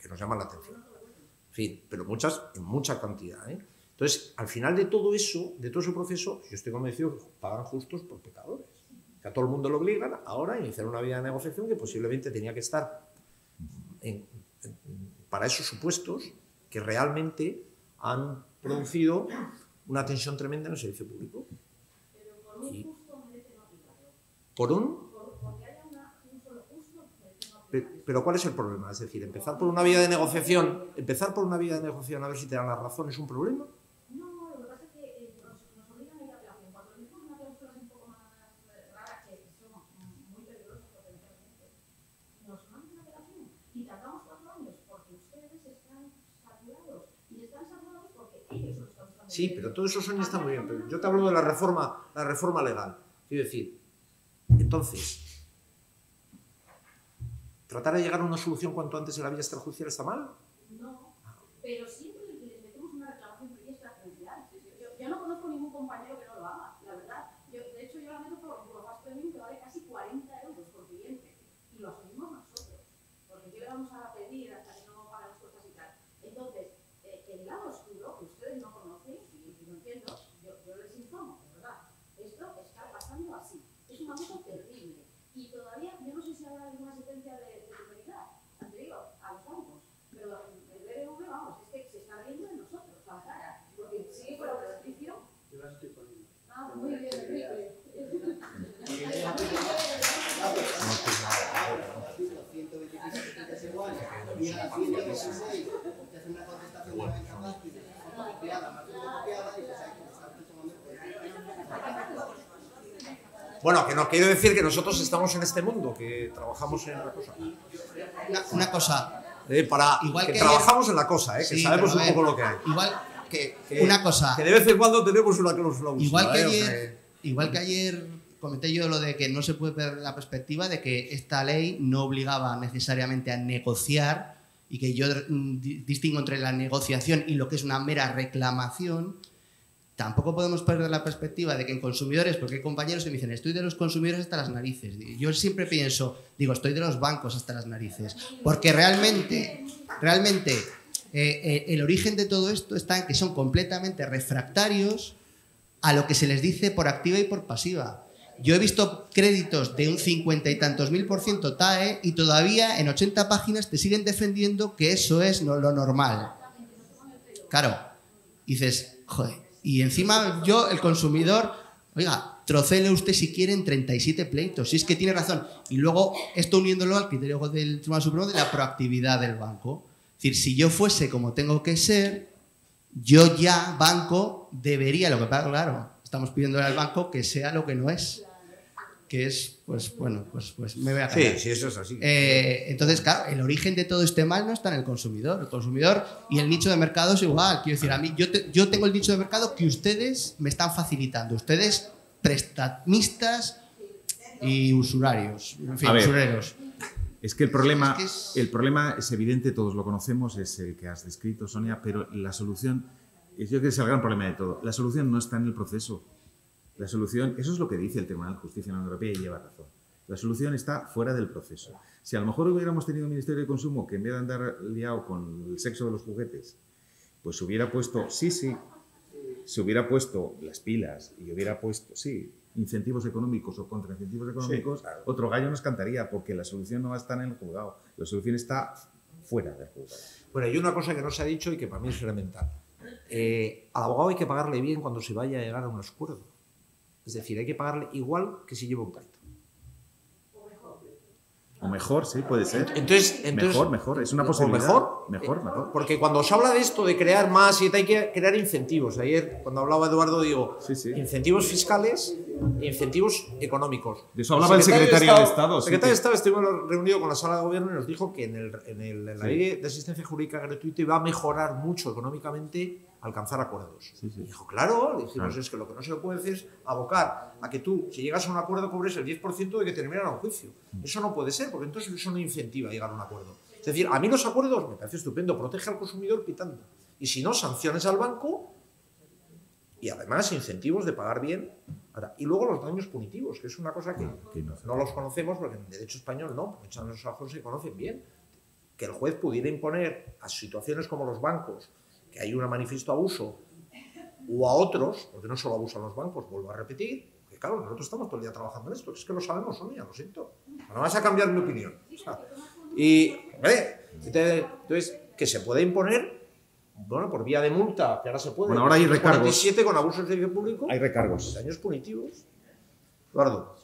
nos llaman la atención. En fin, pero muchas, en mucha cantidad. Entonces, al final de todo eso, de todo ese proceso, yo estoy convencido que pagan justos por pecadores. Que a todo el mundo lo obligan ahora a iniciar una vía de negociación que posiblemente tenía que estar para esos supuestos que realmente han producido una tensión tremenda en el servicio público. Pero por un justo merece no aplicarlo. ¿Por un? Porque haya un solo justo merece no aplicarlo. Pero ¿cuál es el problema? Es decir, empezar por una vía de negociación a ver si te dan la razón, ¿es un problema? No, lo que pasa es que nos obligan a ir a apelación. Cuando decimos una cláusula un poco más rara, que son muy peligrosas potencialmente, nos mandan a apelación y tardamos 4 años porque ustedes están saturados y están saturados porque ellos lo están usando. Sí, pero todo eso está muy bien, pero yo te hablo de la reforma legal. Quiero decir, entonces, ¿tratar de llegar a una solución cuanto antes en la vía extrajudicial está mal? No, pero siempre les metemos una reclamación previa extrajudicial. Yo no conozco ningún compañero que no lo haga, la verdad. De hecho, yo la meto por gasto de mínimo que vale casi 40 euros por cliente. Y lo asumimos nosotros, porque ¿qué le vamos a pedir hasta que no hagan las cosas y tal? Entonces, el lado oscuro, que ustedes no conocen, y lo entiendo, yo les informo, de verdad. Esto está pasando así. Es una cosa terrible. Y todavía, yo no sé si habrá alguna sentencia de superioridad, anterior a los bancos, pero el BBV, vamos, es que se está riendo de nosotros, la cara, porque sigue con la prescripción. Ah, muy bien, Enrique. 126 igual, y a 126 te hacen una contestación de venta rápida, fotocopiada, más fotocopiada, y pues hay que estar tomando. Bueno, que no quiero decir que nosotros estamos en este mundo, que trabajamos en la cosa. Una cosa. Igual que trabajamos en la cosa, que sí, sabemos un poco lo que hay. Igual que una cosa. Que de vez en cuando tenemos una cláusula. Igual que ayer comenté yo lo de que no se puede perder la perspectiva de que esta ley no obligaba necesariamente a negociar y que yo distingo entre la negociación y lo que es una mera reclamación. tampoco podemos perder la perspectiva de que en consumidores, porque hay compañeros que me dicen, estoy de los consumidores hasta las narices. Yo siempre pienso, digo, estoy de los bancos hasta las narices. Porque realmente, el origen de todo esto está en que son completamente refractarios a lo que se les dice por activa y por pasiva. Yo he visto créditos de un 50 y tantos % TAE y todavía en 80 páginas te siguen defendiendo que eso es lo normal. Claro, dices, joder, y encima yo, el consumidor, oiga, trocele usted si quiere en 37 pleitos, si es que tiene razón. Y luego, esto uniéndolo al criterio del Tribunal Supremo de la proactividad del banco. Es decir, si yo fuese como tengo que ser, yo ya, banco, debería, lo que pasa, claro, estamos pidiéndole al banco que sea lo que no es. Que es, pues bueno, pues me voy a callar. Sí, eso es así. Entonces, claro, el origen de todo este mal no está en el consumidor. El consumidor y el nicho de mercado es igual. Quiero decir, a mí, yo tengo el nicho de mercado que ustedes me están facilitando. Ustedes, prestamistas y usurarios. En fin, usureros. Es que el problema es evidente, todos lo conocemos, es el que has descrito, Sonia, pero la solución, yo creo que es el gran problema de todo. La solución no está en el proceso. La solución, eso es lo que dice el Tribunal de Justicia de la Unión Europea y lleva razón. La solución está fuera del proceso. Si a lo mejor hubiéramos tenido un Ministerio de Consumo que en vez de andar liado con el sexo de los juguetes, pues hubiera puesto, se hubiera puesto las pilas y hubiera puesto, incentivos económicos o contraincentivos económicos, claro, otro gallo nos cantaría, porque la solución no está en el juzgado, la solución está fuera del juzgado. Bueno, hay una cosa que no se ha dicho y que para mí es elemental. Al abogado hay que pagarle bien cuando se vaya a llegar a un acuerdo. Es decir, hay que pagarle igual que si lleva un pleito. O mejor, sí, puede ser. Entonces mejor, es una posibilidad. Mejor. Porque cuando se habla de esto, de crear más, y hay que crear incentivos. Ayer, cuando hablaba Eduardo, digo, incentivos fiscales e incentivos económicos. De eso hablaba el secretario de Estado. El secretario de Estado estuvimos reunidos con la sala de gobierno y nos dijo que en la ley de asistencia jurídica gratuita iba a mejorar mucho económicamente alcanzar acuerdos. Y dijo, claro, le dijimos, es que lo que no se le puede decir es abocar a que tú, si llegas a un acuerdo, cobres el 10% de que terminan a un juicio. Eso no puede ser, porque entonces eso no incentiva a llegar a un acuerdo. Es decir, a mí los acuerdos me parece estupendo, protege al consumidor pitando. Y si no, sanciones al banco y además incentivos de pagar bien. Ahora, y luego los daños punitivos, que es una cosa que no los conocemos, porque en derecho español no, porque echan los ojos se conocen bien. Que el juez pudiera imponer a situaciones como los bancos, que hay un manifiesto abuso, o a otros, porque no solo abusan los bancos, vuelvo a repetir, que claro, nosotros estamos todo el día trabajando en esto, es que lo sabemos, Sonia, lo siento. No vas a cambiar mi opinión. Entonces, que se puede imponer, bueno, por vía de multa, que ahora se puede. Bueno, ahora hay recargos. 47 con abuso del servicio público. Hay recargos. Daños punitivos. Eduardo.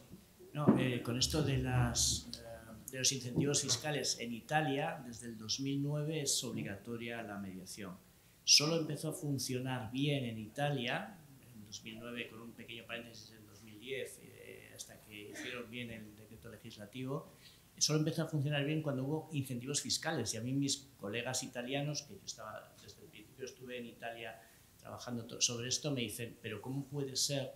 No, con esto de los incentivos fiscales en Italia, desde el 2009 es obligatoria la mediación. Solo empezó a funcionar bien en Italia, en 2009 con un pequeño paréntesis en 2010, hasta que hicieron bien el decreto legislativo, solo empezó a funcionar bien cuando hubo incentivos fiscales. Y a mí mis colegas italianos, que yo estaba desde el principio estuve en Italia trabajando sobre esto, me dicen, pero ¿cómo puede ser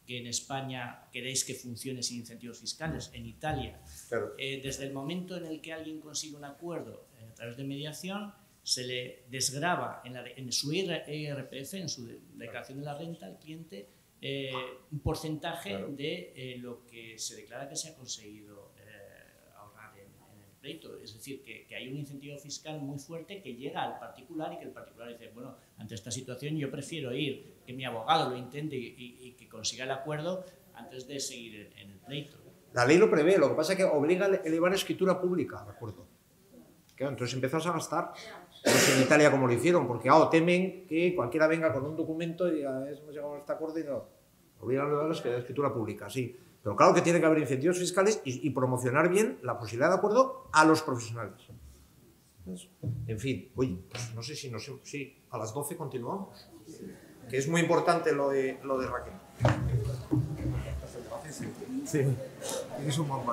que en España queréis que funcione sin incentivos fiscales? En Italia, claro. Desde el momento en el que alguien consigue un acuerdo a través de mediación, se le desgrava en su IRPF, en su declaración de la renta al cliente, un porcentaje de lo que se declara que se ha conseguido ahorrar en el pleito. Es decir, que hay un incentivo fiscal muy fuerte que llega al particular y que el particular dice, bueno, ante esta situación yo prefiero que mi abogado lo intente y que consiga el acuerdo antes de seguir en el pleito. La ley lo prevé, lo que pasa es que obliga a elevar escritura pública, ¿de acuerdo? Claro, entonces empezamos a gastar. No sé en Italia cómo lo hicieron, porque temen que cualquiera venga con un documento y diga, hemos llegado a este acuerdo y no. Obligan a la escritura pública, sí. Pero claro que tiene que haber incentivos fiscales y promocionar bien la posibilidad de acuerdo a los profesionales. En fin, oye, pues no sé si a las 12 continuamos. Que es muy importante lo de Raquel. Sí, es un buen